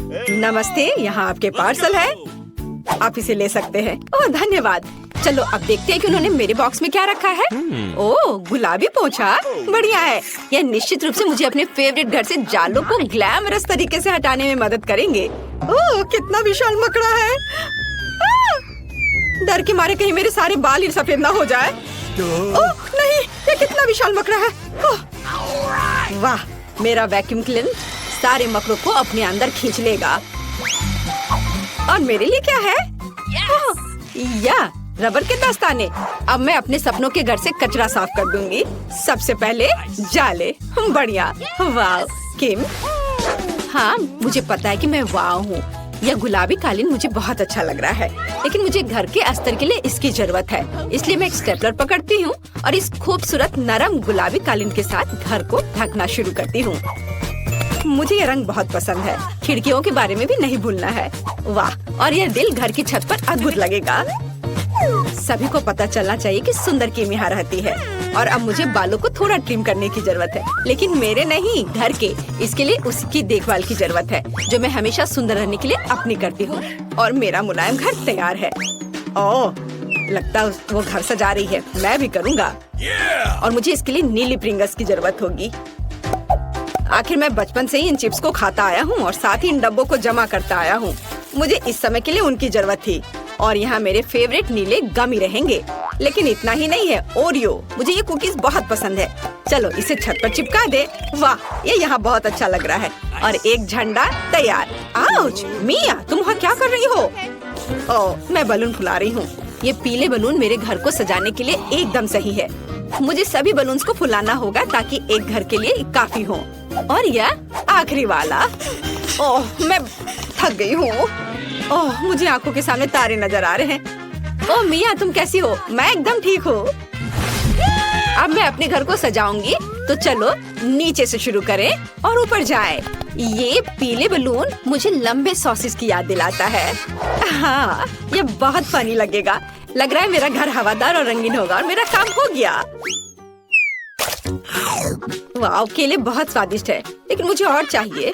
नमस्ते, यहाँ आपके पार्सल है। आप इसे ले सकते हैं। ओह धन्यवाद। चलो अब देखते हैं कि उन्होंने मेरे बॉक्स में क्या रखा है। ओह गुलाबी पोंछा, बढ़िया है। यह निश्चित रूप से मुझे अपने फेवरेट घर से जालों को ग्लैमरस तरीके से हटाने में मदद करेंगे। ओह कितना विशाल मकड़ा है। डर के मारे कहीं मेरे सारे बाल ही सफेद ना हो जाए। ओह नहीं, ये कितना विशाल मकड़ा है। वाह, मेरा वैक्यूम क्लीनर सारे मकड़ों को अपने अंदर खींच लेगा। और मेरे लिए क्या है? या रबर के दस्ताने। अब मैं अपने सपनों के घर से कचरा साफ कर दूंगी। सबसे पहले जाले। बढ़िया। वाह किम। हाँ मुझे पता है कि मैं वाह हूँ। यह गुलाबी कालीन मुझे बहुत अच्छा लग रहा है, लेकिन मुझे घर के अस्तर के लिए इसकी जरूरत है। इसलिए मैं एक स्टेपलर पकड़ती हूँ और इस खूबसूरत नरम गुलाबी कालीन के साथ घर को ढकना शुरू करती हूँ। मुझे ये रंग बहुत पसंद है। खिड़कियों के बारे में भी नहीं भूलना है। वाह, और यह दिल घर की छत पर अद्भुत लगेगा। सभी को पता चलना चाहिए कि सुंदर किम यहाँ रहती है। और अब मुझे बालों को थोड़ा ट्रिम करने की जरूरत है, लेकिन मेरे नहीं, घर के। इसके लिए उसकी देखभाल की जरूरत है, जो मैं हमेशा सुंदर रहने के लिए अपनी करती हूँ। और मेरा मुलायम घर तैयार है। ओह, लगता है वो घर सजा रही है। मैं भी करूँगा। और मुझे इसके लिए नीली प्रिंगल्स की जरूरत होगी। आखिर मैं बचपन से ही इन चिप्स को खाता आया हूँ और साथ ही इन डब्बों को जमा करता आया हूँ। मुझे इस समय के लिए उनकी जरूरत थी। और यहाँ मेरे फेवरेट नीले गमी रहेंगे। लेकिन इतना ही नहीं है, ओरियो। मुझे ये कुकीज बहुत पसंद है। चलो इसे छत पर चिपका दे। वाह, ये यहाँ बहुत अच्छा लग रहा है। और एक झंडा तैयार। आउच, मिया तुम वहाँ क्या कर रही हो? ओह, मैं बलून फुला रही हूँ। ये पीले बलून मेरे घर को सजाने के लिए एकदम सही है। मुझे सभी बलून्स को फुलाना होगा ताकि एक घर के लिए काफी हो। और यह आखिरी वाला। ओह, मैं थक गई हूँ। ओह, मुझे आंखों के सामने तारे नजर आ रहे हैं। ओह मिया, तुम कैसी हो? मैं एकदम ठीक हूँ। अब मैं अपने घर को सजाऊंगी, तो चलो नीचे से शुरू करें और ऊपर जाएं। ये पीले बलून मुझे लंबे सॉसेस की याद दिलाता है। हाँ, ये बहुत फनी लगेगा। लग रहा है मेरा घर हवादार और रंगीन होगा और मेरा काम हो गया। वाह, केले बहुत स्वादिष्ट है, लेकिन मुझे और चाहिए।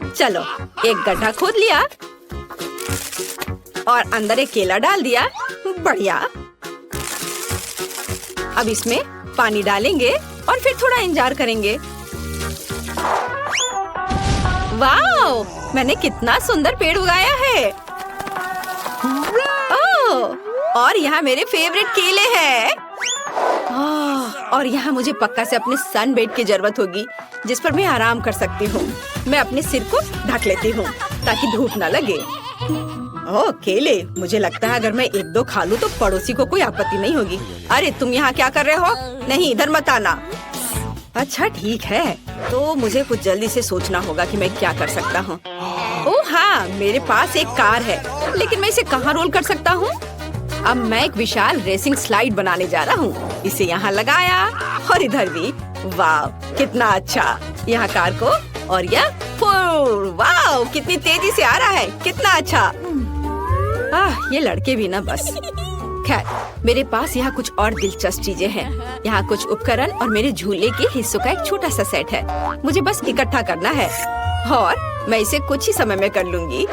चलो, एक गड्ढा खोद लिया और अंदर एक केला डाल दिया। बढ़िया। अब इसमें पानी डालेंगे और फिर थोड़ा इंतजार करेंगे। वाह, मैंने कितना सुंदर पेड़ उगाया है। ओह, और यहाँ मेरे फेवरेट केले हैं। और यहाँ मुझे पक्का से अपने सन बेड की जरूरत होगी, जिस पर मैं आराम कर सकती हूँ। मैं अपने सिर को ढक लेती हूँ ताकि धूप न लगे। ओह केले, मुझे लगता है अगर मैं एक दो खा लूँ तो पड़ोसी को कोई आपत्ति नहीं होगी। अरे तुम यहाँ क्या कर रहे हो? नहीं, इधर मत आना। अच्छा ठीक है, तो मुझे कुछ जल्दी से सोचना होगा कि मैं क्या कर सकता हूँ। ओह हाँ, मेरे पास एक कार है, लेकिन मैं इसे कहाँ रोल कर सकता हूँ? अब मैं एक विशाल रेसिंग स्लाइड बनाने जा रहा हूँ। इसे यहाँ लगाया और इधर भी। वाह, कितना अच्छा। यहाँ कार को और यह वाह, कितनी तेजी से आ रहा है। कितना अच्छा। ये लड़के भी ना बस। खैर, मेरे पास यहाँ कुछ और दिलचस्प चीजें हैं। यहाँ कुछ उपकरण और मेरे झूले के हिस्सों का एक छोटा सा सेट है। मुझे बस इकट्ठा करना है और मैं इसे कुछ ही समय में कर लूंगी।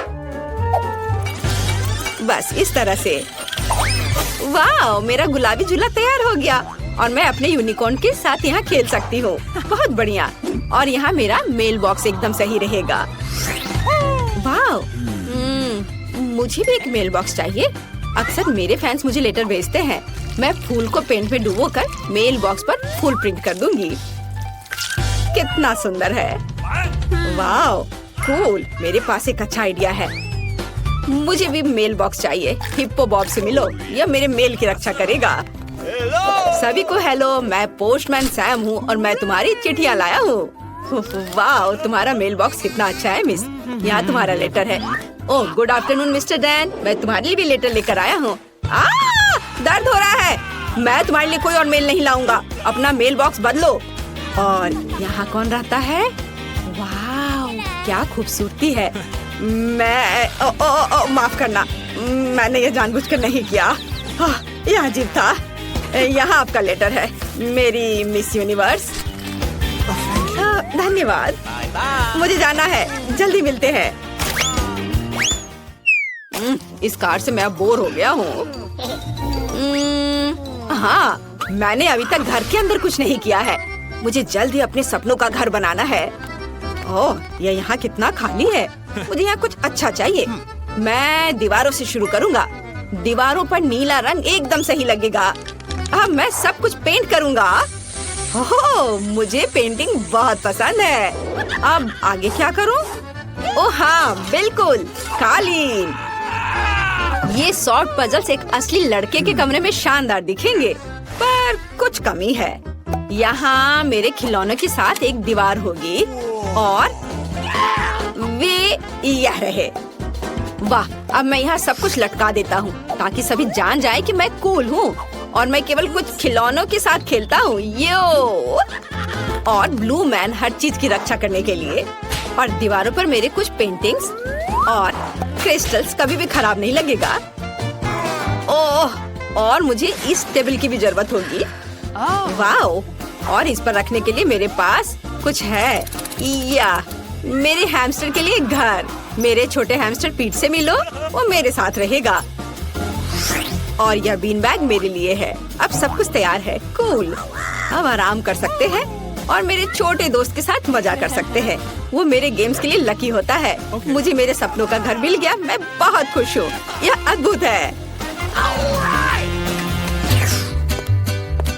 बस इस तरह से। वाह, मेरा गुलाबी झूला तैयार हो गया और मैं अपने यूनिकॉर्न के साथ यहाँ खेल सकती हूँ। बहुत बढ़िया। और यहाँ मेरा मेल बॉक्स एकदम सही रहेगा। वाह, मुझे भी एक मेल बॉक्स चाहिए। अक्सर मेरे फैंस मुझे लेटर भेजते हैं। मैं फूल को पेंट में डुबोकर मेल बॉक्स पर फूल प्रिंट कर दूंगी। कितना सुंदर है। वाह, कूल। मेरे पास एक अच्छा आइडिया है। मुझे भी मेल बॉक्स चाहिए। हिप्पो बॉब से मिलो, यह मेरे मेल की रक्षा करेगा। सभी को हेलो, मैं पोस्टमैन सैम हूँ और मैं तुम्हारी चिट्ठियाँ लाया हूँ। वाह, तुम्हारा मेल बॉक्स कितना अच्छा है मिस। यहाँ तुम्हारा लेटर है। Oh good afternoon mister Dan, मैं तुम्हारे लिए भी लेटर लेकर आया हूँ। दर्द हो रहा है। मैं तुम्हारे लिए कोई और मेल नहीं लाऊंगा। अपना मेल बॉक्स बदलो। और यहाँ कौन रहता है? वाह, क्या खूबसूरती है। मैं माफ करना, मैंने ये जानबूझकर नहीं किया। यह अजीब था। यहाँ आपका लेटर है, मेरी मिस यूनिवर्स। धन्यवाद। मुझे जाना है, जल्दी मिलते हैं। इस कार से मैं अब बोर हो गया हूँ। हाँ, मैंने अभी तक घर के अंदर कुछ नहीं किया है। मुझे जल्द ही अपने सपनों का घर बनाना है। ओह, ये यहाँ कितना खाली है। मुझे यहाँ कुछ अच्छा चाहिए। मैं दीवारों से शुरू करूँगा। दीवारों पर नीला रंग एकदम सही लगेगा। अब मैं सब कुछ पेंट करूँगा। ओह, मुझे पेंटिंग बहुत पसंद है। अब आगे क्या करूँ? ओह हाँ, बिल्कुल, कालीन। ये सॉर्ट पजल्स एक असली लड़के के कमरे में शानदार दिखेंगे, पर कुछ कमी है। यहाँ मेरे खिलौनों के साथ एक दीवार होगी और वे यह रहे। वाह, अब मैं यहाँ सब कुछ लटका देता हूँ ताकि सभी जान जाए कि मैं कूल हूँ और मैं केवल कुछ खिलौनों के साथ खेलता हूँ। यो, और ब्लू मैन हर चीज की रक्षा करने के लिए। और दीवारों पर मेरे कुछ पेंटिंग्स और क्रिस्टल्स कभी भी खराब नहीं लगेगा। ओह, और मुझे इस टेबल की भी जरूरत होगी। वाओ, और इस पर रखने के लिए मेरे पास कुछ है। या मेरे हैमस्टर के लिए घर। मेरे छोटे हैमस्टर पीठ से मिलो, वो मेरे साथ रहेगा। और यह बीन बैग मेरे लिए है। अब सब कुछ तैयार है। कूल, अब आराम कर सकते हैं और मेरे छोटे दोस्त के साथ मजा कर सकते हैं। वो मेरे गेम्स के लिए लकी होता है। मुझे मेरे सपनों का घर मिल गया। मैं बहुत खुश हूँ। यह अद्भुत है।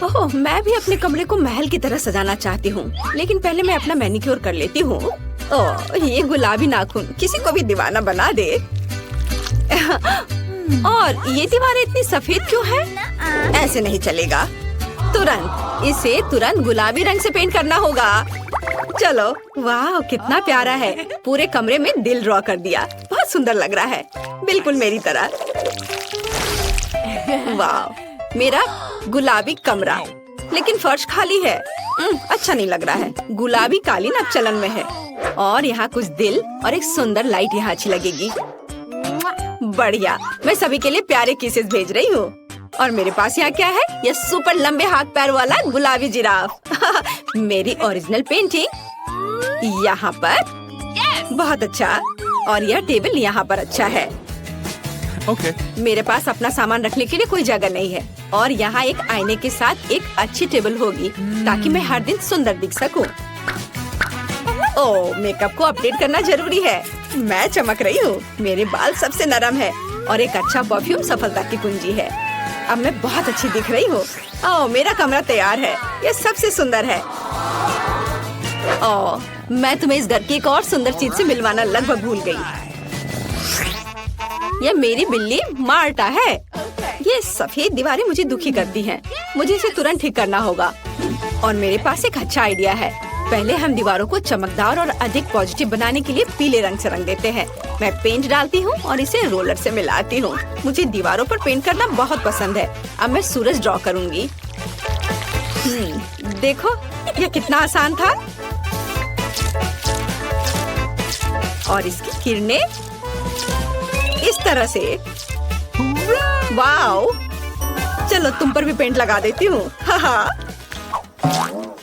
ओह, मैं भी अपने कमरे को महल की तरह सजाना चाहती हूँ, लेकिन पहले मैं अपना मैनिक्योर कर लेती हूँ। ओह, ये गुलाबी नाखून किसी को भी दीवाना बना दे। और ये दीवारें इतनी सफेद क्यों है? ऐसे नहीं चलेगा। इसे तुरंत गुलाबी रंग से पेंट करना होगा। चलो, वाह, कितना प्यारा है। पूरे कमरे में दिल ड्रॉ कर दिया। बहुत सुंदर लग रहा है, बिल्कुल मेरी तरह। वाह, मेरा गुलाबी कमरा, लेकिन फर्श खाली है। अच्छा नहीं लग रहा है। गुलाबी कालीन अब चलन में है और यहाँ कुछ दिल और एक सुंदर लाइट यहाँ अच्छी लगेगी। बढ़िया, मैं सभी के लिए प्यारे किसेस भेज रही हूँ। और मेरे पास यहाँ क्या है? यह सुपर लंबे हाथ पैर वाला गुलाबी जिराफ। मेरी ओरिजिनल पेंटिंग यहाँ पर। बहुत अच्छा। और यह टेबल यहाँ पर अच्छा है। मेरे पास अपना सामान रखने के लिए कोई जगह नहीं है और यहाँ एक आईने के साथ एक अच्छी टेबल होगी ताकि मैं हर दिन सुंदर दिख सकूं। ओह, मेकअप को अपडेट करना जरूरी है। मैं चमक रही हूँ। मेरे बाल सबसे नरम है और एक अच्छा परफ्यूम सफलता की कुंजी है। अब मैं बहुत अच्छी दिख रही हूँ। ओह, मेरा कमरा तैयार है। यह सबसे सुंदर है। ओह, मैं तुम्हें इस घर की एक और सुंदर चीज से मिलवाना लगभग भूल गई। यह मेरी बिल्ली मार्टा है। ये सफेद दीवारें मुझे दुखी करती हैं। मुझे इसे तुरंत ठीक करना होगा। और मेरे पास एक अच्छा आइडिया है। पहले हम दीवारों को चमकदार और अधिक पॉजिटिव बनाने के लिए पीले रंग से रंग देते हैं। मैं पेंट डालती हूँ और इसे रोलर से मिलाती हूँ। मुझे दीवारों पर पेंट करना बहुत पसंद है। अब मैं सूरज ड्रॉ करूँगी। देखो, यह कितना आसान था। और इसकी किरणें इस तरह से। वाओ, चलो तुम पर भी पेंट लगा देती हूँ।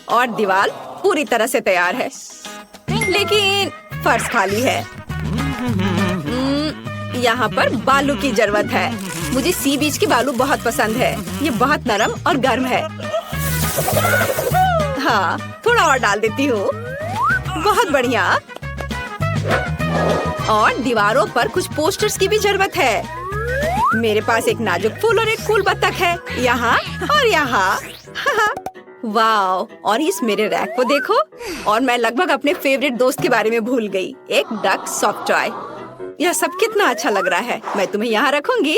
और दीवार पूरी तरह से तैयार है, लेकिन फर्श खाली है। यहाँ पर बालू की जरूरत है। मुझे सी बीच के बालू बहुत पसंद है। ये बहुत नरम और गर्म है। हाँ, थोड़ा और डाल देती हूँ। बहुत बढ़िया। और दीवारों पर कुछ पोस्टर्स की भी जरूरत है। मेरे पास एक नाजुक फूल और एक फूल बत्तख है, यहाँ और यहाँ। वाओ, और इस मेरे रैक को देखो। और मैं लगभग अपने फेवरेट दोस्त के बारे में भूल गई, एक डक सॉफ्ट टॉय। यह सब कितना अच्छा लग रहा है। मैं तुम्हें यहाँ रखूंगी।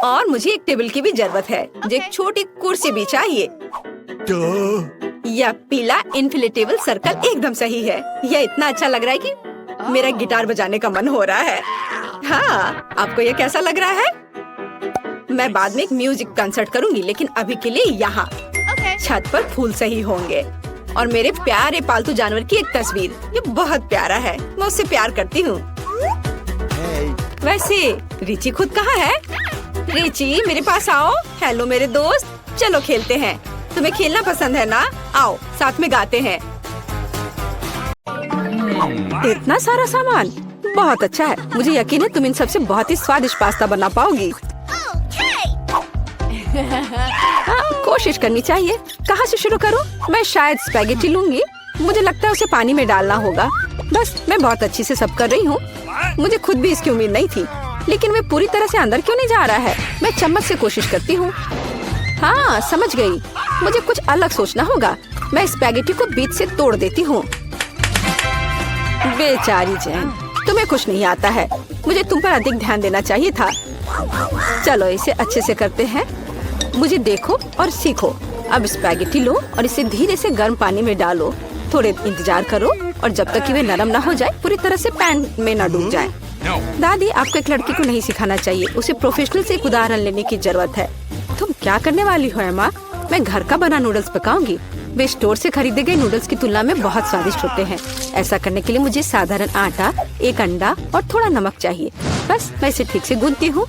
और मुझे एक टेबल की भी जरूरत है। मुझे एक छोटी कुर्सी भी चाहिए। यह पीला इन्फ्लेटेबल सर्कल एकदम सही है। यह इतना अच्छा लग रहा है कि मेरा गिटार बजाने का मन हो रहा है। हाँ, आपको यह कैसा लग रहा है? मैं बाद में एक म्यूजिक कंसर्ट करूंगी, लेकिन अभी के लिए यहाँ छत पर फूल सही होंगे। और मेरे प्यारे पालतू जानवर की एक तस्वीर। ये बहुत प्यारा है। मैं उससे प्यार करती हूँ। वैसे रिची खुद कहाँ है? रिची, मेरे पास आओ। हेलो मेरे दोस्त, चलो खेलते हैं। तुम्हें खेलना पसंद है ना? आओ साथ में गाते हैं। इतना सारा सामान बहुत अच्छा है। मुझे यकीन है तुम इन सबसे बहुत ही स्वादिष्ट पास्ता बना पाओगी। कोशिश करनी चाहिए। कहाँ से शुरू करूँ? मैं शायद स्पैगेटी लूंगी। मुझे लगता है उसे पानी में डालना होगा। बस मैं बहुत अच्छी से सब कर रही हूँ। मुझे खुद भी इसकी उम्मीद नहीं थी, लेकिन वे पूरी तरह से अंदर क्यों नहीं जा रहा है? मैं चम्मच से कोशिश करती हूँ। हाँ, समझ गई। मुझे कुछ अलग सोचना होगा। मैं स्पैगेटी को बीच से तोड़ देती हूँ। बेचारी जैन, तुम्हें कुछ नहीं आता है। मुझे तुम पर अधिक ध्यान देना चाहिए था। चलो इसे अच्छे से करते हैं। मुझे देखो और सीखो। अब स्पैगेटी लो और इसे धीरे से गर्म पानी में डालो। थोड़े इंतजार करो और जब तक कि वे नरम ना हो जाए, पूरी तरह से पैन में ना डूब जाए। दादी, आपको एक लड़की को नहीं सिखाना चाहिए। उसे प्रोफेशनल से एक उदाहरण लेने की जरूरत है। तुम क्या करने वाली हो अम्मा? मैं घर का बना नूडल्स पकाऊंगी। वे स्टोर से खरीदे गए नूडल्स की तुलना में बहुत स्वादिष्ट होते हैं। ऐसा करने के लिए मुझे साधारण आटा, एक अंडा और थोड़ा नमक चाहिए। बस मैं इसे ठीक से गूंथती हूँ।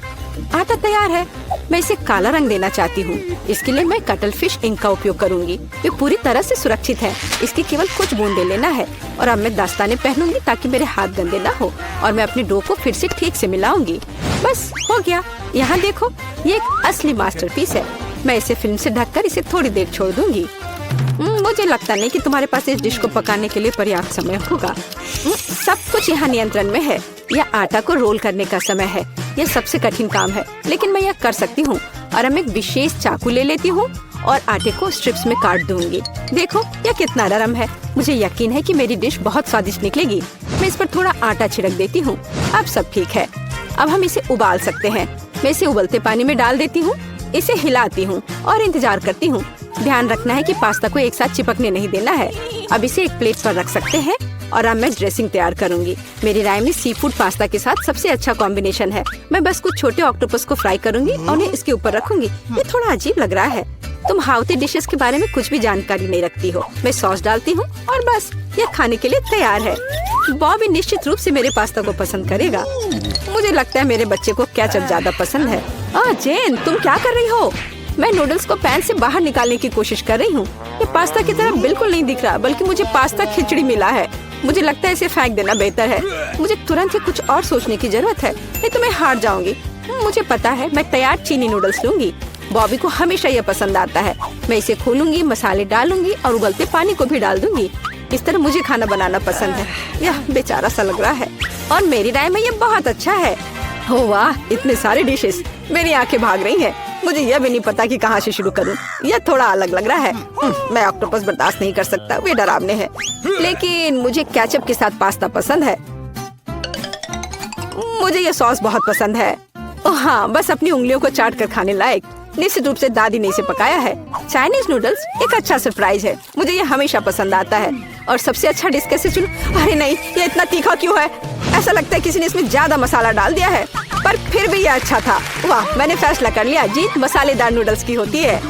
आटा तैयार है। मैं इसे काला रंग देना चाहती हूँ। इसके लिए मैं कटल फिश इंक का उपयोग करूँगी। ये पूरी तरह से सुरक्षित है। इसकी केवल कुछ बूंदे लेना है। और अब मैं दस्ताने पहनूंगी ताकि मेरे हाथ गंदे ना हो। और मैं अपने डो को फिर से ठीक से मिलाऊंगी। बस हो गया। यहाँ देखो, ये एक असली मास्टरपीस है। मैं इसे फिल्म से ढककर इसे थोड़ी देर छोड़ दूंगी। मुझे लगता नहीं कि तुम्हारे पास इस डिश को पकाने के लिए पर्याप्त समय होगा। सब कुछ यहाँ नियंत्रण में है। यह आटा को रोल करने का समय है। यह सबसे कठिन काम है, लेकिन मैं यह कर सकती हूँ। और अब एक विशेष चाकू ले लेती हूँ और आटे को स्ट्रिप्स में काट दूंगी। देखो, यह कितना नरम है। मुझे यकीन है कि मेरी डिश बहुत स्वादिष्ट निकलेगी। मैं इस पर थोड़ा आटा छिड़क देती हूँ। अब सब ठीक है। अब हम इसे उबाल सकते हैं। मैं इसे उबलते पानी में डाल देती हूँ। इसे हिलाती हूँ और इंतजार करती हूँ। ध्यान रखना है कि पास्ता को एक साथ चिपकने नहीं देना है। अब इसे एक प्लेट पर रख सकते हैं। और अब मैं ड्रेसिंग तैयार करूंगी। मेरी राय में सी फूड पास्ता के साथ सबसे अच्छा कॉम्बिनेशन है। मैं बस कुछ छोटे ऑक्टोपस को फ्राई करूंगी और उन्हें इसके ऊपर रखूंगी। ये थोड़ा अजीब लग रहा है। तुम हाउती डिशेस के बारे में कुछ भी जानकारी नहीं रखती हो। मैं सॉस डालती हूँ और बस यह खाने के लिए तैयार है। बॉबी निश्चित रूप से मेरे पास्ता को पसंद करेगा। मुझे लगता है मेरे बच्चे को केचप ज्यादा पसंद है। जेन, तुम क्या कर रही हो? मैं नूडल्स को पैन से बाहर निकालने की कोशिश कर रही हूँ। ये पास्ता की तरह बिल्कुल नहीं दिख रहा, बल्कि मुझे पास्ता खिचड़ी मिला है। मुझे लगता है इसे फेंक देना बेहतर है। मुझे तुरंत ही कुछ और सोचने की जरूरत है, नहीं तो मैं हार जाऊंगी। मुझे पता है, मैं तैयार चीनी नूडल्स लूंगी। बॉबी को हमेशा यह पसंद आता है। मैं इसे खोलूंगी, मसाले डालूंगी और उबलते पानी को भी डाल दूंगी। इस तरह मुझे खाना बनाना पसंद है। यह बेचारा सा लग रहा है और मेरी राय में ये बहुत अच्छा है। हो वाह, इतने सारे डिशेस। मेरी आंखें भाग रही हैं। मुझे यह भी नहीं पता कि कहाँ से शुरू करूं। यह थोड़ा अलग लग रहा है। मैं ऑक्टोपस बर्दाश्त नहीं कर सकता, वे डरावने हैं। लेकिन मुझे केचप के साथ पास्ता पसंद है। मुझे यह सॉस बहुत पसंद है। ओह हाँ, बस अपनी उंगलियों को चाट कर खाने लायक। निश्चित रूप से दादी ने इसे पकाया है। चाइनीज नूडल्स एक अच्छा सरप्राइज है। मुझे ये हमेशा पसंद आता है। और सबसे अच्छा डिश कैसे चुनूं? अरे नहीं, ये इतना तीखा क्यों है? ऐसा लगता है किसी ने इसमें ज्यादा मसाला डाल दिया है। पर फिर भी ये अच्छा था। वाह, मैंने फैसला कर लिया, जीत मसालेदार नूडल्स की होती है।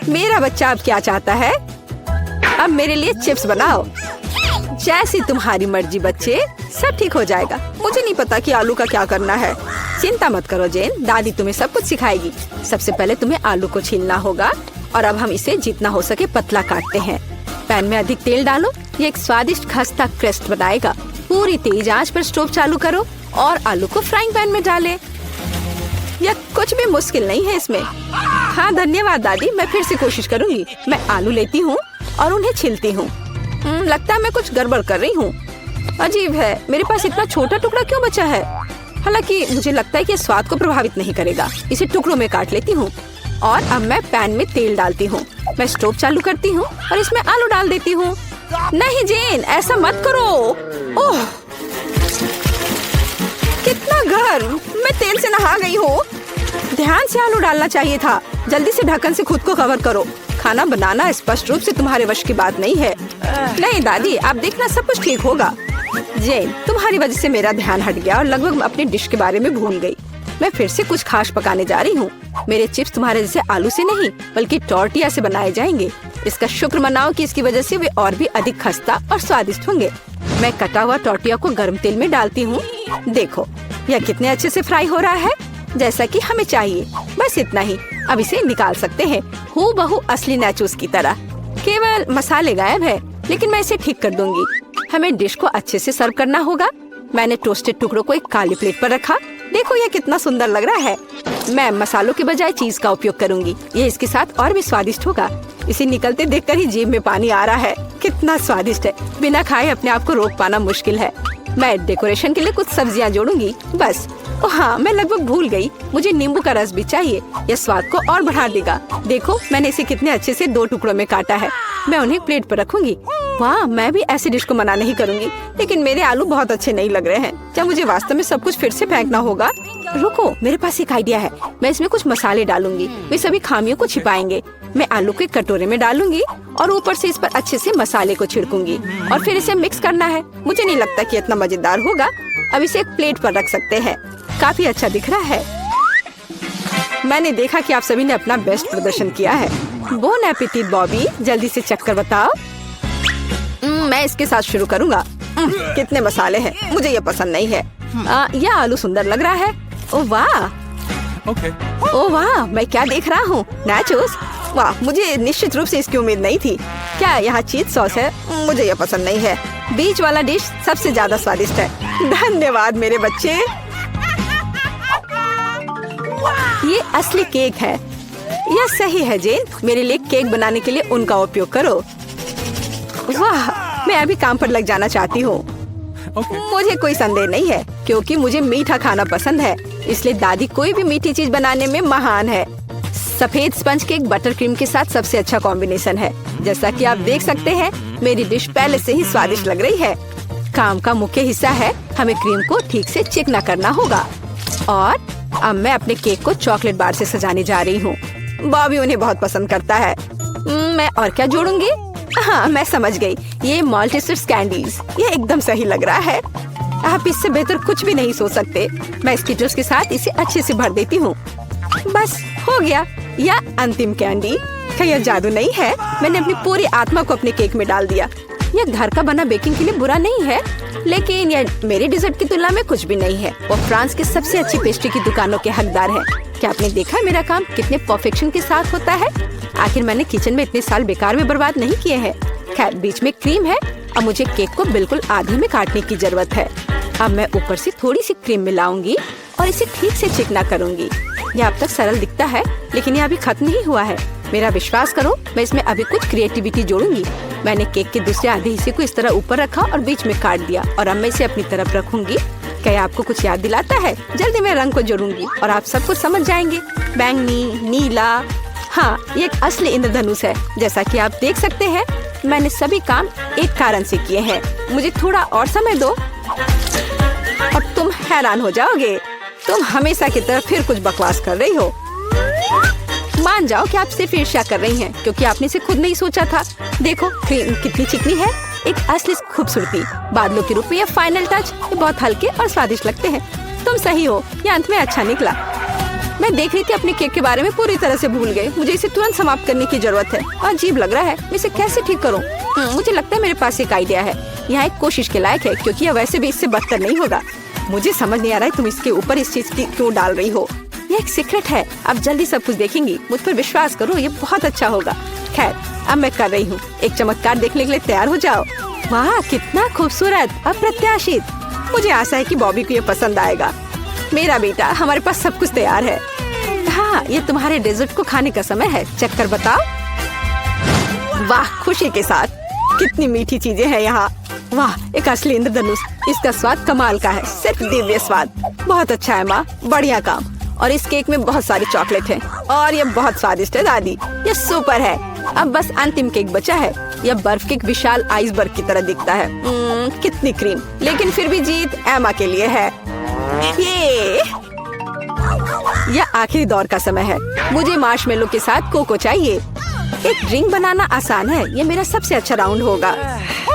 मेरा बच्चा अब क्या चाहता है? अब मेरे लिए चिप्स बनाओ। जैसी तुम्हारी मर्जी बच्चे, सब ठीक हो जाएगा। मुझे नहीं पता कि आलू का क्या करना है। चिंता मत करो जेन, दादी तुम्हें सब कुछ सिखाएगी। सबसे पहले तुम्हें आलू को छीलना होगा और अब हम इसे जितना हो सके पतला काटते हैं। पैन में अधिक तेल डालो। ये एक स्वादिष्ट खस्ता क्रेस्ट बनाएगा। पूरी तेज आंच पर स्टोव चालू करो और आलू को फ्राइंग पैन में डालें। यह कुछ भी मुश्किल नहीं है इसमें। हाँ धन्यवाद दादी, मैं फिर से कोशिश करूंगी। मैं आलू लेती हूँ और उन्हें छीलती हूँ। लगता है मैं कुछ गड़बड़ कर रही हूँ। अजीब है, मेरे पास इतना छोटा टुकड़ा क्यों बचा है? हालांकि मुझे लगता है कि स्वाद को प्रभावित नहीं करेगा। इसे टुकड़ों में काट लेती हूँ और अब मैं पैन में तेल डालती हूँ। मैं स्टोव चालू करती हूँ और इसमें आलू डाल देती हूँ। नहीं जेन, ऐसा मत करो। ओह, कितना गर्म! मैं तेल से नहा गई हूँ। ध्यान से आलू डालना चाहिए था। जल्दी से ढक्कन से खुद को कवर करो। खाना बनाना स्पष्ट रूप से तुम्हारे वश की बात नहीं है। नहीं दादी, आप देखना, सब कुछ ठीक होगा। जेन, तुम्हारी वजह से मेरा ध्यान हट गया और लगभग अपने डिश के बारे में भूल गई। मैं फिर से कुछ खास पकाने जा रही हूँ। मेरे चिप्स तुम्हारे जैसे आलू से नहीं, बल्कि टॉर्टिया से बनाए जाएंगे। इसका शुक्र मनाओ कि इसकी वजह से वे और भी अधिक खस्ता और स्वादिष्ट होंगे। मैं कटा हुआ टॉर्टिया को गर्म तेल में डालती हूँ। देखो, यह कितने अच्छे से फ्राई हो रहा है, जैसा कि हमें चाहिए। बस इतना ही। अब इसे निकाल सकते हैं, हूबहू असली नाचोस की तरह। केवल मसाले गायब है। लेकिन मैं इसे ठीक कर दूंगी। हमें डिश को अच्छे से सर्व करना होगा। मैंने टोस्टेड टुकड़ों को एक काली प्लेट पर रखा। देखो ये कितना सुंदर लग रहा है। मैं मसालों के बजाय चीज का उपयोग करूंगी। ये इसके साथ और भी स्वादिष्ट होगा। इसे निकलते देखकर ही जीभ में पानी आ रहा है। कितना स्वादिष्ट है। बिना खाए अपने आप को रोक पाना मुश्किल है। मैं डेकोरेशन के लिए कुछ सब्जियां जोड़ूंगी बस। ओह हाँ, मैं लगभग भूल गई। मुझे नींबू का रस भी चाहिए। यह स्वाद को और बढ़ा देगा। देखो मैंने इसे कितने अच्छे से 2 टुकड़ों में काटा है। मैं उन्हें प्लेट पर रखूंगी। वाह, मैं भी ऐसी डिश को मना नहीं करूंगी। लेकिन मेरे आलू बहुत अच्छे नहीं लग रहे हैं। क्या मुझे वास्तव में सब कुछ फिर से फेंकना होगा? रुको, मेरे पास एक आइडिया है। मैं इसमें कुछ मसाले डालूंगी। वे सभी खामियों को छिपाएंगे। मैं आलू को एक कटोरे में डालूंगी और ऊपर से इस पर अच्छे से मसाले को छिड़कूंगी और फिर इसे मिक्स करना है। मुझे नहीं लगता कि इतना मजेदार होगा। अब इसे एक प्लेट पर रख सकते हैं। काफी अच्छा दिख रहा है। मैंने देखा कि आप सभी ने अपना बेस्ट प्रदर्शन किया है। बोन एपेटिट बॉबी, जल्दी से चक्कर बताओ। मैं इसके साथ शुरू करूंगा। कितने मसाले हैं, मुझे ये पसंद नहीं है। यह आलू सुंदर लग रहा है। ओह वाह, ओह वाह, मैं क्या देख रहा हूँ? नाचोस। वाह, मुझे निश्चित रूप से इसकी उम्मीद नहीं थी। क्या यहाँ चीज सॉस है? मुझे यह पसंद नहीं है। बीच वाला डिश सबसे ज्यादा स्वादिष्ट है। धन्यवाद मेरे बच्चे। ये असली केक है। यह सही है जेन। मेरे लिए केक बनाने के लिए उनका उपयोग करो। वाह, मैं अभी काम पर लग जाना चाहती हूँ। मुझे कोई संदेह नहीं है क्योंकि मुझे मीठा खाना पसंद है। इसलिए दादी कोई भी मीठी चीज बनाने में महान है। सफेद स्पंज केक बटर क्रीम के साथ सबसे अच्छा कॉम्बिनेशन है। जैसा कि आप देख सकते हैं, मेरी डिश पहले से ही स्वादिष्ट लग रही है। काम का मुख्य हिस्सा है हमें क्रीम को ठीक से चिकना करना होगा। और अब मैं अपने केक को चॉकलेट बार से सजाने जा रही हूँ। बॉबी उन्हें बहुत पसंद करता है। मैं और क्या जोड़ूंगी? हाँ, मैं समझ गई। ये माल्टेसर्स कैंडीज। ये एकदम सही लग रहा है। आप इससे बेहतर कुछ भी नहीं सोच सकते। मैं स्किटल्स के साथ इसे अच्छे से भर देती हूँ। बस हो गया। यह अंतिम कैंडी। क्या यह जादू नहीं है? मैंने अपनी पूरी आत्मा को अपने केक में डाल दिया। यह घर का बना बेकिंग के लिए बुरा नहीं है, लेकिन यह मेरे डिजर्ट की तुलना में कुछ भी नहीं है। और फ्रांस के सबसे अच्छी पेस्ट्री की दुकानों के हकदार हैं। क्या आपने देखा मेरा काम कितने परफेक्शन के साथ होता है? आखिर मैंने किचन में इतने साल बेकार में बर्बाद नहीं किए हैं। खैर, बीच में क्रीम है। अब मुझे केक को बिल्कुल आधे में काटने की जरूरत है। अब मैं ऊपर से थोड़ी सी क्रीम मिलाऊंगी और इसे ठीक से चिकना करूंगी। यह अब तक सरल दिखता है, लेकिन यह अभी खत्म नहीं हुआ है। मेरा विश्वास करो, मैं इसमें अभी कुछ क्रिएटिविटी जोड़ूंगी। मैंने केक के दूसरे आधे हिस्से को इस तरह ऊपर रखा और बीच में काट दिया और अब मैं इसे अपनी तरफ रखूंगी। क्या आपको कुछ याद दिलाता है? जल्दी मैं रंग को जोड़ूंगी और आप सब कुछ समझ जाएंगे। बैंगनी, नीला। हाँ, ये एक असली इंद्रधनुष है। जैसा कि आप देख सकते हैं, मैंने सभी काम एक कारण से किए हैं। मुझे थोड़ा और समय दो और तुम हैरान हो जाओगे। तुम हमेशा की तरह फिर कुछ बकवास कर रही हो। मान जाओ कि आप सिर्फ ईर्ष्या कर रही हैं, क्योंकि आपने इसे खुद नहीं सोचा था। देखो क्रीम कितनी चिकनी है। एक असली खूबसूरती। बादलों के रूप में ये फाइनल टच। ये बहुत हल्के और स्वादिष्ट लगते हैं। तुम सही हो, ये अंत में अच्छा निकला। मैं देख रही थी अपने केक के बारे में पूरी तरह से भूल गई। मुझे इसे तुरंत समाप्त करने की जरूरत है। अजीब लग रहा है। मैं इसे कैसे ठीक करूं? मुझे लगता है मेरे पास एक आइडिया है। यहाँ एक कोशिश के लायक है, क्योंकि यह वैसे भी इससे बदतर नहीं होगा। मुझे समझ नहीं आ रहा है तुम इसके ऊपर इस चीज की क्यों डाल रही हो। ये एक सीक्रेट है। अब जल्दी सब कुछ देखेंगी। मुझ पर विश्वास करो, ये बहुत अच्छा होगा। खैर, अब मैं कर रही हूँ। एक चमत्कार देखने के लिए तैयार हो जाओ। वाह, कितना खूबसूरत, अप्रत्याशित। मुझे आशा है कि बॉबी को ये पसंद आएगा। मेरा बेटा, हमारे पास सब कुछ तैयार है। हाँ, ये तुम्हारे डेजर्ट को खाने का समय है। चेक कर बताओ। वाह, खुशी के साथ। कितनी मीठी चीजें हैं यहाँ। वाह, एक असली इंद्रधनुष। इसका स्वाद कमाल का है, सिर्फ दिव्य स्वाद। बहुत अच्छा है माँ, बढ़िया काम। और इस केक में बहुत सारी चॉकलेट है और ये बहुत स्वादिष्ट है दादी। ये सुपर है। अब बस अंतिम केक बचा है। यह बर्फ के एक विशाल आइसबर्ग की तरह दिखता है। कितनी क्रीम, लेकिन फिर भी जीत एमा के लिए है। यह आखिरी दौर का समय है। मुझे मार्शमेलो के साथ कोको चाहिए। एक ड्रिंक बनाना आसान है। ये मेरा सबसे अच्छा राउंड होगा।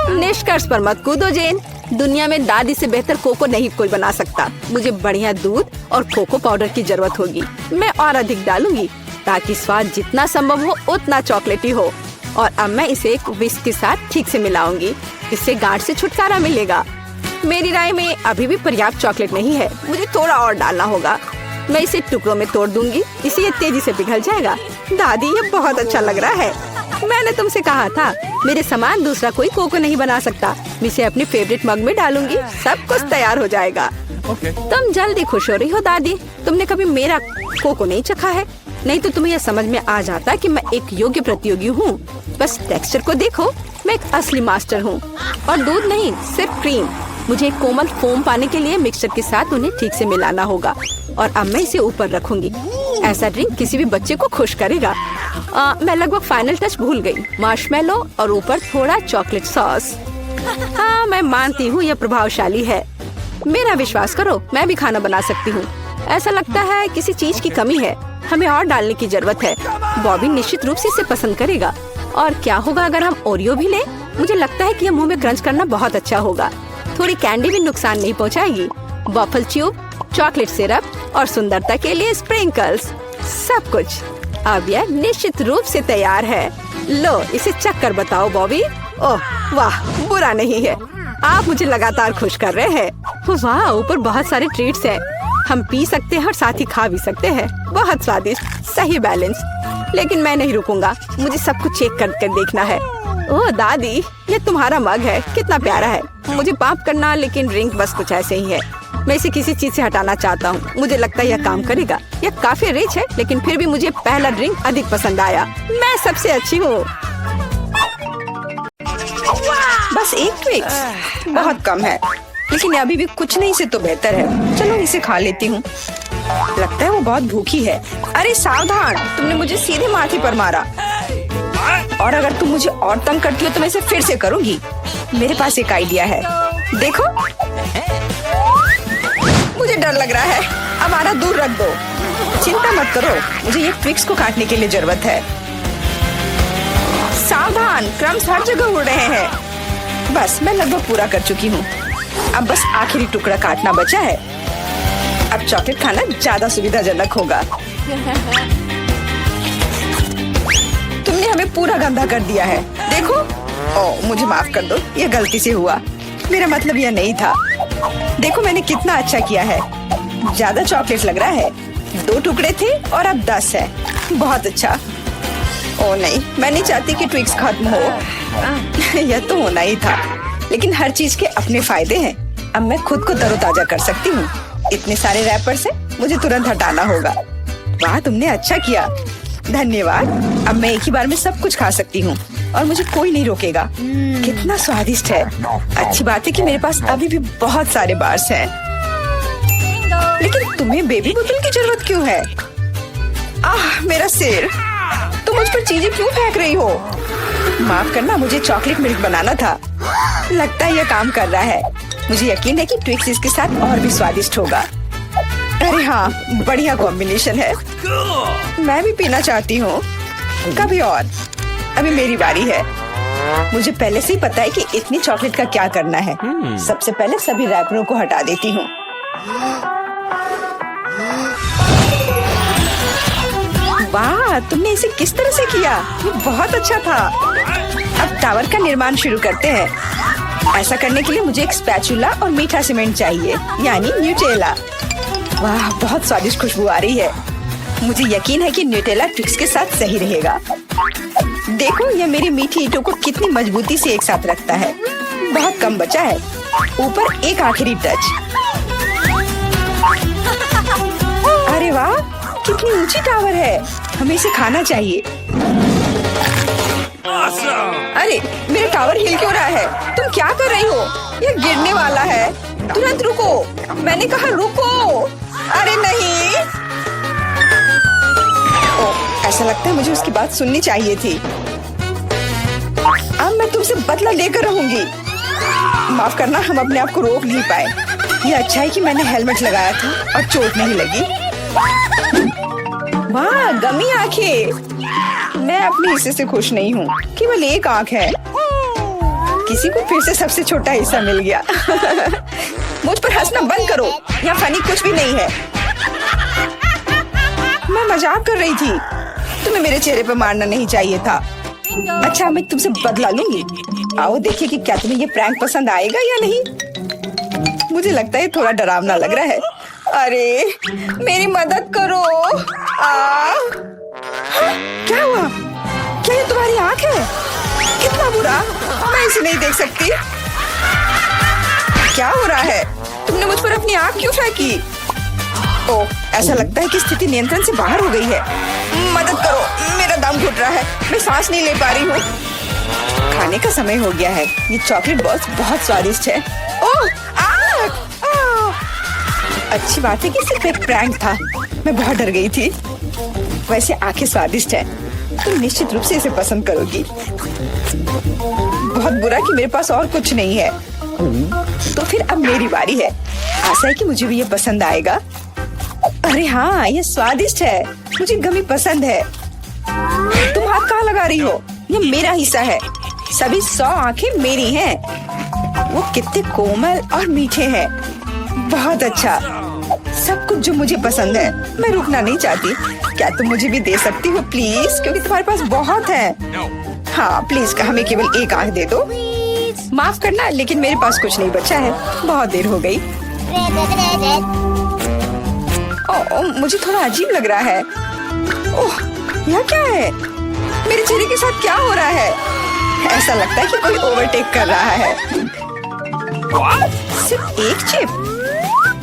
निष्कर्ष पर मत कूदो जेन। दुनिया में दादी से बेहतर कोको नहीं कोई बना सकता। मुझे बढ़िया दूध और कोको पाउडर की जरूरत होगी। मैं और अधिक डालूंगी ताकि स्वाद जितना संभव हो उतना चॉकलेटी हो। और अब मैं इसे एक विस्क के साथ ठीक से मिलाऊंगी। इससे गांठ से छुटकारा मिलेगा। मेरी राय में अभी भी पर्याप्त चॉकलेट नहीं है। मुझे थोड़ा और डालना होगा। मैं इसे टुकड़ों में तोड़ दूंगी। इसे ये तेजी से पिघल जाएगा। दादी, ये बहुत अच्छा लग रहा है। मैंने तुमसे कहा था, मेरे समान दूसरा कोई कोको नहीं बना सकता। मैं इसे अपने फेवरेट मग में डालूंगी, सब कुछ तैयार हो जाएगा। तुम जल्दी खुश हो रही हो दादी। तुमने कभी मेरा कोको नहीं चखा है, नहीं तो तुम्हें यह समझ में आ जाता कि मैं एक योग्य प्रतियोगी हूँ। बस टेक्सचर को देखो, मैं एक असली मास्टर हूँ। और दूध नहीं, सिर्फ क्रीम। मुझे एक कोमल फोम पाने के लिए मिक्सचर के साथ उन्हें ठीक से मिलाना होगा। और अब मैं इसे ऊपर रखूंगी। ऐसा ड्रिंक किसी भी बच्चे को खुश करेगा। मैं लगभग फाइनल टच भूल गई, मार्शमेलो और ऊपर थोड़ा चॉकलेट सॉस। हाँ, मैं मानती हूँ यह प्रभावशाली है। मेरा विश्वास करो, मैं भी खाना बना सकती हूँ। ऐसा लगता है किसी चीज की कमी है, हमें और डालने की जरूरत है। बॉबी निश्चित रूप से इसे पसंद करेगा। और क्या होगा अगर हम ओरियो भी लें? मुझे लगता है कि यह मुंह में क्रंच करना बहुत अच्छा होगा। थोड़ी कैंडी भी नुकसान नहीं पहुँचाएगी। वॉफल ट्यूब, चॉकलेट सिरप और सुंदरता के लिए स्प्रिंकल्स, सब कुछ अब यह निश्चित रूप से तैयार है। लो, इसे चख कर बताओ बॉबी। ओह वाह, बुरा नहीं है। आप मुझे लगातार खुश कर रहे हैं। वाह, ऊपर बहुत सारे ट्रीट्स हैं। हम पी सकते हैं और साथ ही खा भी सकते हैं। बहुत स्वादिष्ट, सही बैलेंस। लेकिन मैं नहीं रुकूंगा, मुझे सब कुछ चेक कर देखना है। ओह दादी, ये तुम्हारा मग है, कितना प्यारा है। मुझे माफ करना, लेकिन ड्रिंक बस कुछ ऐसे ही है। मैं इसे किसी चीज से हटाना चाहता हूँ। मुझे लगता है यह काम करेगा। यह काफी रिच है, लेकिन फिर भी मुझे पहला ड्रिंक अधिक पसंद आया। मैं सबसे अच्छी हूँ। बस एक ट्विक्स बहुत कम है, लेकिन अभी भी कुछ नहीं से तो बेहतर है। चलो इसे खा लेती हूँ। लगता है वो बहुत भूखी है। अरे सावधान, तुमने मुझे सीधे माथे पर मारा। और अगर तुम मुझे और तंग करती हो तो मैं इसे फिर से करूँगी। मेरे पास एक आइडिया है, देखो। मुझे डर लग रहा है, अब आरा दूर रख दो। चिंता मत करो, मुझे ये ट्विक्स को काटने के लिए जरूरत है। सावधान, क्रम्स हर जगह उड़ रहे हैं। बस मैं लगभग पूरा कर चुकी हूँ। अब बस आखिरी टुकड़ा काटना बचा है। अब चॉकलेट खाना ज्यादा सुविधाजनक होगा। तुमने हमें पूरा गंदा कर दिया है, देखो। ओह, मुझे माफ कर दो, ये गलती से हुआ। मेरा मतलब यह नहीं था। देखो मैंने कितना अच्छा किया है। ज्यादा चॉकलेट लग रहा है। 2 टुकड़े थे और अब 10 है। बहुत अच्छा। ओह नहीं, मैं नहीं चाहती कि ट्विक्स खत्म हो। यह तो होना ही था, लेकिन हर चीज के अपने फायदे हैं। अब मैं खुद को तरोताजा कर सकती हूँ। इतने सारे रैपर से मुझे तुरंत हटाना होगा। वाह, तुमने अच्छा किया, धन्यवाद। अब मैं एक ही बार में सब कुछ खा सकती हूँ और मुझे कोई नहीं रोकेगा। कितना स्वादिष्ट है। अच्छी बात है कि मेरे पास अभी भी बहुत सारे बार्स हैं। लेकिन तुम्हें बेबी बोतल की जरूरत क्यों है? आह, मेरा सिर। तुम मुझ पर चीजें क्यों फेंक रही हो? माफ करना, मुझे चॉकलेट मिल्क बनाना था। लगता है यह काम कर रहा है। मुझे यकीन है कि ट्विक्स इसके साथ और भी स्वादिष्ट होगा। अरे हाँ, बढ़िया कॉम्बिनेशन है। मैं भी पीना चाहती हूँ, कभी और। अभी मेरी बारी है। मुझे पहले से ही पता है कि इतनी चॉकलेट का क्या करना है। सबसे पहले सभी रैपरों को हटा देती हूँ। वाह, तुमने इसे किस तरह से किया? ये बहुत अच्छा था। अब टावर का निर्माण शुरू करते हैं। ऐसा करने के लिए मुझे एक स्पैचुला और मीठा सीमेंट चाहिए, यानी न्यूटेला। वाह, बहुत स्वादिष्ट खुशबू आ रही है। मुझे यकीन है कि न्यूटेला ट्विक्स के साथ सही रहेगा। देखो, यह मेरी मीठी ईंटों को कितनी मजबूती से एक साथ रखता है। बहुत कम बचा है। ऊपर एक आखिरी टच। अरे वाह, कितनी ऊंची टावर है। हमें इसे खाना चाहिए। अरे, मेरा टावर हिल क्यों रहा है? तुम क्या कर रही हो? यह गिरने वाला है। तुरंत रुको, मैंने कहा रुको। अरे नहीं। ओह, ऐसा लगता है मुझे उसकी बात सुननी चाहिए थी। अब मैं तुमसे बदला लेकर रहूंगी। माफ करना, हम अपने आप को रोक नहीं पाए। यह अच्छा है कि मैंने हेलमेट लगाया था और चोट नहीं लगी। वाह, गमी आंखें। मैं अपने हिस्से से खुश नहीं हूँ। केवल एक आंख है। किसी को फिर से सबसे छोटा हिस्सा मिल गया। मुझ पर हंसना बंद करो, यहाँ फनी कुछ भी नहीं है। मैं मजाक कर रही थी। तुम्हें मेरे चेहरे पर मारना नहीं चाहिए था। अच्छा, मैं तुमसे बदला लूंगी। आओ देखिए कि क्या तुम्हें ये प्रैंक पसंद आएगा या नहीं। मुझे लगता है थोड़ा डरावना लग रहा है। अरे, मेरी मदद करो। क्या हुआ? क्या ये तुम्हारी नई आँख है। कितना बुरा, मैं इसे नहीं देख सकती। क्या हो रहा है? तुमने मुझ पर अपनी आँख क्यों फेंकी? ओह, ऐसा लगता है कि स्थिति नियंत्रण से बाहर हो गई है। मदद करो, मेरा दम घुट रहा है, मैं सांस नहीं ले पा रही हूँ। खाने का समय हो गया है। ये चॉकलेट बॉल्स बहुत स्वादिष्ट है। ओह, अच्छी बात है कि सिर्फ एक प्रैंक था। मैं बहुत डर गई थी। वैसे आंखें स्वादिष्ट है, तुम निश्चित रूप से इसे पसंद करोगी। बहुत बुरा कि मेरे पास और कुछ नहीं है। तो फिर अब मेरी बारी है। आशा है कि मुझे भी ये पसंद आएगा। अरे हाँ, ये स्वादिष्ट है, मुझे गमी पसंद है। तुम हाथ कहाँ लगा रही हो? ये मेरा हिस्सा है। सभी 100 आंखें मेरी हैं। वो कितने कोमल और मीठे हैं। बहुत अच्छा, सब कुछ जो मुझे पसंद है। मैं रुकना नहीं चाहती। क्या तुम मुझे भी दे सकती हो प्लीज? क्योंकि तुम्हारे पास बहुत है। हाँ प्लीज, हमें केवल एक आंख दे दो। माफ करना, लेकिन मेरे पास कुछ नहीं बचा है। बहुत देर हो गई। ओह, मुझे थोड़ा अजीब लग रहा है। ओह, यह क्या है? मेरे चेहरे के साथ क्या हो रहा है? ऐसा लगता है कि कोई ओवरटेक कर रहा है। सिर्फ एक चिप?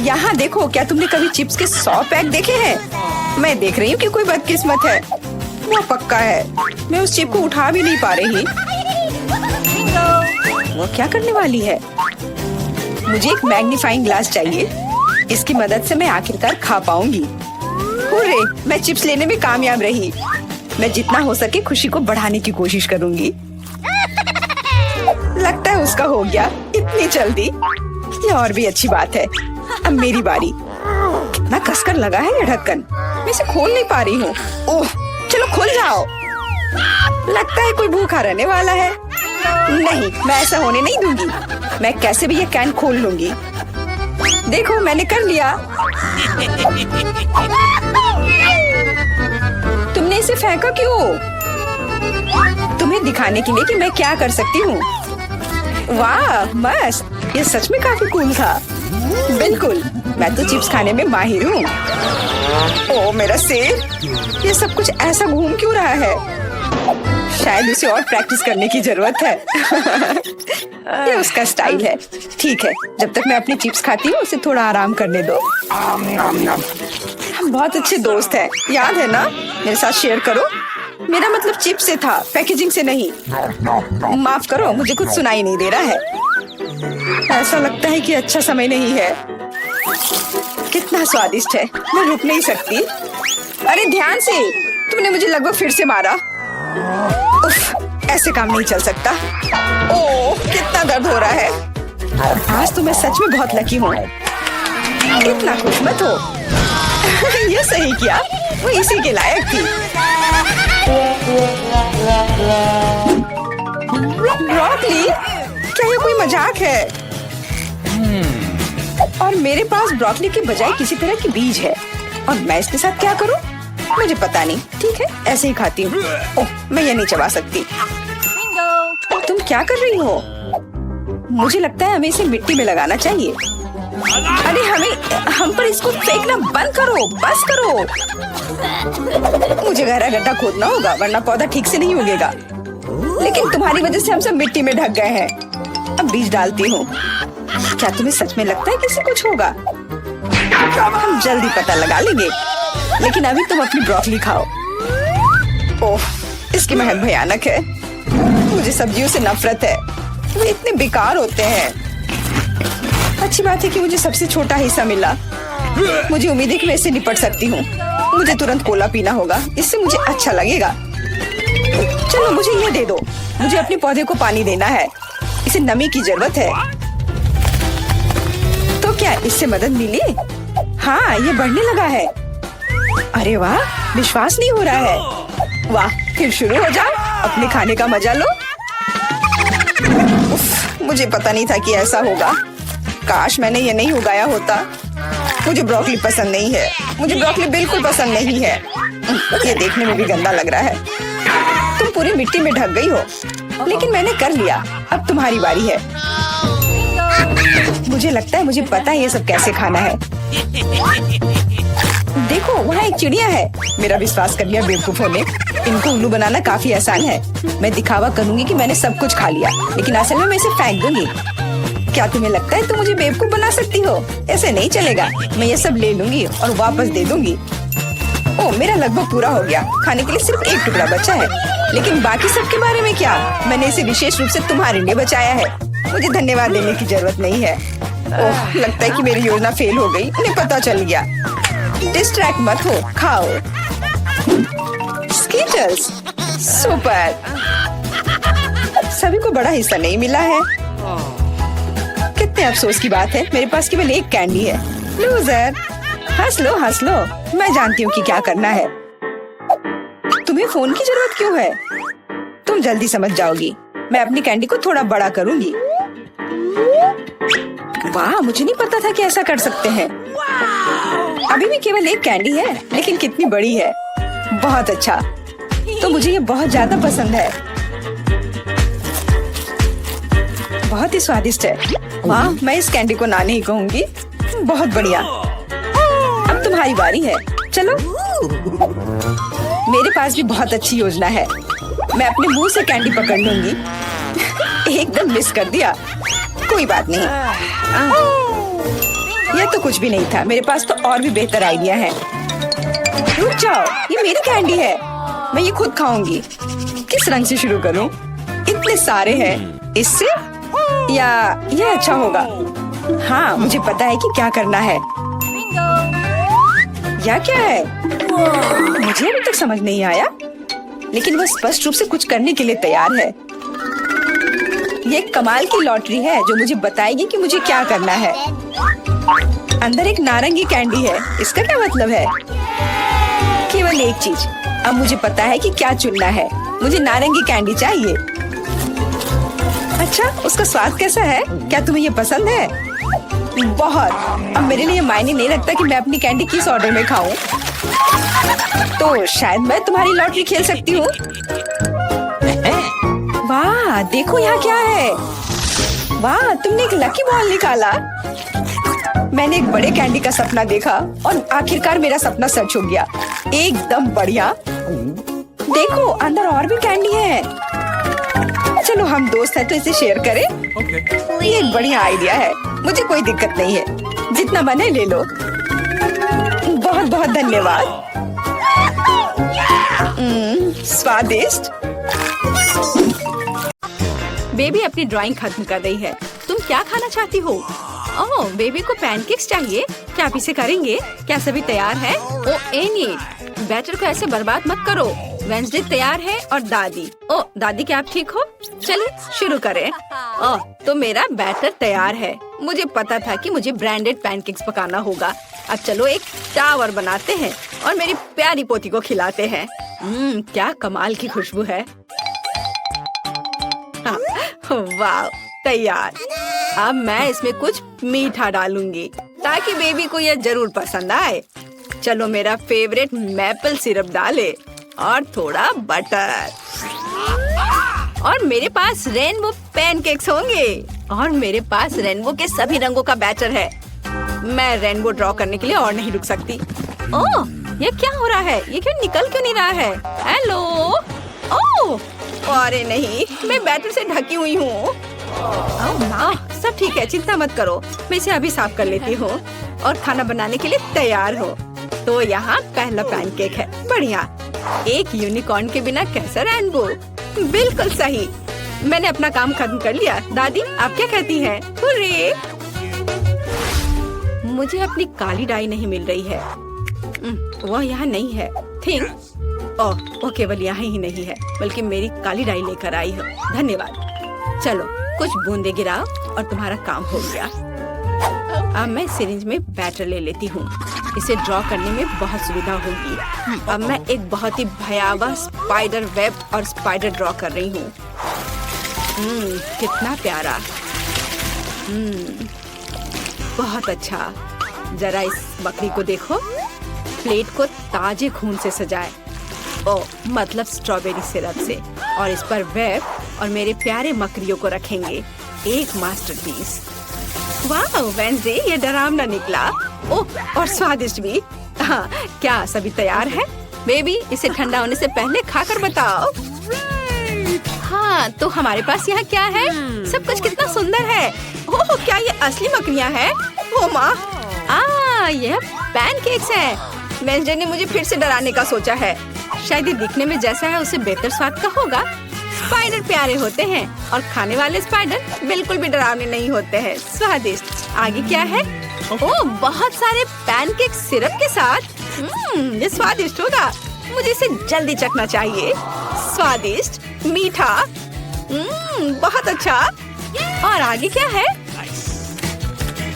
यहाँ देखो, क्या तुमने कभी चिप्स के 100 पैक देखे हैं? मैं देख रही हूँ कि कोई बदकिस्मत है। वो पक्का है। मैं उस चिप को उठा भी नहीं पा रही। वो क्या करने वाली है? मुझे एक मैग्नीफाइंग ग्लास चाहिए। इसकी मदद से मैं आखिरकार खा पाऊंगी। हुर्रे, मैं चिप्स लेने में कामयाब रही। मैं जितना हो सके खुशी को बढ़ाने की कोशिश करूंगी। लगता है उसका हो गया इतनी जल्दी। ये और भी अच्छी बात है। अब मेरी बारी। कितना कसकर लगा है ये ढक्कन। मैं इसे खोल नहीं पा रही हूँ। ओह, चलो खुल जाओ। लगता है कोई भूखा रहने वाला है। नहीं, मैं ऐसा होने नहीं दूंगी। मैं कैसे भी ये कैन खोल लूंगी। देखो, मैंने कर लिया। तुमने इसे फेंका क्यों? तुम्हें दिखाने के लिए कि मैं क्या कर सकती हूँ। वाह, मस्त। ये सच में काफी कूल था। बिल्कुल, मैं तो चिप्स खाने में माहिर हूँ। ओह मेरा सिर, ये सब कुछ ऐसा घूम क्यों रहा है? शायद उसे और प्रैक्टिस करने की जरूरत है। ये उसका स्टाइल है। ठीक है, जब तक मैं अपनी चिप्स खाती हूँ उसे थोड़ा आराम करने दो। हम बहुत अच्छे दोस्त हैं, याद है ना? मेरे साथ शेयर करो। मेरा मतलब चिप्स से था, पैकेजिंग से नहीं। माफ करो, मुझे कुछ सुनाई नहीं दे रहा है। ऐसा लगता है कि अच्छा समय नहीं है। कितना स्वादिष्ट है, मैं रुक नहीं सकती। अरे ध्यान से, तुमने मुझे लगभग फिर से मारा। उफ, ऐसे काम नहीं चल सकता। ओह, कितना दर्द हो रहा है। आज तो मैं सच में बहुत लकी हूँ। इतना खुश मत हो। ये सही किया, वो इसी के लायक थी। ब्रोकली? क्या ये कोई मजाक है? और मेरे पास ब्रोकली के बजाय किसी तरह की बीज है, और मैं इसके साथ क्या करूं? मुझे पता नहीं। ठीक है, ऐसे ही खाती हूँ। ओह, मैं ये नहीं चबा सकती। तुम क्या कर रही हो? मुझे लगता है हमें इसे मिट्टी में लगाना चाहिए। अरे हम पर इसको फेंकना बंद करो, बस करो। मुझे गहरा गड्ढा खोदना होगा, वरना पौधा ठीक से नहीं उगेगा। लेकिन तुम्हारी वजह से हम सब मिट्टी में ढक गए हैं। अब बीज डालती हूँ। क्या तुम्हें सच में लगता है कि इससे कुछ होगा? हम जल्दी पता लगा लेंगे। लेकिन अभी तुम अपनी ब्रोकली खाओ। ओह, इसकी महक भयानक है। मुझे सब्जियों से नफरत है, वो इतने बेकार होते हैं। अच्छी बात है कि मुझे सबसे छोटा हिस्सा मिला। मुझे उम्मीद है कि मैं इससे निपट सकती हूँ। मुझे तुरंत कोला पीना होगा, इससे मुझे अच्छा लगेगा। चलो मुझे ये दे दो। मुझे अपने पौधे को पानी देना है, इसे नमी की जरूरत है। तो क्या इससे मदद मिली? हाँ, ये बढ़ने लगा है। अरे वाह, विश्वास नहीं हो रहा है। वाह, फिर शुरू हो जाओ, अपने खाने का मजा लो। उफ, मुझे पता नहीं था कि ऐसा होगा। काश मैंने ये नहीं उगाया होता। मुझे ब्रोकली पसंद नहीं है। मुझे ब्रोकली बिल्कुल पसंद नहीं है। ये देखने में भी गंदा लग रहा है। तुम पूरी मिट्टी में ढक गई हो, लेकिन मैंने कर लिया। अब तुम्हारी बारी है। मुझे लगता है मुझे पता है ये सब कैसे खाना है। देखो वहाँ एक चिड़िया है। मेरा विश्वास कर लिया बेवकूफों ने। इनको उल्लू बनाना काफी आसान है। मैं दिखावा करूंगी कि मैंने सब कुछ खा लिया, लेकिन असल में मैं इसे फेंक दूंगी। क्या तुम्हें लगता है तुम मुझे बेवकूफ बना सकती हो? ऐसे नहीं चलेगा। मैं ये सब ले लूंगी और वापस दे दूंगी। ओह, मेरा लगभग पूरा हो गया। खाने के लिए सिर्फ एक टुकड़ा बचा है, लेकिन बाकी सब के बारे में क्या? मैंने इसे विशेष रूप से तुम्हारे लिए बचाया है। मुझे धन्यवाद देने की जरूरत नहीं है। ओह, लगता है कि मेरी योजना फेल हो गई। उन्हें पता चल गया। डिस्ट्रैक्ट मत हो, खाओ। Skittles, super. सभी को बड़ा हिस्सा नहीं मिला है। कितने अफसोस की बात है, मेरे पास केवल एक कैंडी है। लूजर, हंस लो हंस लो। मैं जानती हूँ कि क्या करना है। तुम्हें फोन की जरूरत क्यों है? तुम जल्दी समझ जाओगी। मैं अपनी कैंडी को थोड़ा बड़ा करूंगी। वाह, मुझे नहीं पता था कि ऐसा कर सकते हैं। अभी भी केवल एक कैंडी है, लेकिन कितनी बड़ी है। बहुत अच्छा, तो मुझे ये बहुत ज्यादा पसंद है। बहुत ही स्वादिष्ट है। वाह, मैं इस कैंडी को ना नहीं कहूंगी। बहुत बढ़िया। अब तुम्हारी बारी है। चलो, मेरे पास भी बहुत अच्छी योजना है। मैं अपने मुंह से कैंडी पकड़ लूंगी। एकदम मिस कर दिया। कोई बात नहीं। यह तो कुछ भी नहीं था। मेरे पास तो और भी बेहतर आइडिया है। रुक जाओ, ये मेरी कैंडी है। मैं ये खुद खाऊंगी। किस रंग से शुरू करूं? इतने सारे हैं। इससे या ये अच्छा होगा? हाँ, मुझे पता है कि क्या करना है। या क्या है? मुझे अभी तक समझ नहीं आया, लेकिन वह स्पष्ट रूप से कुछ करने के लिए तैयार है। ये एक कमाल की लॉटरी है जो मुझे बताएगी कि मुझे क्या करना है। अंदर एक नारंगी कैंडी है। इसका क्या मतलब है? केवल एक चीज। अब मुझे पता है कि क्या चुनना है। मुझे नारंगी कैंडी चाहिए। अच्छा, उसका स्वाद कैसा है? क्या तुम्हें ये पसंद है? बहुत। अब मेरे लिए मायने नहीं रखता कि मैं अपनी कैंडी किस ऑर्डर में खाऊं। तो शायद मैं तुम्हारी लॉटरी खेल सकती हूँ। वाह, देखो यहाँ क्या है। वाह, तुमने एक लकी बॉल निकाला। मैंने एक बड़े कैंडी का सपना देखा और आखिरकार मेरा सपना सच हो गया। एकदम बढ़िया। देखो, अंदर और भी कैंडी है। चलो, हम दोस्त हैं तो इसे शेयर करें। ये एक बढ़िया आइडिया है। मुझे कोई दिक्कत नहीं है। जितना बने ले लो। बहुत बहुत धन्यवाद। स्वादिष्ट। बेबी अपनी ड्राइंग खत्म कर रही है। तुम क्या खाना चाहती हो? ओह, बेबी को पैनकेक्स चाहिए। क्या आप इसे करेंगे? क्या सभी तैयार है? ओह एनी, बैटर को ऐसे बर्बाद मत करो। वेंसडे तैयार है और दादी। ओह दादी, क्या आप ठीक हो? चलिए शुरू करें। ओह, तो मेरा बैटर तैयार है। मुझे पता था कि मुझे ब्रांडेड पैनकेक्स पकाना होगा। अब चलो एक टावर बनाते हैं और मेरी प्यारी पोती को खिलाते हैं। क्या कमाल की खुशबू है। वाह, तैयार। अब मैं इसमें कुछ मीठा डालूंगी ताकि बेबी को यह जरूर पसंद आए। चलो मेरा फेवरेट मैपल सिरप डाले और थोड़ा बटर। और मेरे पास रेनबो पैनकेक्स होंगे और मेरे पास रेनबो के सभी रंगों का बैटर है। मैं रेनबो ड्रॉ करने के लिए और नहीं रुक सकती। ओह, ये क्या हो रहा है? ये क्यों निकल क्यों नहीं रहा है? हेलो। ओह, अरे नहीं, मैं बैटर से ढकी हुई हूँ। सब ठीक है, चिंता मत करो। मैं इसे अभी साफ कर लेती हूँ और खाना बनाने के लिए तैयार हो। तो यहाँ पहला पैनकेक है। बढ़िया। एक यूनिकॉर्न के बिना कैसा रेनबो? बिल्कुल सही। मैंने अपना काम खत्म कर लिया। दादी, आप क्या कहती हैं? हुर्रे! मुझे अपनी काली डाई नहीं मिल रही है। वह यहाँ नहीं है। थिंक ओह, वो केवल यहाँ ही नहीं है, बल्कि मेरी काली डाई लेकर आई है। धन्यवाद। चलो कुछ बूंदे गिराओ और तुम्हारा काम हो गया। अब मैं सिरिंज में बैटर ले लेती हूँ। इसे ड्रॉ करने में बहुत सुविधा होगी। अब मैं एक बहुत ही भयावह स्पाइडर वेब और स्पाइडर ड्रॉ कर रही हूँ। कितना प्यारा। बहुत अच्छा। जरा इस बकरी को देखो। प्लेट को ताजे खून से सजाए। ओह, मतलब स्ट्रॉबेरी सिरप से। और इस पर वेब और मेरे प्यारे मकड़ियों को रखेंगे। एक मास्टरपीस। वाह वेंसडे, ये डरावना निकला। ओह, और स्वादिष्ट भी। हाँ, क्या सभी तैयार है? बेबी, इसे ठंडा होने से पहले खाकर बताओ। हाँ, तो हमारे पास यहाँ क्या है? सब कुछ कितना सुंदर है। ओह, क्या ये असली मकड़ियाँ हैं? ओ माँ, यह पैनकेक्स हैं। वेंसडे ने मुझे फिर से डराने का सोचा है। शायद ये दिखने में जैसा है उसे बेहतर स्वाद का होगा। स्पाइडर प्यारे होते हैं और खाने वाले स्पाइडर बिल्कुल भी डरावने नहीं होते हैं। स्वादिष्ट। आगे क्या है? ओह, बहुत सारे पैनकेक सिरप के साथ। ये स्वादिष्ट होगा। मुझे इसे जल्दी चखना चाहिए। स्वादिष्ट, मीठा, बहुत अच्छा। और आगे क्या है?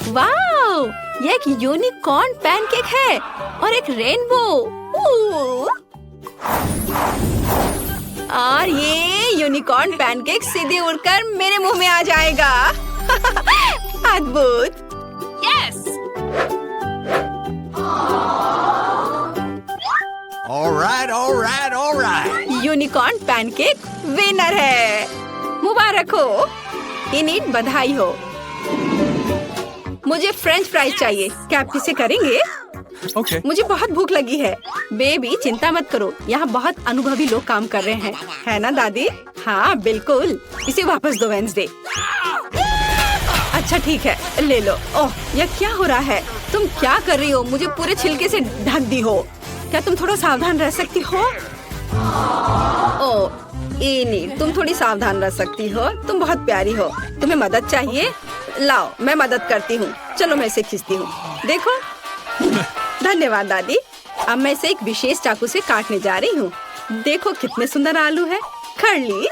वाओ, यह एक यूनिकॉर्न पैनकेक है और एक रेनबो। और ये यूनिकॉर्न पैनकेक सीधे उड़कर मेरे मुंह में आ जाएगा। अद्भुत। Yes. all right. Unicorn pancake winner है। मुबारक हो। इनिट, बधाई हो। मुझे फ्रेंच फ्राइज चाहिए। क्या आप इसे करेंगे? Okay. मुझे बहुत भूख लगी है। बेबी, चिंता मत करो, यहाँ बहुत अनुभवी लोग काम कर रहे हैं, है ना दादी? हाँ बिल्कुल। इसे वापस दो वेंसडे। अच्छा ठीक है, ले लो। ओह, यह क्या हो रहा है? तुम क्या कर रही हो? मुझे पूरे छिलके से ढक दी हो। क्या तुम थोड़ा सावधान रह सकती हो? ओह इनी, तुम थोड़ी सावधान रह सकती हो। तुम बहुत प्यारी हो। तुम्हें मदद चाहिए? लाओ, मैं मदद करती हूँ। चलो, मैं इसे खींचती हूँ। देखो। धन्यवाद दादी। अब मैं इसे एक विशेष चाकू से काटने जा रही हूँ। देखो कितने सुंदर आलू है। खरली।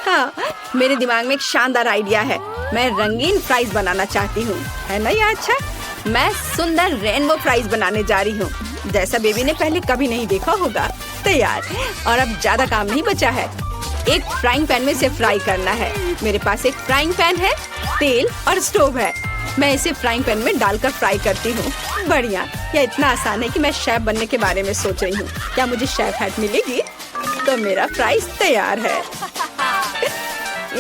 हाँ, मेरे दिमाग में एक शानदार आइडिया है। मैं रंगीन फ्राइज बनाना चाहती हूँ, है ना? ये अच्छा। मैं सुंदर रेनबो फ्राइज बनाने जा रही हूँ, जैसा बेबी ने पहले कभी नहीं देखा होगा। तैयार। और अब ज्यादा काम नहीं बचा है। एक फ्राइंग पैन में इसे फ्राई करना है। मेरे पास एक फ्राइंग पैन है, तेल और स्टोव है। मैं इसे फ्राइंग पैन में डालकर फ्राई करती हूँ। बढ़िया। यह इतना आसान है कि मैं शेफ बनने के बारे में सोच रही हूँ। क्या मुझे शेफ हैट मिलेगी? तो मेरा फ्राइज तैयार है।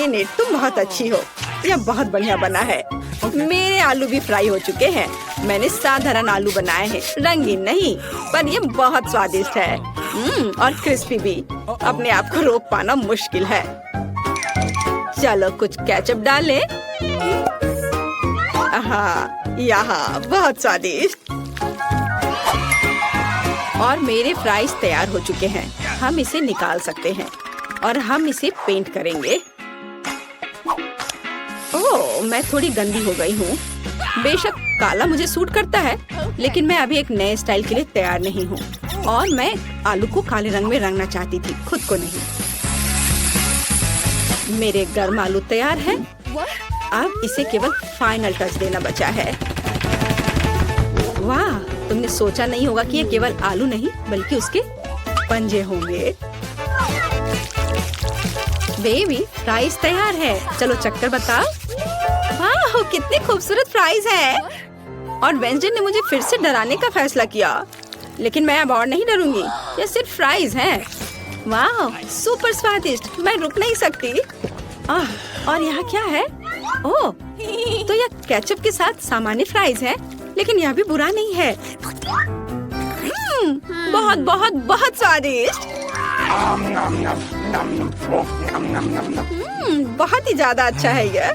इनिट, तुम बहुत अच्छी हो। यह बहुत बढ़िया बना है। मेरे आलू भी फ्राई हो चुके हैं। मैंने साधारण आलू बनाए हैं, रंगीन नहीं, पर ये बहुत स्वादिष्ट है। और क्रिस्पी भी। अपने आप को रोक पाना मुश्किल है। चलो कुछ केचप डालें। हाँ, यहाँ बहुत स्वादिष्ट। और मेरे फ्राइज तैयार हो चुके हैं। हम इसे निकाल सकते हैं और हम इसे पेंट करेंगे। ओह, मैं थोड़ी गंदी हो गई हूँ। बेशक काला मुझे सूट करता है, लेकिन मैं अभी एक नए स्टाइल के लिए तैयार नहीं हूँ। और मैं आलू को काले रंग में रंगना चाहती थी, खुद को नहीं। मेरे गर्म आलू तैयार है। अब इसे केवल फाइनल टच देना बचा है। वाह, तुमने सोचा नहीं होगा कि ये केवल आलू नहीं बल्कि उसके पंजे होंगे। बेबी, फ्राइज तैयार है। चलो चक्कर बताओ। वाह, कितने खूबसूरत फ्राइज है। और वेंसडे ने मुझे फिर से डराने का फैसला किया, लेकिन मैं अब और नहीं डरूंगी। ये सिर्फ फ्राइज हैं। वाह, सुपर स्वादिष्ट। मैं रुक नहीं सकती। और यहाँ क्या है? ओह, तो यह केचप के साथ सामान्य फ्राइज है, लेकिन यह भी बुरा नहीं है। बहुत बहुत बहुत स्वादिष्ट। बहुत ही ज्यादा अच्छा है यह।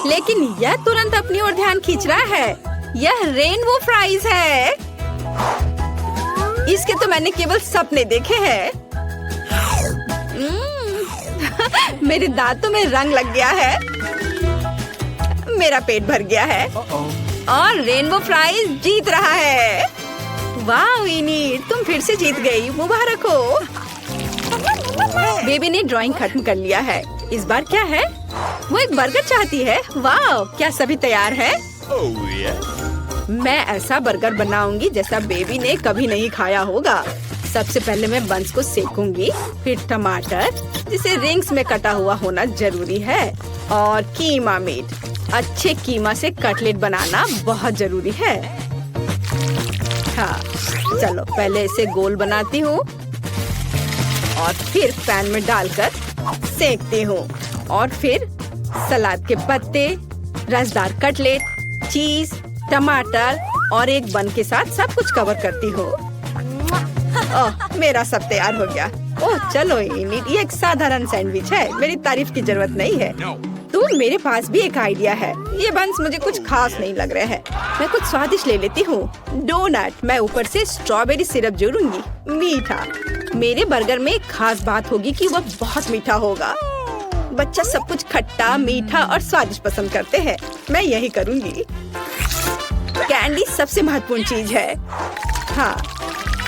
लेकिन यह तुरंत अपनी ओर ध्यान खींच रहा है। यह रेनबो फ्राइज है। इसके तो मैंने केवल सपने देखे हैं। मेरे दांतों में रंग लग गया है। मेरा पेट भर गया है। और रेनबो फ्राइज जीत रहा है। वाह इनी, तुम फिर से जीत गई। मुबारक हो। बेबी ने ड्राइंग खत्म कर लिया है। इस बार क्या है? वो एक बर्गर चाहती है। वाह, क्या सभी तैयार है? मैं ऐसा बर्गर बनाऊंगी जैसा बेबी ने कभी नहीं खाया होगा। सबसे पहले मैं बंस को सेकूंगी, फिर टमाटर, जिसे रिंग्स में कटा हुआ होना जरूरी है, और कीमा मीट। अच्छे कीमा से कटलेट बनाना बहुत जरूरी है। हाँ, चलो पहले इसे गोल बनाती हूँ और फिर पैन में डालकर सेकती हूँ। और फिर सलाद के पत्ते, रसदार कटलेट, चीज, टमाटर और एक बन के साथ सब कुछ कवर करती हूँ। ओह, मेरा सब तैयार हो गया। ओह चलो इनिट, ये एक साधारण सैंडविच है, मेरी तारीफ की जरूरत नहीं है। तो मेरे पास भी एक आइडिया है। ये बंस मुझे कुछ खास नहीं लग रहे हैं। मैं कुछ स्वादिष्ट ले लेती हूँ। डोनट, मैं ऊपर से स्ट्रॉबेरी सिरप जोड़ूंगी। मीठा, मेरे बर्गर में एक खास बात होगी कि वह बहुत मीठा होगा। बच्चा सब कुछ खट्टा, मीठा और स्वादिष्ट पसंद करते हैं। मैं यही करूँगी। कैंडी सबसे महत्वपूर्ण चीज है। हाँ,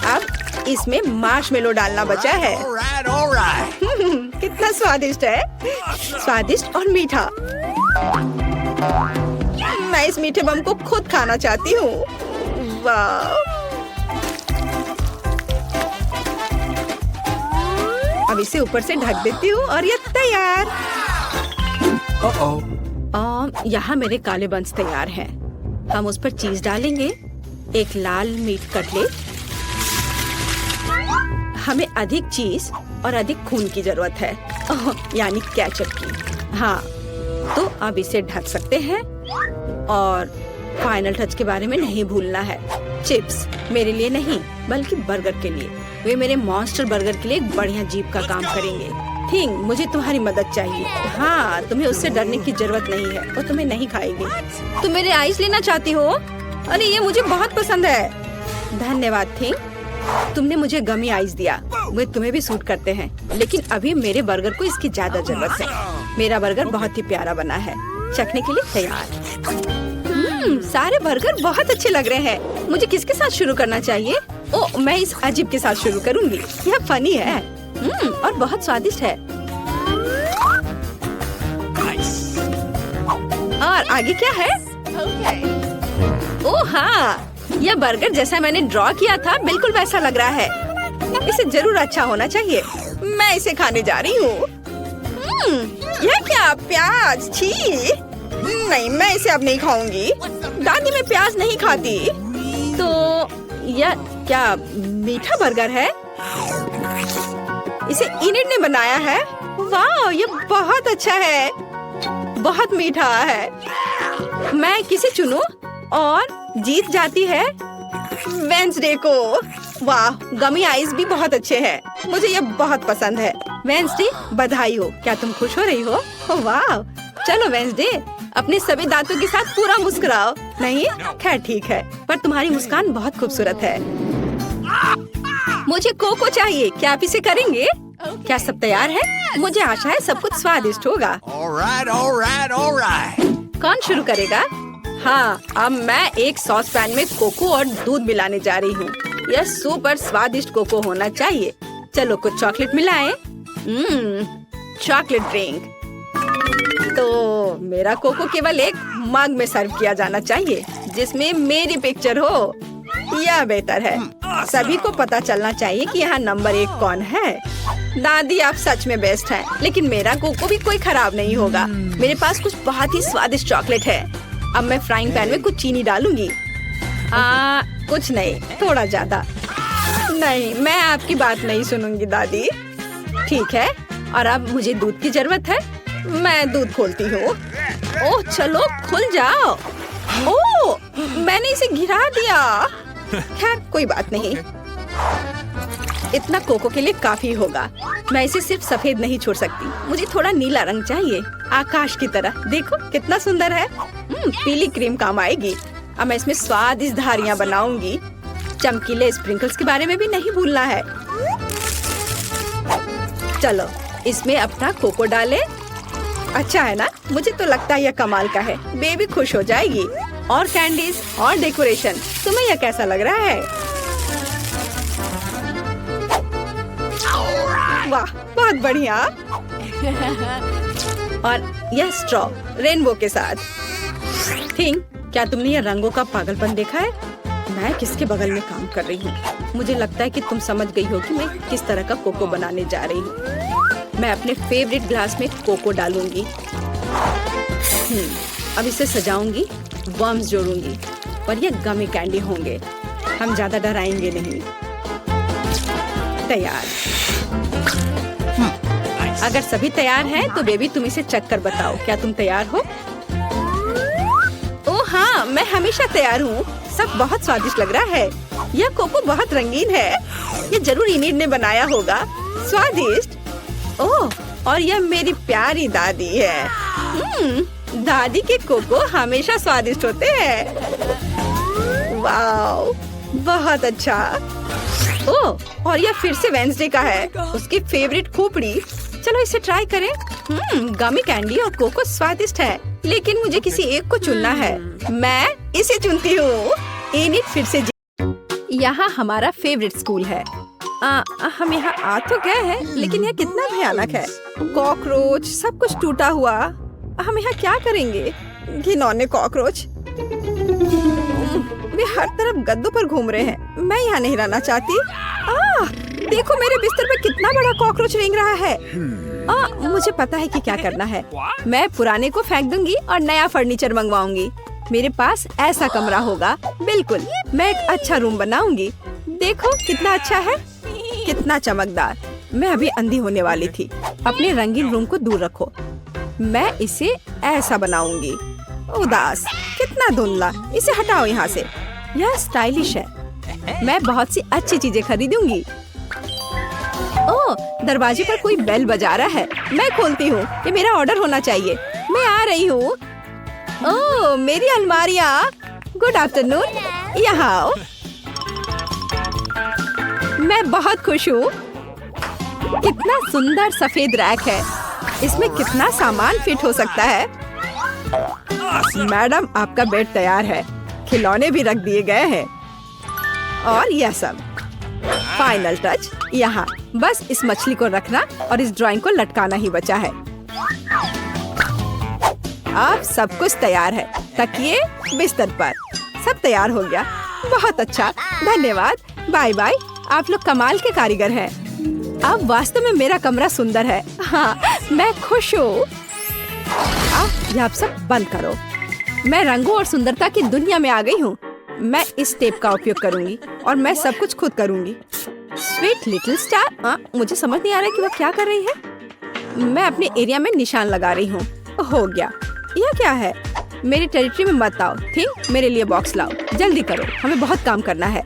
अब इसमें मार्शमेलो डालना बचा है। कितना स्वादिष्ट है, स्वादिष्ट और मीठा। मैं इस मीठे बम को खुद खाना चाहती हूँ। वाह! अब इसे ऊपर से ढक देती हूँ और ये तैयार। यहाँ मेरे काले बंस तैयार हैं। हम उस पर चीज डालेंगे, एक लाल मीट कटलेट। हमें अधिक चीज और अधिक खून की जरूरत है, यानी केचप की। हाँ, तो अब इसे ढक सकते हैं और फाइनल टच के बारे में नहीं भूलना है। चिप्स मेरे लिए नहीं, बल्कि बर्गर के लिए। वे मेरे मॉन्स्टर बर्गर के लिए एक बढ़िया जीप का काम करेंगे। थिंग, मुझे तुम्हारी मदद चाहिए। हाँ, तुम्हें उससे डरने की जरूरत नहीं है, वो तुम्हें नहीं खाएगी। तुम मेरे आइस लेना चाहती हो? अरे ये मुझे बहुत पसंद है। धन्यवाद थिंग, तुमने मुझे गमी आइस दिया। वे तुम्हें भी सूट करते हैं, लेकिन अभी मेरे बर्गर को इसकी ज्यादा जरूरत है। मेरा बर्गर बहुत ही प्यारा बना है, चखने के लिए तैयार। सारे बर्गर बहुत अच्छे लग रहे हैं। मुझे किसके साथ शुरू करना चाहिए? ओह, मैं इस अजीब के साथ शुरू करूंगी। यह फनी है और बहुत स्वादिष्ट है। और आगे क्या है? ओह हाँ, यह बर्गर जैसा मैंने ड्रॉ किया था बिल्कुल वैसा लग रहा है। इसे जरूर अच्छा होना चाहिए। मैं इसे खाने जा रही हूँ। यह क्या, प्याज? छी! नहीं, मैं इसे अब नहीं खाऊंगी। दादी मैं प्याज नहीं खाती। तो यह क्या मीठा बर्गर है? इसे इनिट ने बनाया है। वाह, ये बहुत अच्छा है, बहुत मीठा है। मैं किसे चुनूं? और जीत जाती है वेंसडे को। वाह, गमी आइस भी बहुत अच्छे हैं। मुझे ये बहुत पसंद है। वेंसडे, बधाई हो। क्या तुम खुश हो रही हो? वाह, चलो वेंसडे, अपने सभी दांतों के साथ पूरा मुस्कुराओ। नहीं? खैर ठीक है, पर तुम्हारी मुस्कान बहुत खूबसूरत है। मुझे कोको चाहिए। क्या आप इसे करेंगे? क्या सब तैयार है? मुझे आशा है सब कुछ स्वादिष्ट होगा। कौन शुरू करेगा? हाँ, अब मैं एक सॉस पैन में कोको और दूध मिलाने जा रही हूँ। यह सुपर स्वादिष्ट कोको होना चाहिए। चलो कुछ चॉकलेट मिलाएं। Chocolate drink. तो मेरा कोको केवल एक मग में सर्व किया जाना चाहिए, जिसमें मेरी पिक्चर हो। यह बेहतर है। सभी को पता चलना चाहिए कि यहाँ नंबर 1 कौन है। दादी, आप सच में बेस्ट हैं, लेकिन मेरा कोको भी कोई खराब नहीं होगा। मेरे पास कुछ बहुत ही स्वादिष्ट चॉकलेट है। अब मैं फ्राइंग पैन में कुछ चीनी डालूंगी। कुछ नहीं, थोड़ा ज्यादा। नहीं, मैं आपकी बात नहीं सुनूंगी दादी। ठीक है, और अब मुझे दूध की जरूरत है। मैं दूध खोलती हूँ। ओह चलो, खुल जाओ। ओह, मैंने इसे गिरा दिया। खैर कोई बात नहीं, इतना कोको के लिए काफी होगा। मैं इसे सिर्फ सफेद नहीं छोड़ सकती, मुझे थोड़ा नीला रंग चाहिए, आकाश की तरह। देखो कितना सुंदर है। पीली क्रीम काम आएगी। अब मैं इसमें स्वादिष्ट धारियां बनाऊंगी। चमकीले स्प्रिंकल्स के बारे में भी नहीं भूलना है। चलो इसमें अपना कोको डाले। अच्छा है ना? मुझे तो लगता है यह कमाल का है। बेबी खुश हो जाएगी। और कैंडीज और डेकोरेशन। तुम्हें यह कैसा लग रहा है? वाह, बहुत बढ़िया। और यह स्ट्रॉ रेनबो के साथ। थिंक, क्या तुमने यह रंगों का पागलपन देखा है? मैं किसके बगल में काम कर रही हूँ? मुझे लगता है कि तुम समझ गई हो कि मैं किस तरह का कोको बनाने जा रही हूँ। मैं अपने फेवरेट ग्लास में कोको डालूंगी। अब इसे सजाऊंगी, वर्म्स जोड़ूंगी, और ये गमी कैंडी होंगे। हम ज्यादा डराएंगे नहीं। तैयार। अगर सभी तैयार हैं, तो बेबी तुम इसे चख कर बताओ। क्या तुम तैयार हो? हाँ, मैं हमेशा तैयार हूँ। सब बहुत स्वादिष्ट लग रहा है। यह कोको बहुत रंगीन है। ये जरूर इन्हीं ने बनाया होगा। स्वादिष्ट। ओह, और यह मेरी प्यारी दादी है। दादी के कोको हमेशा स्वादिष्ट होते हैं। वाओ, बहुत अच्छा। ओह, और यह फिर से वेंसडे का है। उसकी फेवरेट खोपड़ी। चलो इसे ट्राई करें। गमी कैंडी और कोको स्वादिष्ट है, लेकिन मुझे किसी एक को चुनना है। मैं इसे चुनती हूँ। एनिट फिर से यहाँ हमारा फेवरेट स्कूल है। हम यहाँ आ तो गए हैं, लेकिन यह कितना भयानक है। कॉकरोच, सब कुछ टूटा हुआ। हम यहाँ क्या करेंगे? घिनौने कॉकरोच। वे हर तरफ गद्दों पर घूम रहे हैं। मैं यहाँ नहीं रहना चाहती। देखो मेरे बिस्तर पे कितना बड़ा कॉकरोच रेंग रहा है। मुझे पता है कि क्या करना है। मैं पुराने को फेंक दूंगी और नया फर्नीचर मंगवाऊंगी। मेरे पास ऐसा कमरा होगा। बिल्कुल, मैं एक अच्छा रूम बनाऊंगी। देखो कितना अच्छा है, कितना चमकदार। मैं अभी अंधी होने वाली थी। अपने रंगीन रूम को दूर रखो। मैं इसे ऐसा बनाऊंगी। उदास, कितना धुंधला। इसे हटाओ यहाँ से। यह स्टाइलिश है। मैं बहुत सी अच्छी चीजें खरीदूंगी। ओह, दरवाजे पर कोई बेल बजा रहा है। मैं खोलती हूँ। ये मेरा ऑर्डर होना चाहिए। मैं आ रही हूँ। ओह, मेरी अलमारियाँ। गुड आफ्टरनून, यहाँ आओ। मैं बहुत खुश हूँ। कितना सुंदर सफेद रैक है। इसमें कितना सामान फिट हो सकता है। मैडम, आपका बेड तैयार है। खिलौने भी रख दिए गए हैं। और यह सब। फाइनल टच यहाँ। बस इस मछली को रखना और इस ड्राइंग को लटकाना ही बचा है। अब सब कुछ तैयार है। तकिए बिस्तर पर। सब तैयार हो गया। बहुत अच्छा, धन्यवाद। Bye bye. आप लोग कमाल के कारीगर हैं। अब वास्तव में मेरा कमरा सुंदर है। हाँ, मैं खुश हूँ। यह सब बंद करो। मैं रंगों और सुंदरता की दुनिया में आ गई हूँ। मैं इस टेप का उपयोग करूंगी और मैं सब कुछ खुद करूंगी। Sweet little star. मुझे समझ नहीं आ रहा कि वह क्या कर रही है। मैं अपने एरिया में निशान लगा रही हूँ। हो गया। यह क्या है? मेरी टेरिटरी में मत आओ। थिंक, मेरे लिए बॉक्स लाओ। जल्दी करो, हमें बहुत काम करना है।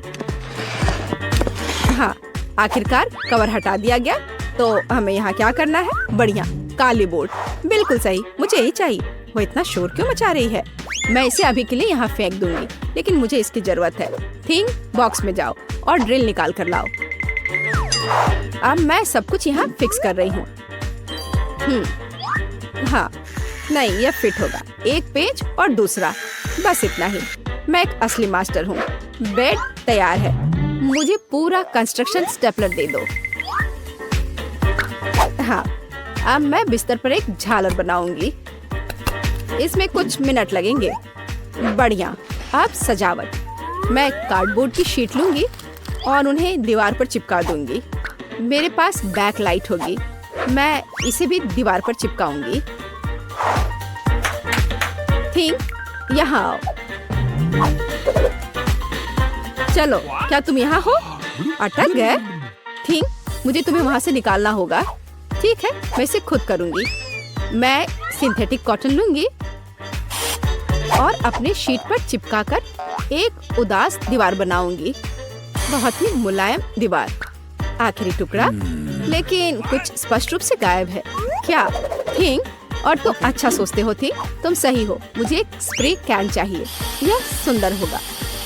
हाँ, आखिरकार कवर हटा दिया गया। तो हमें यहाँ क्या करना है? बढ़िया, काली बोर्ड। बिल्कुल सही, मुझे यही चाहिए। वो इतना शोर क्यों मचा रही है? मैं इसे अभी के लिए यहाँ फेंक दूंगी, लेकिन मुझे इसकी जरूरत है। थिंक, बॉक्स में जाओ और ड्रिल निकाल कर लाओ। अब मैं सब कुछ यहाँ फिक्स कर रही हूँ। हाँ, नहीं, यह फिट होगा। एक पेज और दूसरा, बस इतना ही। मैं एक असली मास्टर हूँ। बेड तैयार है। मुझे पूरा कंस्ट्रक्शन स्टेपलर दे दो। हाँ, अब मैं बिस्तर पर एक झालर बनाऊंगी। इसमें कुछ मिनट लगेंगे। बढ़िया। अब सजावट। मैं कार्डबोर्ड की शीट लूंगी और उन्हें दीवार पर चिपका दूंगी। मेरे पास बैक लाइट होगी। मैं इसे भी दीवार पर चिपकाऊंगी। थिंक, यहाँ आओ। चलो, क्या तुम यहाँ हो? अटक गए? थिंक, मुझे तुम्हें वहाँ से निकालना होगा। ठीक है, मैं इसे खुद करूंगी। मैं सिंथेटिक कॉटन लूंगी और अपने शीट पर चिपकाकर एक उदास दीवार बनाऊंगी। बहुत ही मुलायम दीवार। आखिरी टुकड़ा, लेकिन कुछ स्पष्ट रूप से गायब है। क्या? थिंक, और तुम अच्छा सोचते हो। थी, तुम सही हो। मुझे एक स्प्रे कैन चाहिए। यह सुंदर होगा।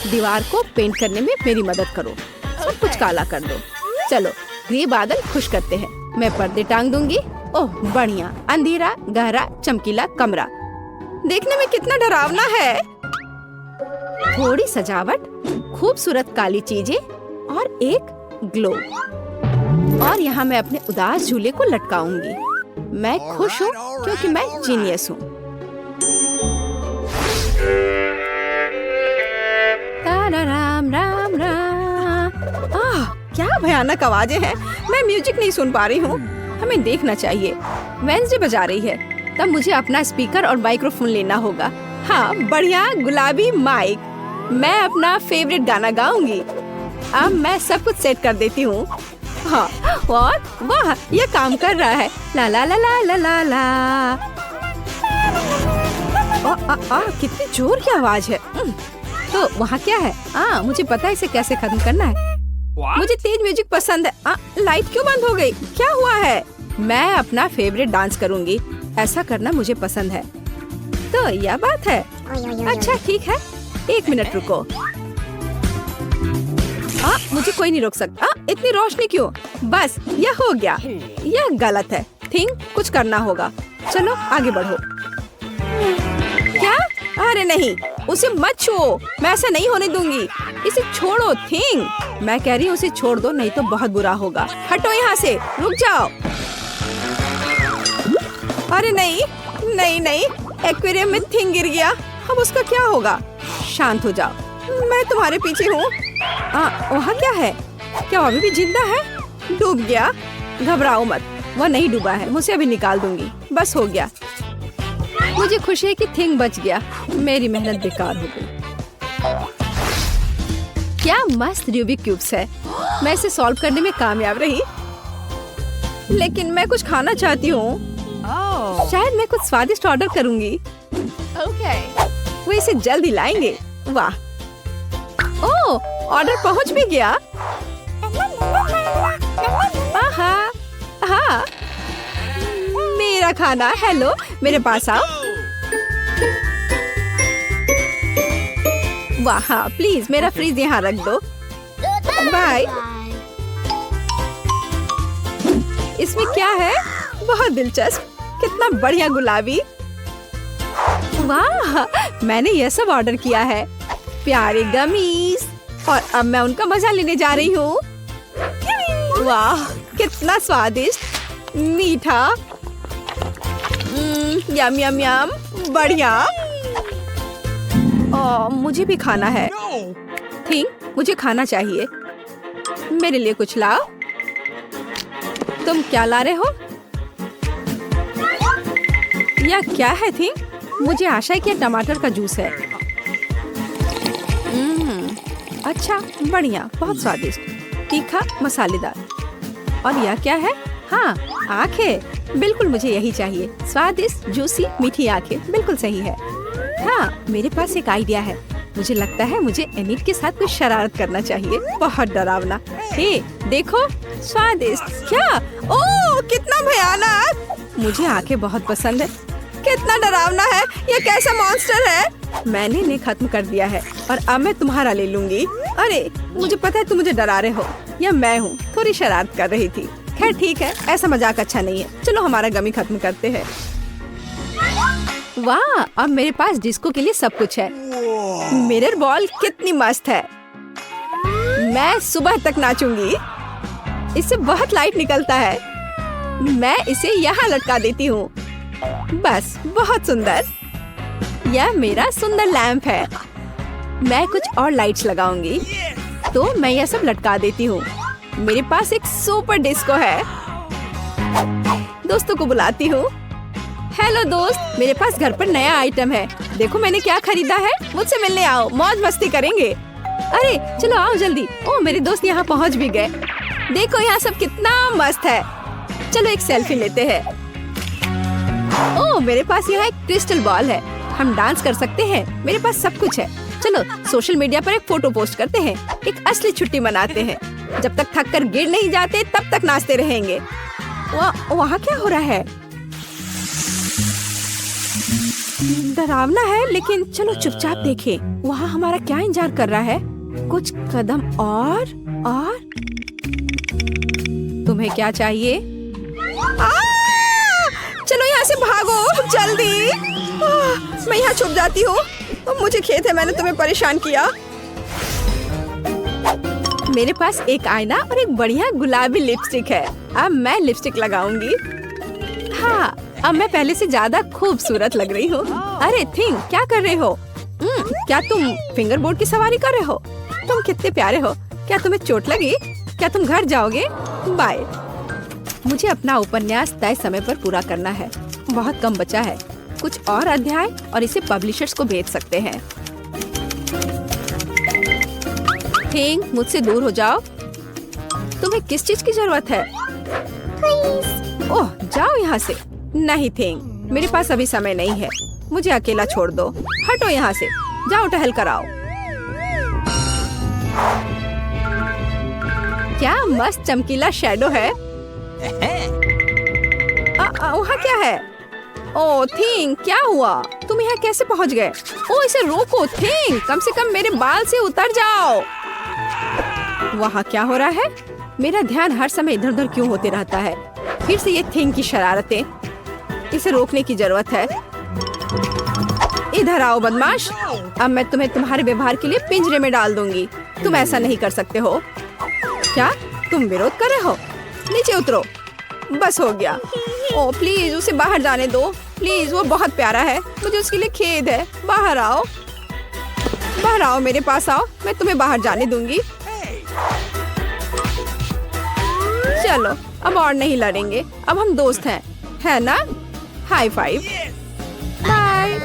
दीवार को पेंट करने में मेरी मदद करो। सब कुछ काला कर दो। चलो, ग्रे बादल खुश करते हैं। मैं पर्दे टांग दूंगी। ओह, बढ़िया। अंधेरा, गहरा, चमकीला कमरा। देखने में कितना डरावना है। थोड़ी सजावट, खूबसूरत काली चीजें और एक ग्लो। और यहाँ मैं अपने उदास झूले को लटकाऊंगी। मैं खुश हूँ क्योंकि मैं जीनियस हूँ। राम राम राम। क्या भयानक आवाजें हैं। मैं म्यूजिक नहीं सुन पा रही हूँ। हमें देखना चाहिए। वेंसडे बजा रही है, तब मुझे अपना स्पीकर और माइक्रोफोन लेना होगा। हाँ, बढ़िया गुलाबी माइक। मैं अपना फेवरेट गाना गाऊंगी। अब मैं सब कुछ सेट कर देती हूँ। हाँ, और वाह, ये काम कर रहा है। ला ला ला ला ला ला ला। कितनी जोर की आवाज है। तो वहाँ क्या है? मुझे पता है इसे कैसे खत्म करना है। मुझे तेज म्यूजिक पसंद है। लाइट क्यों बंद हो गई? क्या हुआ है? मैं अपना फेवरेट डांस करूंगी। ऐसा करना मुझे पसंद है। तो यह बात है। अच्छा ठीक है, 1 मिनट रुको। मुझे कोई नहीं रोक सकता। इतनी रोशनी क्यों? बस यह हो गया। यह गलत है। थिंग, कुछ करना होगा। चलो आगे बढ़ो। क्या? अरे नहीं, उसे मत छुओ। मैं ऐसा नहीं होने दूंगी। इसे छोड़ो थिंग। मैं कह रही हूँ उसे छोड़ दो, नहीं तो बहुत बुरा होगा। हटो यहाँ से, रुक जाओ। अरे नहीं नहीं नहीं, एक्वेरियम में थिंग गिर गया। अब उसका क्या होगा? शांत हो जाओ, मैं तुम्हारे पीछे हूँ। वहाँ क्या है? क्या वो अभी भी जिंदा है? डूब गया? घबराओ मत, वो नहीं डूबा है। मुझे अभी निकाल दूंगी। बस हो गया। मुझे खुशी है कि थिंग बच गया। मेरी मेहनत बेकार हो गई। क्या मस्त रूबिक क्यूब्स है। मैं इसे सॉल्व करने में कामयाब रही। लेकिन मैं कुछ खाना चाहती हूँ। शायद मैं कुछ स्वादिष्ट ऑर्डर करूंगी। वो इसे जल्द ही लाएंगे। वाह, ओह, ऑर्डर पहुंच भी गया। हाँ, मेरा खाना। हेलो, मेरे पास आओ। वाह, हाँ, प्लीज मेरा फ्रिज यहाँ रख दो। बाय। इसमें क्या है? बहुत दिलचस्प। कितना बढ़िया गुलाबी। वाह, मैंने यह सब ऑर्डर किया है। प्यारे गमीज। और अब मैं उनका मजा लेने जा रही हूँ। वाह, कितना स्वादिष्ट, मीठा। यम यम यम, बढ़िया। मुझे भी खाना है। थिंग, मुझे खाना चाहिए। मेरे लिए कुछ लाओ। तुम क्या ला रहे हो? यह क्या है थिंग? मुझे आशा है कि टमाटर का जूस है। अच्छा, बढ़िया, बहुत स्वादिष्ट, तीखा, मसालेदार। और यह क्या है? हाँ, आंखें। बिल्कुल मुझे यही चाहिए। स्वादिष्ट, जूसी, मीठी आंखें। बिल्कुल सही है। हाँ, मेरे पास एक आइडिया है। मुझे लगता है मुझे एनिट के साथ कुछ शरारत करना चाहिए। बहुत डरावना। हे, देखो, स्वादिष्ट। क्या? ओह, कितना भयानक। मुझे आंखें बहुत पसंद है। कितना डरावना है। यह कैसा मॉन्स्टर है? मैंने इन्हें खत्म कर दिया है और अब मैं तुम्हारा ले लूंगी। अरे, मुझे पता है तुम मुझे डरा रहे हो। यह मैं हूँ, थोड़ी शरारत कर रही थी। खैर ठीक है, ऐसा मजाक अच्छा नहीं है। चलो हमारा गमी खत्म करते हैं। वाह, अब मेरे पास डिस्को के लिए सब कुछ है। मिरर बॉल कितनी मस्त है। मैं सुबह तक नाचूंगी। इससे बहुत लाइट निकलता है। मैं इसे यहाँ लटका देती हूँ। बस, बहुत सुंदर। यह मेरा सुंदर लैंप है। मैं कुछ और लाइट्स लगाऊंगी। तो मैं यह सब लटका देती हूँ। मेरे पास एक सुपर डिस्को है। दोस्तों को बुलाती हूँ। हेलो दोस्त, मेरे पास घर पर नया आइटम है। देखो मैंने क्या खरीदा है। मुझसे मिलने आओ, मौज मस्ती करेंगे। अरे चलो आओ जल्दी। ओह, मेरे दोस्त यहाँ पहुँच भी गए। देखो यहाँ सब कितना मस्त है। चलो एक सेल्फी लेते हैं। ओह, मेरे पास यहाँ एक क्रिस्टल बॉल है। हम डांस कर सकते हैं। मेरे पास सब कुछ है। चलो सोशल मीडिया पर एक फोटो पोस्ट करते हैं। एक असली छुट्टी मनाते हैं। जब तक थक कर गिर नहीं जाते तब तक नाचते रहेंगे। वहाँ क्या हो रहा है? डरावना है, लेकिन चलो चुपचाप देखें। वहाँ हमारा क्या इंतजार कर रहा है? कुछ कदम और तुम्हें क्या चाहिए? चलो यहाँ से भागो जल्दी। मैं यहाँ छुप जाती हूँ। मुझे खेद है मैंने तुम्हें परेशान किया। मेरे पास एक आईना और एक बढ़िया गुलाबी लिपस्टिक है। अब मैं लिपस्टिक लगाऊंगी। हाँ, अब मैं पहले से ज्यादा खूबसूरत लग रही हूँ। अरे थिंग, क्या कर रहे हो? क्या तुम फिंगर बोर्ड की सवारी कर रहे हो? तुम कितने प्यारे हो। क्या तुम्हें चोट लगी? क्या तुम घर जाओगे? बाय। मुझे अपना उपन्यास तय समय पर पूरा करना है। बहुत कम बचा है। कुछ और अध्याय और इसे पब्लिशर्स को भेज सकते हैं। थिंग, मुझसे दूर हो जाओ। तुम्हें किस चीज की जरूरत है? ओह, जाओ यहाँ से। नहीं थिंग, मेरे पास अभी समय नहीं है। मुझे अकेला छोड़ दो। हटो यहाँ से, जाओ टहल कर आओ। क्या मस्त चमकीला शैडो है। वहाँ क्या है? ओ थिंग, क्या हुआ? तुम यहाँ कैसे पहुँच गए? ओ इसे रोको थिंग, कम से कम मेरे बाल से उतर जाओ। वहाँ क्या हो रहा है? मेरा ध्यान हर समय इधर उधर क्यों होते रहता है? फिर से ये थिंग की शरारतें। इसे रोकने की जरूरत है। इधर आओ बदमाश, अब मैं तुम्हें तुम्हारे व्यवहार के लिए पिंजरे में डाल दूंगी। तुम ऐसा नहीं कर सकते हो। क्या तुम विरोध कर रहे हो? नीचे उतरो। बस हो गया। ओ प्लीज उसे बाहर जाने दो प्लीज, वो बहुत प्यारा है, मुझे उसके लिए खेद है। बाहर आओ, बाहर आओ, मेरे पास आओ, मैं तुम्हें बाहर जाने दूंगी। चलो अब और नहीं लड़ेंगे, अब हम दोस्त हैं, है ना? High five. बाय।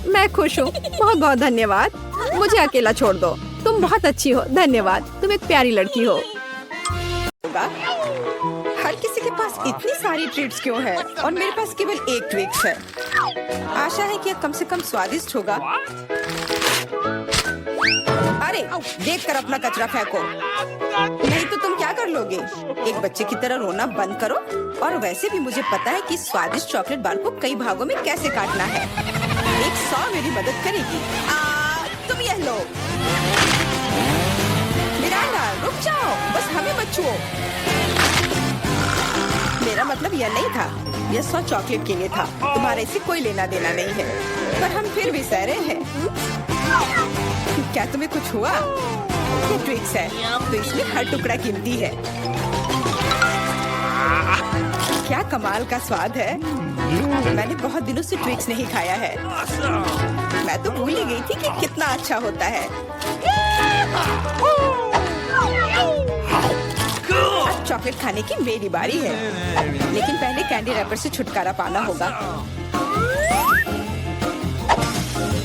मैं खुश हूँ, बहुत बहुत धन्यवाद। मुझे अकेला छोड़ दो, तुम बहुत अच्छी हो, धन्यवाद, तुम एक प्यारी लड़की हो। हर किसी के पास इतनी सारी ट्रीट्स क्यों है और मेरे पास केवल एक ट्विक्स है? आशा है कि यह कम से कम स्वादिष्ट होगा। अरे देखकर अपना कचरा फेंको, नहीं तो तुम क्या कर लोगे? एक बच्चे की तरह रोना बंद करो। और वैसे भी मुझे पता है कि स्वादिष्ट चॉकलेट बार को कई भागों में कैसे काटना है। एक 100 मेरी मदद करेगी। तुम यह लो। मिरांडा रुक जाओ, बस हमें मत छुओ। मेरा मतलब यह नहीं था, यह 100 चॉकलेट के लिए था। तुम्हारे इससे कोई लेना देना नहीं है, पर हम फिर भी सह रहे हैं। क्या तुम्हें कुछ हुआ? ये ट्विक्स है, तो इसमें हर टुकड़ा कीमती है। क्या कमाल का स्वाद है। मैंने बहुत दिनों से ट्विक्स नहीं खाया है। मैं तो भूल ही गई थी कि कितना अच्छा होता है। अब चॉकलेट खाने की मेरी बारी है, लेकिन पहले कैंडी रैपर से छुटकारा पाना होगा।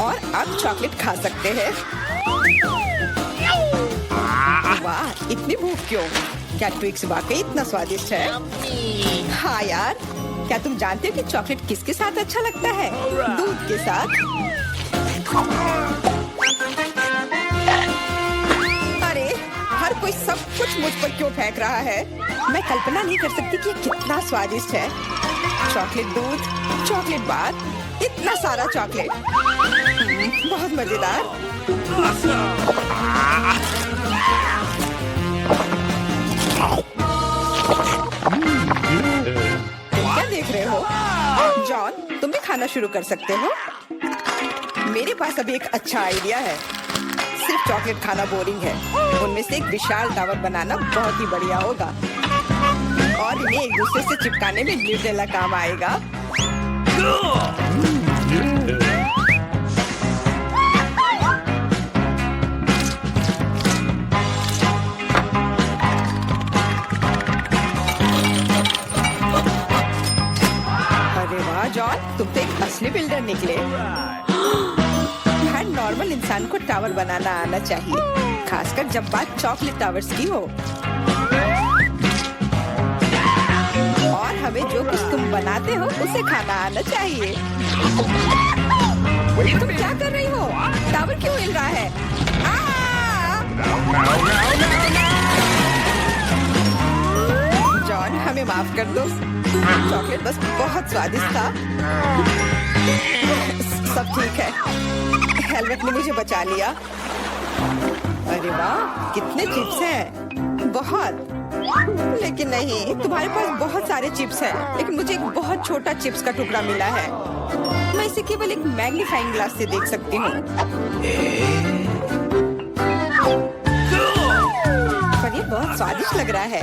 और अब चॉकलेट खा सकते हैं। वाह, इतनी भूख क्यों? क्या ट्विक्स वाकई इतना स्वादिष्ट है? हाँ यार, क्या तुम जानते हो कि चॉकलेट किसके साथ अच्छा लगता है? दूध के साथ। अरे हर कोई सब कुछ मुझ पर क्यों फेंक रहा है? मैं कल्पना नहीं कर सकती कि ये कितना स्वादिष्ट है। चॉकलेट दूध, चॉकलेट बार, इतना सारा चॉकलेट, बहुत मजेदार। क्या देख रहे हो? जॉन, तुम भी खाना शुरू कर सकते हो। मेरे पास अभी एक अच्छा आइडिया है। सिर्फ चॉकलेट खाना बोरिंग है, उनमें से एक विशाल टावर बनाना बहुत ही बढ़िया होगा। और इन्हें एक दूसरे से चिपकाने में न्यूटेला काम आएगा। जॉन, तुम तो एक असली बिल्डर निकले। हर नॉर्मल इंसान को टावर बनाना आना चाहिए, खासकर जब बात चॉकलेट टावर्स की हो। और हमें जो कुछ तुम बनाते हो उसे खाना आना चाहिए। तुम क्या कर रही हो? टावर क्यों हिल रहा है? जॉन, हमें माफ कर दो, चॉकलेट बस बहुत स्वादिष्ट था। सब ठीक है, हेलमेट ने मुझे बचा लिया। अरे वाह, कितने चिप्स हैं, बहुत। लेकिन नहीं, तुम्हारे पास बहुत सारे चिप्स हैं, लेकिन मुझे एक बहुत छोटा चिप्स का टुकड़ा मिला है। मैं इसे केवल एक मैग्नीफाइंग ग्लास से देख सकती हूँ। पर ये बहुत स्वादिष्ट लग रहा है।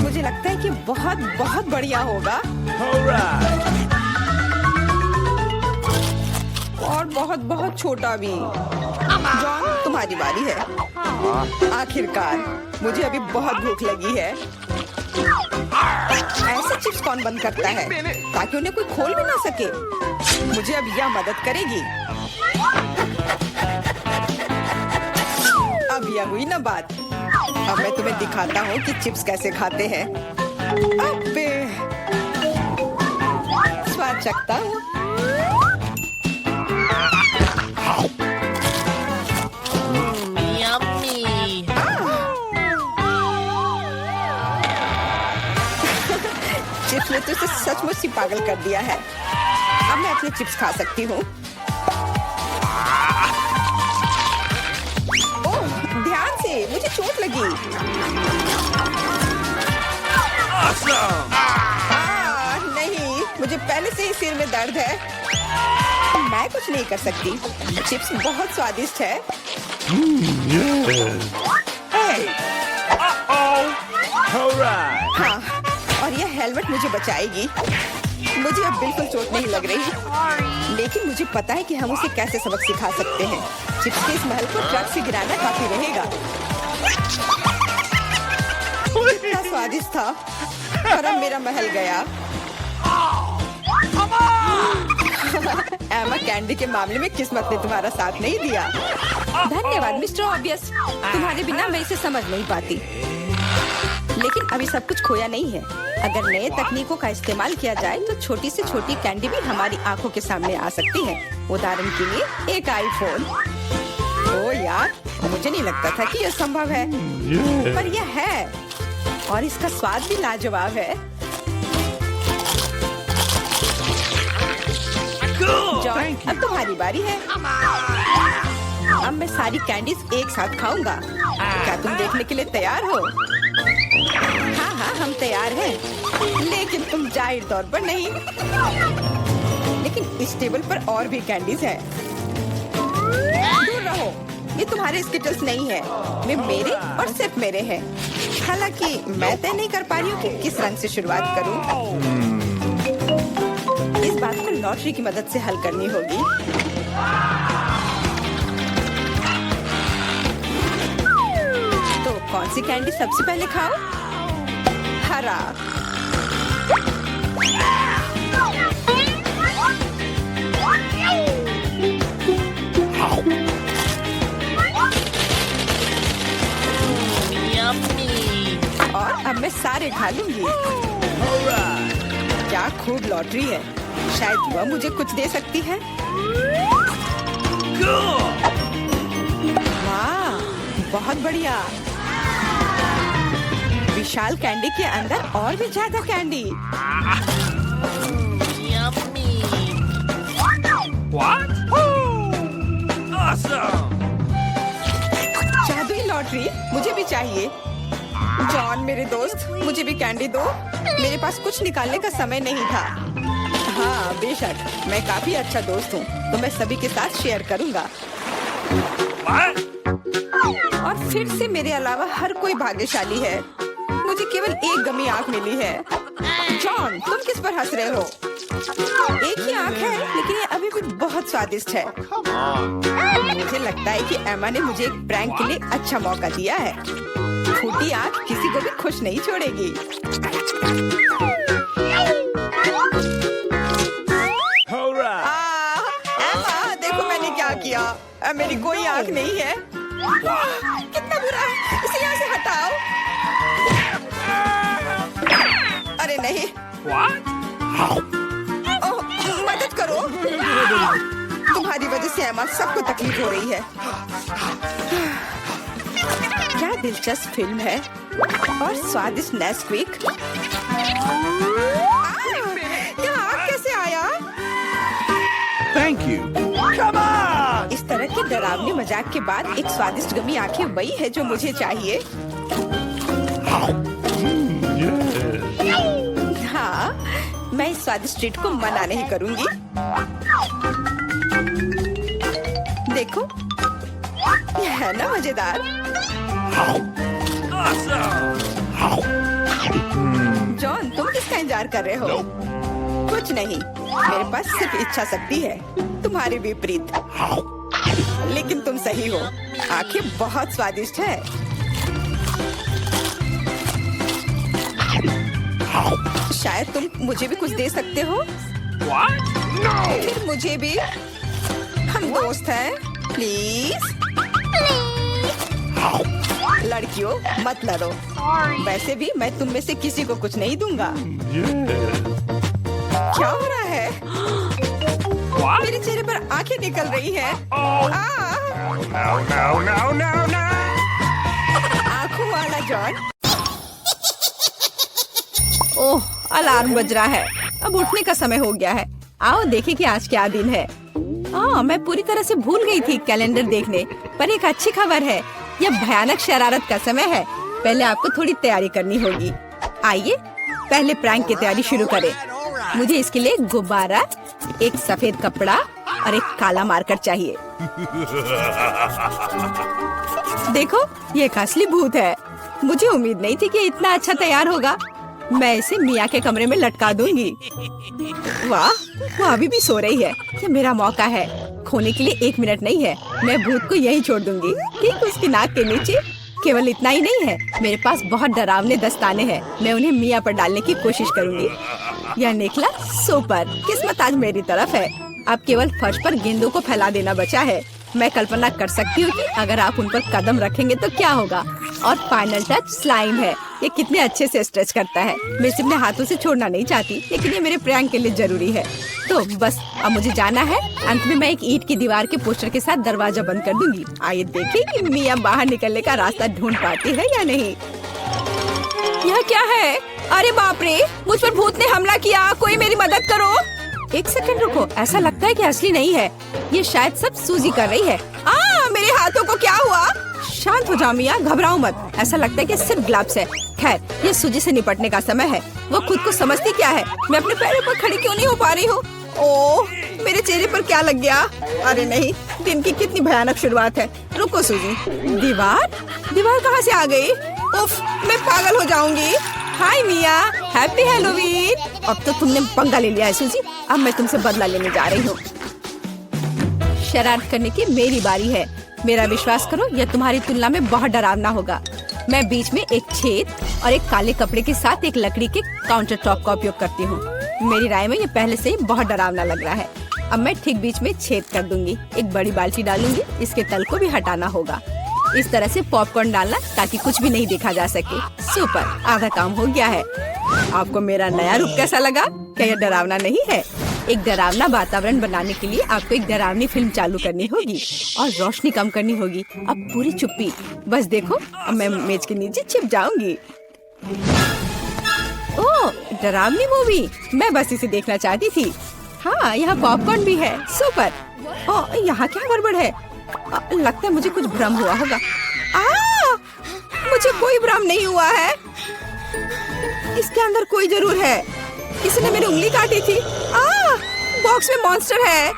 मुझे लगता है कि बहुत बहुत बढ़िया होगा। और बहुत बहुत छोटा भी। जॉन, तुम्हारी बारी है। आखिरकार, मुझे अभी बहुत भूख लगी है। ऐसे चिप्स कौन बंद करता है ताकि उन्हें कोई खोल भी ना सके? मुझे अब यह मदद करेगी। अब यह हुई ना बात। अब मैं तुम्हें दिखाता हूँ कि चिप्स कैसे खाते हैं। अबे, स्वाद चखता हूँ। मैंने तो इसे सचमुच ही पागल कर दिया है। अब मैं अपने चिप्स खा सकती हूँ। ओह, ध्यान से, मुझे चोट लगी। नहीं, मुझे पहले से ही सिर में दर्द है। मैं कुछ नहीं कर सकती। चिप्स बहुत स्वादिष्ट है। हाँ, और यह हेलमेट मुझे बचाएगी। मुझे अब बिल्कुल चोट नहीं लग रही, लेकिन मुझे पता है कि हम उसे कैसे सबक सिखा सकते हैं। चिप्स के इस महल को ट्रक से गिराना काफी रहेगा। कितना स्वादिष्ट था, और अब मेरा महल गया। एमा, कैंडी के मामले में किस्मत ने तुम्हारा साथ नहीं दिया। धन्यवाद मिस्टर ऑब्वियस, तुम्हारे बिना मैं इसे समझ नहीं पाती। लेकिन अभी सब कुछ खोया नहीं है। अगर नए तकनीकों का इस्तेमाल किया जाए तो छोटी से छोटी कैंडी भी हमारी आंखों के सामने आ सकती है। उदाहरण के लिए एक आईफोन। ओ यार, मुझे नहीं लगता था कि यह संभव है, पर यह है, और इसका स्वाद भी लाजवाब है। जॉन, अब तुम्हारी बारी है। अब मैं सारी कैंडीज एक साथ खाऊंगा। क्या तुम देखने के लिए तैयार हो? हाँ हाँ, हम तैयार हैं, लेकिन तुम जाहिर तौर पर नहीं। लेकिन इस टेबल पर और भी कैंडीज हैं। दूर रहो, ये तुम्हारे स्किटल्स नहीं है। वे मेरे और सिर्फ मेरे हैं। हालांकि मैं तय नहीं कर पा रही हूँ कि किस रंग से शुरुआत करूँ। इस बात को लॉटरी की मदद से हल करनी होगी। तो कौन सी कैंडी सबसे पहले खाओ? हरा। और अब मैं सारे खा लूंगी। क्या खूब लॉटरी है। शायद वह मुझे कुछ दे सकती है। वाह, बहुत बढ़िया। विशाल कैंडी के अंदर और भी ज्यादा कैंडी। जादुई लॉटरी, मुझे भी चाहिए। जॉन मेरे दोस्त, मुझे भी कैंडी दो। मेरे पास कुछ निकालने का समय नहीं था। हाँ बेशक, मैं काफी अच्छा दोस्त हूँ, तो मैं सभी के साथ शेयर करूँगा। और फिर से मेरे अलावा हर कोई भाग्यशाली है। मुझे केवल एक गमी आँख मिली है। जॉन, तुम किस पर हंस रहे हो? एक ही आँख है, लेकिन ये अभी भी बहुत स्वादिष्ट है। मुझे लगता है कि एमा ने मुझे एक प्रैंक के लिए अच्छा मौका दिया है। फूटी आँख किसी को भी खुश नहीं छोड़ेगी। एमा, देखो मैंने क्या किया। मेरी कोई आँख नहीं है। कितना बुरा है, इसे यहाँ से हटाओ। अरे नहीं। ओह, मदद करो। तुम्हारी वजह से एमा, सबको तकलीफ हो रही है। क्या दिलचस्प फिल्म है, और स्वादिष्ट नेस्क्विक। यहाँ आग कैसे आया? Thank you. Come on! इस तरह के डरावने मजाक के बाद एक स्वादिष्ट गमी आंखें वही है जो मुझे चाहिए। हाँ, मैं इस स्वादिष्ट ट्रीट को मना नहीं करूंगी। देखो, यह है ना मजेदार। जॉन, तुम किसका इंतजार कर रहे हो? कुछ नहीं, मेरे पास सिर्फ इच्छा शक्ति है, तुम्हारे विपरीत। लेकिन तुम सही हो, आंखें बहुत स्वादिष्ट है। शायद तुम मुझे भी कुछ दे सकते हो। फिर मुझे भी। हम दोस्त हैं, प्लीज। लड़कियों, मत लड़ो। वैसे भी मैं तुम में से किसी को कुछ नहीं दूंगा। क्या हो रहा है? मेरे चेहरे पर आंखें निकल रही हैं। आंखों वाला जॉन। ओह, अलार्म बज रहा है। अब उठने का समय हो गया है। आओ देखें कि आज क्या दिन है। मैं पूरी तरह से भूल गई थी कैलेंडर देखने, पर एक अच्छी खबर है। यह भयानक शरारत का समय है। पहले आपको थोड़ी तैयारी करनी होगी। आइए पहले प्रैंक की तैयारी शुरू करें। मुझे इसके लिए गुब्बारा, एक सफेद कपड़ा और एक काला मार्कर चाहिए। देखो, ये एक असली भूत है। मुझे उम्मीद नहीं थी कि इतना अच्छा तैयार होगा। मैं इसे मिया के कमरे में लटका दूंगी। वाह, वो अभी भी सो रही है। ये मेरा मौका है। खोने के लिए 1 मिनट नहीं है। मैं भूत को यहीं छोड़ दूंगी, ठीक उसकी नाक के नीचे। केवल इतना ही नहीं है, मेरे पास बहुत डरावने दस्ताने हैं। मैं उन्हें मिया पर डालने की कोशिश करूंगी। यह निकला सुपर। किस्मत आज मेरी तरफ है। अब केवल फर्श पर गेंदों को फैला देना बचा है। मैं कल्पना कर सकती हूँ कि अगर आप उन पर कदम रखेंगे तो क्या होगा। और फाइनल टच स्लाइम है। ये कितने अच्छे से स्ट्रेच करता है। मैं इसे अपने हाथों से छोड़ना नहीं चाहती, लेकिन ये मेरे प्रैंक के लिए जरूरी है। तो बस अब मुझे जाना है। अंत में मैं एक ईंट की दीवार के पोस्टर के साथ दरवाजा बंद कर दूंगी। आइए देखें कि मिया बाहर निकलने का रास्ता ढूंढ पाती है या नहीं। यह क्या है? अरे बाप रे, मुझ पर भूत ने हमला किया। कोई मेरी मदद करो। 1 सेकंड रुको, ऐसा लगता है कि असली नहीं है। ये शायद सब सूजी कर रही है। मेरे हाथों को क्या हुआ? शांत हो जाओ मिया, घबराओ मत। ऐसा लगता है कि सिर्फ ग्लव्स है। खैर, ये सूजी से निपटने का समय है। वो खुद को समझती क्या है? मैं अपने पैरों पर खड़ी क्यों नहीं हो पा रही हूँ? ओह, मेरे चेहरे पर क्या लग गया? अरे नहीं, दिन की कितनी भयानक शुरुआत है। रुको सूजी। दीवार कहाँ से आ गई? उफ, मैं पागल हो जाऊंगी। हाय मिया, हैप्पी हैलोवीन। अब तो तुमने पंगा ले लिया है सूजी। अब मैं तुमसे बदला लेने जा रही हूँ। शरारत करने की मेरी बारी है। मेरा विश्वास करो, यह तुम्हारी तुलना में बहुत डरावना होगा। मैं बीच में एक छेद और एक काले कपड़े के साथ एक लकड़ी के काउंटर टॉप का उपयोग करती हूँ। मेरी राय में ये पहले से ही बहुत डरावना लग रहा है। अब मैं ठीक बीच में छेद कर दूंगी। एक बड़ी बाल्टी डालूंगी। इसके तल को भी हटाना होगा। इस तरह से पॉपकॉर्न डालना ताकि कुछ भी नहीं देखा जा सके। सुपर, आधा काम हो गया है। आपको मेरा नया रूप कैसा लगा? क्या यह डरावना नहीं है? एक डरावना वातावरण बनाने के लिए आपको एक डरावनी फिल्म चालू करनी होगी और रोशनी कम करनी होगी। अब पूरी चुप्पी। बस देखो, अब मैं मेज के नीचे छिप जाऊंगी। ओह, डरावनी मूवी। मैं बस इसे देखना चाहती थी। हाँ, यहाँ पॉपकॉर्न भी है। सुपर। ओह, यहाँ क्या गड़बड़ है? लगता है मुझे कुछ भ्रम हुआ होगा। मुझे कोई भ्रम नहीं हुआ है। इसके अंदर कोई जरूर है। किसी ने मेरी उंगली काटी थी। बॉक्स में मॉन्स्टर है।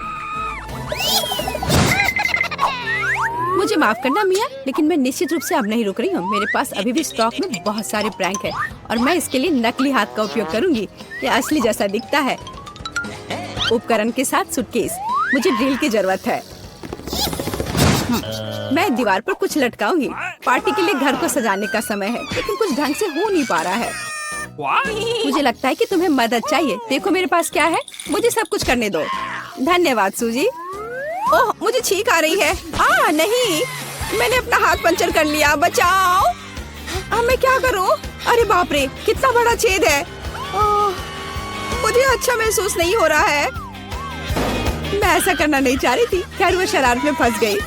मुझे माफ करना मिया, लेकिन मैं निश्चित रूप से अब नहीं रुक रही हूँ। मेरे पास अभी भी स्टॉक में बहुत सारे प्रैंक है और मैं इसके लिए नकली हाथ का उपयोग करूंगी। ये असली जैसा दिखता है। उपकरण के साथ सूटकेस। मुझे ड्रिल की जरूरत है। मैं दीवार पर कुछ लटकाऊंगी। पार्टी के लिए घर को सजाने का समय है, लेकिन कुछ ढंग से हो नहीं पा रहा है। मुझे लगता है कि तुम्हें मदद चाहिए। देखो मेरे पास क्या है। मुझे सब कुछ करने दो। धन्यवाद सूजी। ओह, मुझे छींक आ रही है। नहीं, मैंने अपना हाथ पंचर कर लिया। बचाओ। अब मैं क्या करूं? अरे बाप रे, कितना बड़ा छेद है। मुझे अच्छा महसूस नहीं हो रहा है। मैं ऐसा करना नहीं चाह रही थी। खैर, वो शरारत में फंस गई।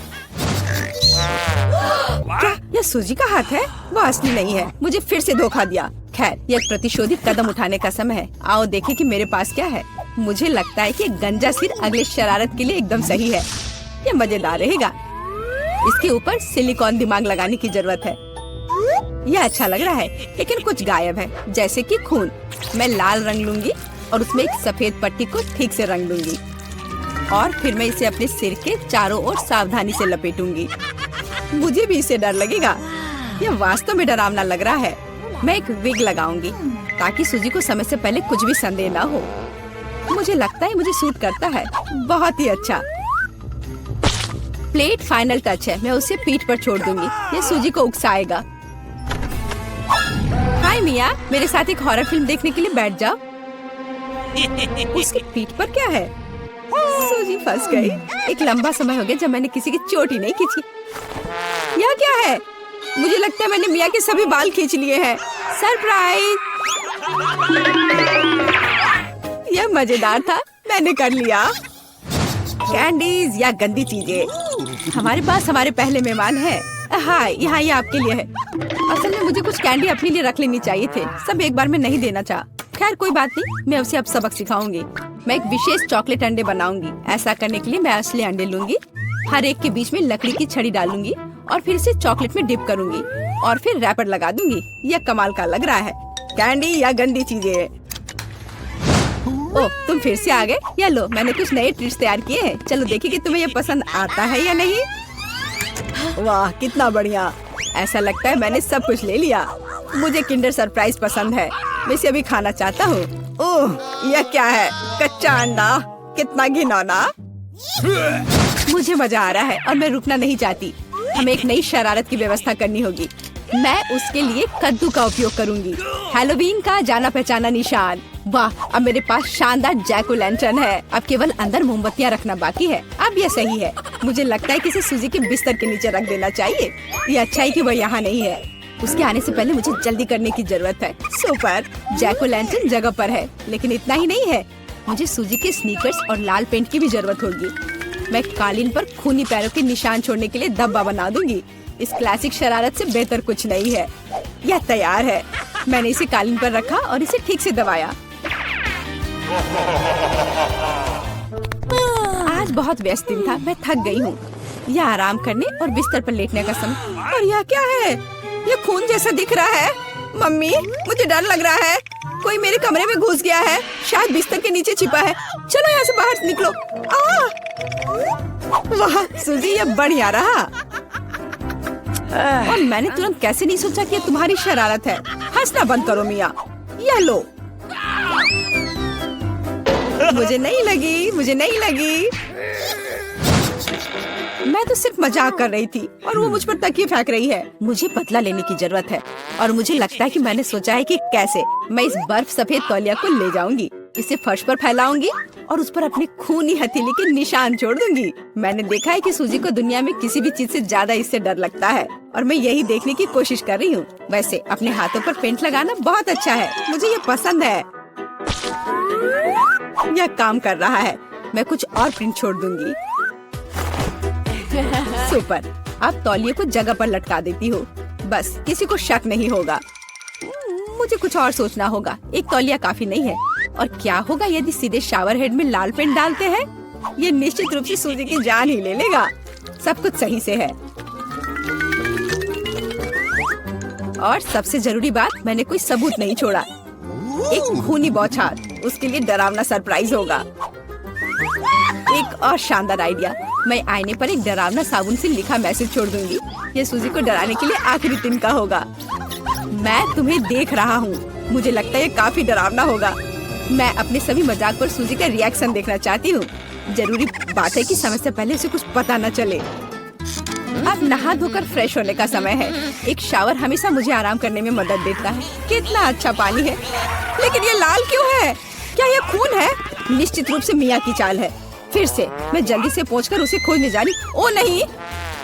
क्या यह सूजी का हाथ है? वो असली नहीं है। मुझे फिर से धोखा दिया। खैर, यह प्रतिशोधी कदम उठाने का समय है। आओ देखें कि मेरे पास क्या है। मुझे लगता है कि गंजा सिर अगले शरारत के लिए एकदम सही है। यह मजेदार रहेगा। इसके ऊपर सिलिकॉन दिमाग लगाने की जरूरत है। यह अच्छा लग रहा है, लेकिन कुछ गायब है, जैसे कि खून। मैं लाल रंग लूंगी और उसमें एक सफेद पट्टी को ठीक से रंग दूंगी और फिर मैं इसे अपने सिर के चारों ओर सावधानी से लपेटूंगी। मुझे भी इससे डर लगेगा। यह वास्तव में डरावना लग रहा है। मैं एक विग लगाऊंगी ताकि सूजी को समय से पहले कुछ भी संदेह न हो। मुझे लगता है मुझे सूट करता है। बहुत ही अच्छा। प्लेट फाइनल टच है। मैं उसे पीठ पर छोड़ दूंगी। ये सूजी को उकसाएगा। हाय मिया, मेरे साथ एक हॉरर फिल्म देखने के लिए बैठ जाओ। उसकी पीठ पर क्या है? सूजी फंस गई। एक लंबा समय हो गया जब मैंने किसी की चोट ही नहीं खींची। यह क्या है? मुझे लगता है मैंने मिया के सभी बाल खींच लिए हैं। सरप्राइज! यह मजेदार था। मैंने कर लिया। कैंडीज या गंदी चीजें। हमारे पास हमारे पहले मेहमान हैं। हाँ, ये आपके लिए है। असल में मुझे कुछ कैंडी अपने लिए रख लेनी चाहिए थे। सब एक बार में नहीं देना चाहा। खैर कोई बात नहीं, मैं उसे अब सबक सिखाऊंगी। मैं एक विशेष चॉकलेट अंडे बनाऊंगी। ऐसा करने के लिए मैं असली अंडे लूंगी, हर एक के बीच में लकड़ी की छड़ी डालूंगी और फिर इसे चॉकलेट में डिप करूंगी और फिर रैपर लगा दूंगी। यह कमाल का लग रहा है। कैंडी या गंदी चीजें। ओह, तुम फिर से आ गए। या लो, मैंने कुछ नए ट्रीट्स तैयार किए हैं। चलो देखिए कि तुम्हें ये पसंद आता है या नहीं। वाह, कितना बढ़िया। ऐसा लगता है मैंने सब कुछ ले लिया। मुझे किंडर सरप्राइज पसंद है, मैं इसे अभी खाना चाहता हूँ। ओह, यह क्या है? कच्चा अंडा, कितना घिनौना। मुझे मजा आ रहा है और मैं रुकना नहीं चाहती। हमें एक नई शरारत की व्यवस्था करनी होगी। मैं उसके लिए कद्दू का उपयोग करूंगी, हैलोवीन का जाना पहचाना निशान। वाह, अब मेरे पास शानदार जैक ओ लैंटर्न है। अब केवल अंदर मोमबत्तियां रखना बाकी है। अब यह सही है। मुझे लगता है कि इसे सूजी के बिस्तर के नीचे रख देना चाहिए। ये अच्छा है कि वह यहाँ नहीं है। उसके आने से पहले मुझे जल्दी करने की जरूरत है। सुपर, जैक ओ लैंटर्न जगह पर है, लेकिन इतना ही नहीं है। मुझे सूजी के स्नीकर्स और लाल पेंट की भी जरूरत होगी। मैं कालीन पर खूनी पैरों के निशान छोड़ने के लिए धब्बा बना दूंगी। इस क्लासिक शरारत से बेहतर कुछ नहीं है। यह तैयार है। मैंने इसे कालीन पर रखा और इसे ठीक से दबाया। आज बहुत व्यस्त दिन था, मैं थक गई हूँ। यह आराम करने और बिस्तर पर लेटने का समय। और यह क्या है? यह खून जैसा दिख रहा है। मम्मी, मुझे डर लग रहा है। कोई मेरे कमरे में घुस गया है, शायद बिस्तर के नीचे छिपा है। चलो यहाँ से बाहर निकलो। वाह सूजी, ये बढ़िया रहा। और मैंने तुरंत कैसे नहीं सोचा कि ये तुम्हारी शरारत है। हंसना बंद करो मिया। यह लो। मुझे नहीं लगी। मैं तो सिर्फ मजाक कर रही थी और वो मुझ पर तकिए फेंक रही है। मुझे बदला लेने की जरूरत है और मुझे लगता है कि मैंने सोचा है कि कैसे मैं इस बर्फ सफेद तौलिया को ले जाऊंगी, इसे फर्श पर फैलाऊंगी और उस पर अपनी खूनी हथेली के निशान छोड़ दूंगी। मैंने देखा है कि सूजी को दुनिया में किसी भी चीज से ज्यादा इससे डर लगता है और मैं यही देखने की कोशिश कर रही हूँ। वैसे अपने हाथों पर पेंट लगाना बहुत अच्छा है, मुझे ये पसंद है। यह काम कर रहा है। मैं कुछ और प्रिंट छोड़ दूंगी। सुपर, अब तौलिए को जगह पर लटका देती हूँ। बस किसी को शक नहीं होगा। मुझे कुछ और सोचना होगा। एक तौलिया काफी नहीं है। और क्या होगा यदि सीधे शावर हेड में लाल पेंट डालते हैं? ये निश्चित रूप से सूजी की जान ही ले लेगा। सब कुछ सही से है। और सबसे जरूरी बात, मैंने कोई सबूत नहीं छोड़ा। एक खूनी बौछार, उसके लिए डरावना सरप्राइज होगा। एक और शानदार आइडिया, मैं आईने पर एक डरावना साबुन से लिखा मैसेज छोड़ दूंगी। ये सूजी को डराने के लिए आखिरी दिन का होगा। मैं तुम्हें देख रहा हूँ। मुझे लगता है ये काफी डरावना होगा। मैं अपने सभी मजाक पर सूजी का रिएक्शन देखना चाहती हूँ। जरूरी बात है कि समय से पहले उसे कुछ पता न चले। अब नहा धोकर फ्रेश होने का समय है। एक शावर हमेशा मुझे आराम करने में मदद देता है। कितना अच्छा पानी है, लेकिन ये लाल क्यों है? क्या ये खून है? निश्चित रूप से मिया की चाल है। फिर से मैं जल्दी से पहुंचकर उसे खोजने जा रही। ओ नहीं,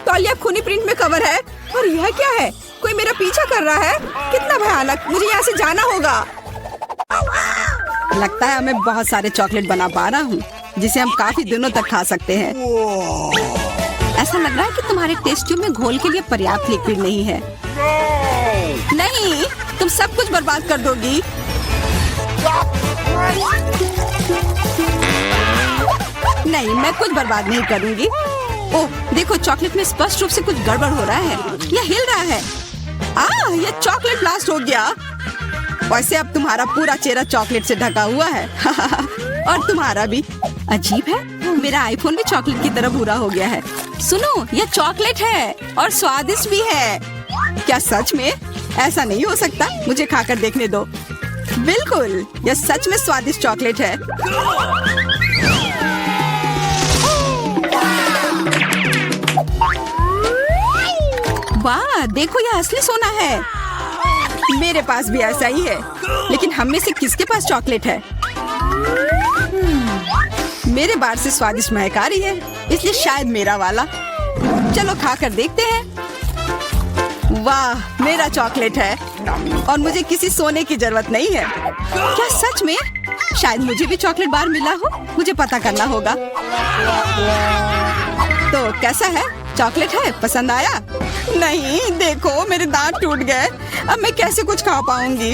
तौलिया खूनी प्रिंट में कवर है। और यह क्या है? कोई मेरा पीछा कर रहा है। कितना भयानक, मुझे यहाँ से जाना होगा। लगता है मैं बहुत सारे चॉकलेट बना पा रहा हूँ, जिसे हम काफी दिनों तक खा सकते हैं। ऐसा लग रहा है कि तुम्हारे टेस्ट ट्यूब में घोल के लिए पर्याप्त लिक्विड नहीं है। नहीं, तुम सब कुछ बर्बाद कर दोगी। नहीं, मैं कुछ बर्बाद नहीं करूंगी। ओह, देखो, चॉकलेट में स्पष्ट रूप से कुछ गड़बड़ हो रहा है। यह हिल रहा है। यह चॉकलेट ब्लास्ट हो गया। वैसे अब तुम्हारा पूरा चेहरा चॉकलेट से ढका हुआ है। और तुम्हारा भी। अजीब है, मेरा आईफोन भी चॉकलेट की तरह भूरा हो गया है। सुनो, यह चॉकलेट है और स्वादिष्ट भी है। क्या सच में? ऐसा नहीं हो सकता, मुझे खाकर देखने दो। बिल्कुल, यह सच में स्वादिष्ट चॉकलेट है। वाह, देखो, यह असली सोना है। मेरे पास भी ऐसा ही है, लेकिन हम में से किसके पास चॉकलेट है? मेरे बार से स्वादिष्ट महक आ रही है, इसलिए शायद मेरा वाला। चलो खाकर देखते हैं। वाह, मेरा चॉकलेट है और मुझे किसी सोने की जरूरत नहीं है। क्या सच में? शायद मुझे भी चॉकलेट बार मिला हो। मुझे पता करना होगा। तो कैसा है? चॉकलेट है? पसंद आया? नहीं, देखो, मेरे दांत टूट गए। अब मैं कैसे कुछ खा पाऊंगी?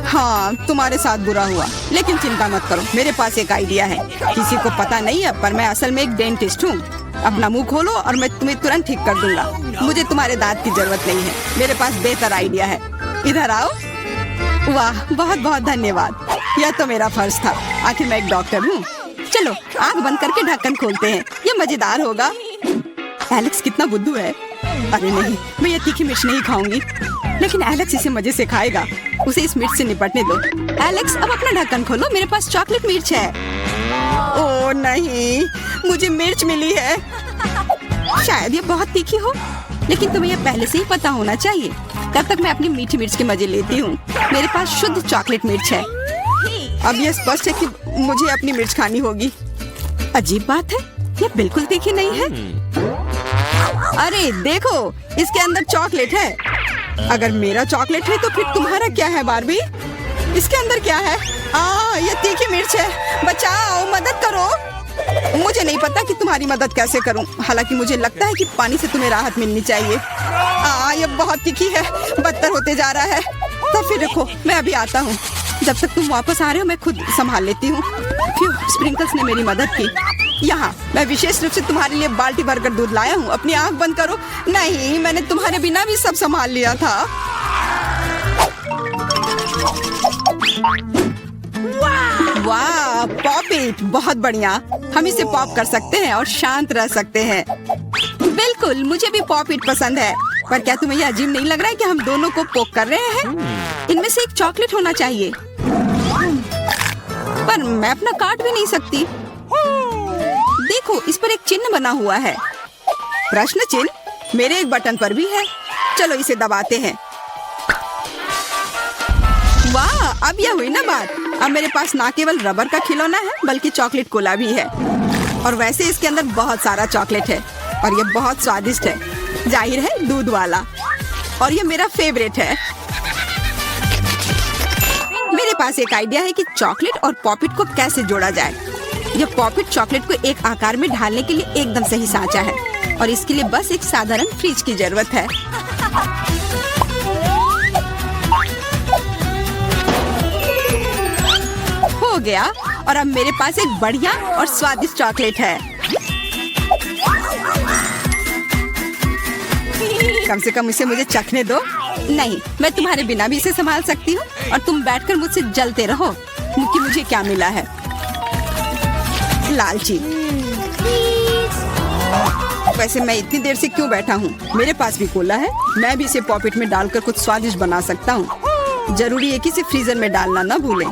हाँ, तुम्हारे साथ बुरा हुआ, लेकिन चिंता मत करो, मेरे पास एक आइडिया है। किसी को पता नहीं है, पर मैं असल में एक डेंटिस्ट हूँ। अपना मुंह खोलो और मैं तुम्हें तुरंत ठीक कर दूंगा। मुझे तुम्हारे दांत की जरूरत नहीं है, मेरे पास बेहतर आइडिया है। इधर आओ। वाह, बहुत बहुत धन्यवाद। यह तो मेरा फर्ज था, आखिर मैं एक डॉक्टर हूँ। चलो आँख बंद करके ढक्कन खोलते हैं, ये मजेदार होगा। एलेक्स कितना बुद्धू है। अरे नहीं, मैं ये तीखी मिर्च नहीं खाऊंगी, लेकिन एलेक्स इसे मजे से खाएगा। उसे इस मिर्च से निपटने दो। एलेक्स, अब अपना ढक्कन खोलो, मेरे पास चॉकलेट मिर्च है। ओह नहीं, मुझे मिर्च मिली है। शायद ये बहुत तीखी हो, लेकिन तुम्हें ये पहले से ही पता होना चाहिए। तब तक मैं अपनी मीठी मिर्च के मजे लेती हूँ। मेरे पास शुद्ध चॉकलेट मिर्च है। अब यह स्पष्ट है कि मुझे अपनी मिर्च खानी होगी। अजीब बात है, ये बिल्कुल तीखी नहीं है। अरे देखो, इसके अंदर चॉकलेट है। अगर मेरा चॉकलेट है तो फिर तुम्हारा क्या है बार्बी? इसके अंदर क्या है? ये तीखी मिर्च है। बचाओ, मदद करो। मुझे नहीं पता कि तुम्हारी मदद कैसे करूं। हालांकि मुझे लगता है कि पानी से तुम्हें राहत मिलनी चाहिए। ये बहुत तीखी है, बदतर होते जा रहा है। तो फिर रखो, मैं अभी आता हूँ। जब तक तुम वापस आ रहे हो मैं खुद संभाल लेती हूँ। स्प्रिंकल्स ने मेरी मदद की। यहाँ मैं विशेष रूप से तुम्हारे लिए बाल्टी भरकर दूध लाया हूँ। अपनी आँख बंद करो। नहीं, मैंने तुम्हारे बिना भी सब संभाल लिया था। वाह, पॉप इट, बहुत बढ़िया। हम इसे पॉप कर सकते हैं और शांत रह सकते हैं। बिल्कुल, मुझे भी पॉप इट पसंद है। पर क्या तुम्हें यह अजीब नहीं लग रहा है कि हम दोनों को पोक कर रहे हैं? इनमें से एक चॉकलेट होना चाहिए, पर मैं अपना काट भी नहीं सकती। देखो, इस पर एक चिन्ह बना हुआ है। प्रश्न चिन्ह मेरे एक बटन पर भी है। चलो इसे दबाते हैं। वाह, अब यह हुई ना बात। अब मेरे पास ना केवल रबर का खिलौना है, बल्कि चॉकलेट कोला भी है। और वैसे इसके अंदर बहुत सारा चॉकलेट है और यह बहुत स्वादिष्ट है। जाहिर है, दूध वाला। और यह मेरा फेवरेट है। मेरे पास एक आइडिया है कि चॉकलेट और पॉपिट को कैसे जोड़ा जाए। यह पॉपिट चॉकलेट को एक आकार में ढालने के लिए एकदम सही सांचा है और इसके लिए बस एक साधारण फ्रिज की जरूरत है। हो गया, और अब मेरे पास एक बढ़िया और स्वादिष्ट चॉकलेट है। कम से कम इसे मुझे चखने दो। नहीं, मैं तुम्हारे बिना भी इसे संभाल सकती हूँ और तुम बैठकर मुझसे जलते रहो कि मुझे क्या मिला है। लालची। वैसे मैं इतनी देर से क्यों बैठा हूँ? मेरे पास भी कोला है। मैं भी इसे पॉकेट में डालकर कुछ स्वादिष्ट बना सकता हूँ। जरूरी है कि इसे फ्रीजर में डालना ना भूलें।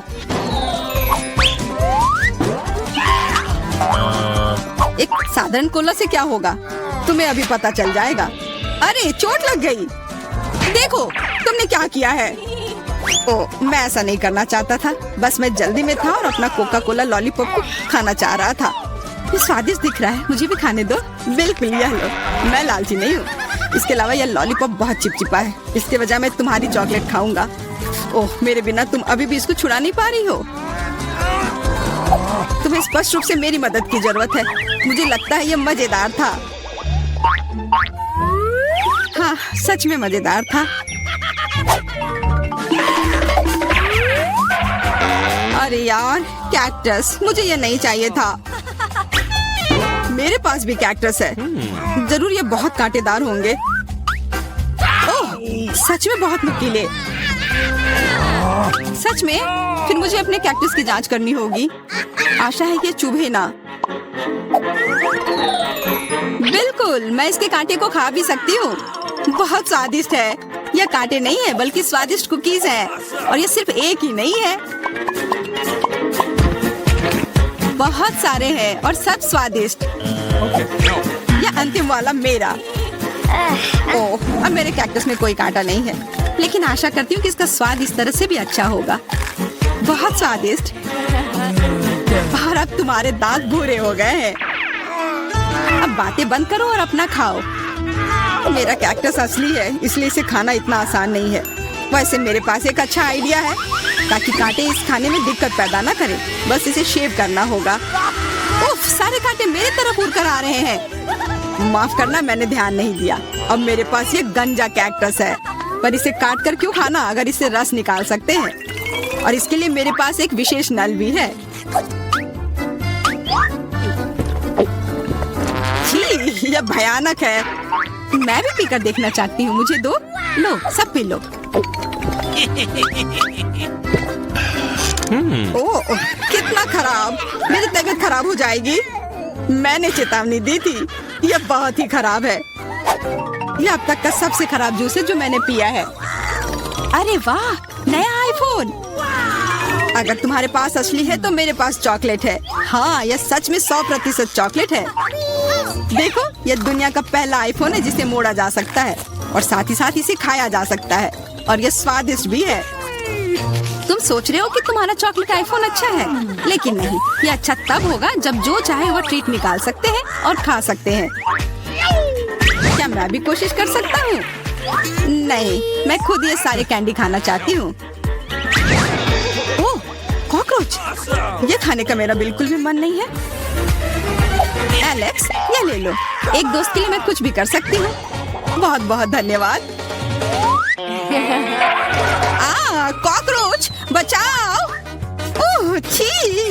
एक साधारण कोला से क्या होगा, तुम्हें अभी पता चल जाएगा। अरे, चोट लग गई। देखो, तुमने क्या किया है। ओह, मैं ऐसा नहीं करना चाहता था। बस मैं जल्दी में था और अपना कोका कोला लॉलीपॉप को खाना चाह रहा था। ये स्वादिष्ट दिख रहा है, मुझे भी खाने दो। बिल्कुल, यह लो। मैं लालची नहीं हूँ। इसके अलावा यह लॉलीपॉप बहुत चिपचिपा है। इसके बजाय मैं तुम्हारी चॉकलेट खाऊंगा। ओह, मेरे बिना तुम अभी भी इसको छुड़ा नहीं पा रही हो। तुम्हें स्पष्ट रूप से मेरी मदद की जरूरत है। मुझे लगता है यह मजेदार था। हाँ, सच में मजेदार था। अरे यार, कैक्टस, मुझे ये नहीं चाहिए था। मेरे पास भी कैक्टस है। जरूर ये बहुत कांटेदार होंगे। ओह, सच में बहुत नुकीले। सच में? फिर मुझे अपने कैक्टस की जांच करनी होगी। आशा है कि ये चुभे ना। बिल्कुल, मैं इसके कांटे को खा भी सकती हूँ। बहुत स्वादिष्ट है। यह कांटे नहीं है, बल्कि स्वादिष्ट कुकीज है। और ये सिर्फ एक ही नहीं है, बहुत सारे हैं और सब स्वादिष्ट। यह अंतिम वाला मेरा। ओह, अब मेरे कैक्टस में कोई कांटा नहीं है, लेकिन आशा करती हूँ कि इसका स्वाद इस तरह से भी अच्छा होगा। बहुत स्वादिष्ट। और अब तुम्हारे दांत भूरे हो गए हैं। अब बातें बंद करो और अपना खाओ। मेरा कैक्टस असली है, इसलिए इसे खाना इतना आसान नहीं है। वैसे मेरे पास एक अच्छा आइडिया है, ताकि कांटे इस खाने में दिक्कत पैदा ना करें। बस इसे शेव करना होगा। उफ, सारे कांटे मेरे तरफ उड़ कर आ रहे हैं। माफ करना, मैंने ध्यान नहीं दिया। अब मेरे पास ये गंजा कैक्टस है, पर इसे काट कर क्यों खाना अगर इससे रस निकाल सकते हैं। और इसके लिए मेरे पास एक विशेष नल भी है। छी, यह भयानक है। मैं भी पीकर देखना चाहती हूँ, मुझे दो। लो, सब पी लो। ओह, कितना खराब। मेरी तबीयत खराब हो जाएगी। मैंने चेतावनी दी थी। यह बहुत ही खराब है। यह अब तक का सबसे खराब जूस है जो मैंने पिया है। अरे वाह, नया आईफोन। अगर तुम्हारे पास असली है तो मेरे पास चॉकलेट है। हाँ, यह सच में 100% चॉकलेट है। देखो, यह दुनिया का पहला आईफोन है जिसे मोड़ा जा सकता है और साथ ही साथ इसे खाया जा सकता है और यह स्वादिष्ट भी है। तुम सोच रहे हो कि तुम्हारा चॉकलेट आईफोन अच्छा है, लेकिन नहीं, ये अच्छा तब होगा जब जो चाहे वो ट्रीट निकाल सकते हैं और खा सकते हैं। क्या मैं भी कोशिश कर सकता हूँ? नहीं, मैं खुद ये सारे कैंडी खाना चाहती हूँ। ओह, कॉकरोच! ये खाने का मेरा बिल्कुल भी मन नहीं है। एलेक्स, ये ले लो। एक दोस्त के लिए मैं कुछ भी कर सकती हूँ। बहुत बहुत धन्यवाद। कॉकरोच, बचाओ! ओह, छी,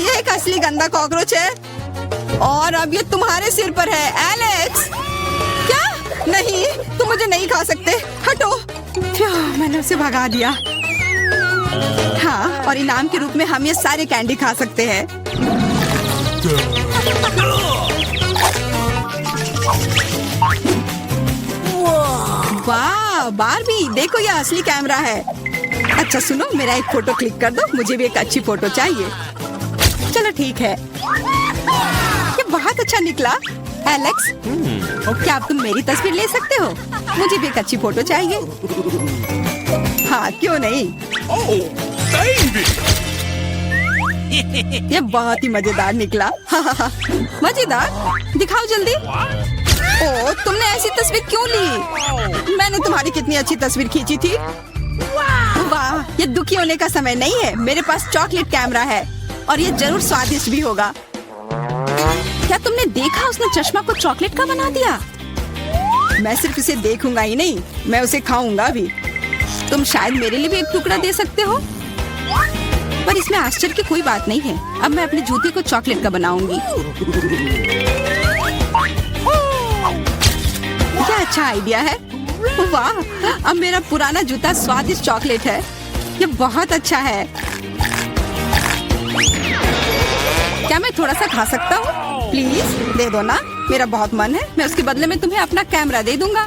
ये एक असली गंदा कॉकरोच है और अब ये तुम्हारे सिर पर है, एलेक्स। क्या? नहीं, तुम मुझे नहीं खा सकते। हटो। मैंने उसे भगा दिया। हाँ, और इनाम के रूप में हम ये सारे कैंडी खा सकते हैं। वाह, बारबी, देखो ये असली कैमरा है। अच्छा सुनो, मेरा एक फोटो क्लिक कर दो, मुझे भी एक अच्छी फोटो चाहिए। चलो ठीक है। ये बहुत अच्छा निकला। एलेक्स, क्या अब तुम मेरी तस्वीर ले सकते हो? मुझे भी एक अच्छी फोटो चाहिए। हाँ, क्यों नहीं। ये बहुत ही मजेदार निकला। मजेदार? दिखाओ जल्दी। ओह, तुमने ऐसी तस्वीर क्यों ली? मैंने तुम्हारी कितनी अच्छी तस्वीर खींची थी। वाह, ये दुखी होने का समय नहीं है। मेरे पास चॉकलेट कैमरा है और ये जरूर स्वादिष्ट भी होगा। क्या तुमने देखा, उसने चश्मा को चॉकलेट का बना दिया? मैं सिर्फ इसे देखूंगा ही नहीं, मैं उसे खाऊंगा भी। तुम शायद मेरे लिए भी एक टुकड़ा दे सकते हो, पर इसमें आश्चर्य की कोई बात नहीं है। अब मैं अपने जूते को चॉकलेट का बनाऊंगी। क्या अच्छा आइडिया है। वाह, अब मेरा पुराना जूता स्वादिष्ट चॉकलेट है। ये बहुत अच्छा है। क्या मैं थोड़ा सा खा सकता हूँ? प्लीज दे दो ना, मेरा बहुत मन है। मैं उसके बदले में तुम्हें अपना कैमरा दे दूंगा।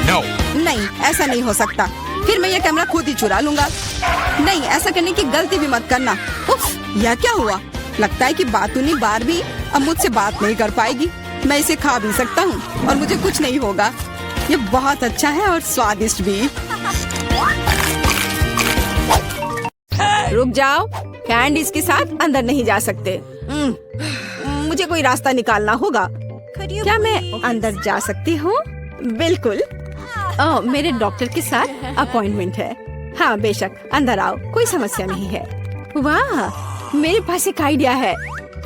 No. नहीं, ऐसा नहीं हो सकता। फिर मैं ये कैमरा खुद ही चुरा लूंगा। नहीं, ऐसा करने की गलती भी मत करना। उफ, यह क्या हुआ? लगता है कि बातूनी बारबी अब मुझसे बात नहीं कर पाएगी। मैं इसे खा भी सकता हूँ और मुझे कुछ नहीं होगा। ये बहुत अच्छा है और स्वादिष्ट भी। रुक जाओ, कैंडीज के साथ अंदर नहीं जा सकते। मुझे कोई रास्ता निकालना होगा। क्या मैं अंदर जा सकती हूँ? बिल्कुल। मेरे डॉक्टर के साथ अपॉइंटमेंट है। हाँ, बेशक, अंदर आओ, कोई समस्या नहीं है। वाह, मेरे पास एक आइडिया है।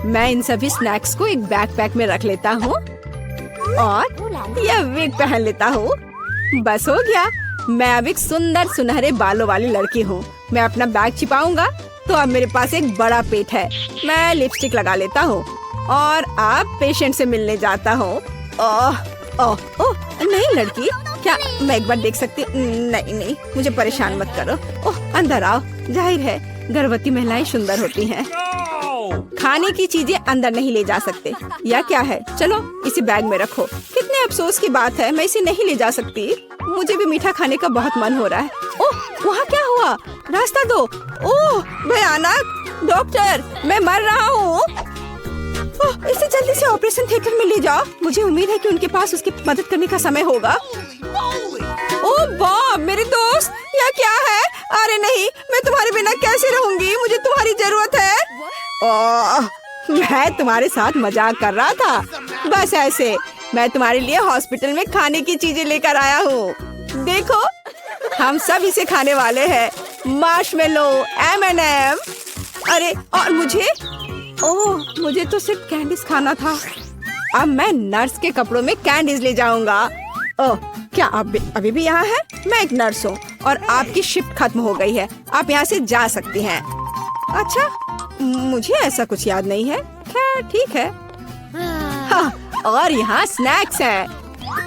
मैं इन सभी स्नैक्स को एक बैकपैक में रख लेता हूँ और यह विग पहन लेता हूँ। बस हो गया। मैं अब एक सुंदर सुनहरे बालों वाली लड़की हूँ। मैं अपना बैग छिपाऊंगा तो अब मेरे पास एक बड़ा पेट है। मैं लिपस्टिक लगा लेता हूँ और अब पेशेंट से मिलने जाता हूँ। ओह ओह ओह, नहीं लड़की, क्या मैं एक बार देख सकती? नहीं नहीं, मुझे परेशान मत करो। ओह, अंदर आओ। जाहिर है गर्भवती महिलाएं सुंदर होती हैं। खाने की चीजें अंदर नहीं ले जा सकते। या क्या है? चलो इसे बैग में रखो। कितने अफसोस की बात है, मैं इसे नहीं ले जा सकती। मुझे भी मीठा खाने का बहुत मन हो रहा है। ओह, वहाँ क्या हुआ? रास्ता दो। ओह, भयानक! डॉक्टर, मैं मर रहा हूँ। इसे जल्दी से ऑपरेशन थिएटर में ले जाओ। मुझे उम्मीद है कि उनके पास उसकी मदद करने का समय होगा। ओह बाप, मेरे दोस्त, यह क्या है? अरे नहीं, मैं तुम्हारे बिना कैसे रहूंगी? मुझे तुम्हारी जरूरत है। ओह, मैं तुम्हारे साथ मजाक कर रहा था। बस ऐसे, मैं तुम्हारे लिए हॉस्पिटल में खाने की चीजें लेकर आया हूँ। देखो, हम सब इसे खाने वाले हैं। Marshmallow, M&M। अरे, और मुझे? ओह, मुझे तो सिर्फ कैंडीज खाना था। अब मैं नर्स के कपड़ों में कैंडीज ले जाऊंगा। ओह, क्या अभी भी यहाँ है? मैं एक नर्स हूँ और आपकी शिफ्ट खत्म हो गई है। आप यहाँ से जा सकती हैं। अच्छा, मुझे ऐसा कुछ याद नहीं है। खैर ठीक है। हाँ, और यहाँ स्नैक्स है।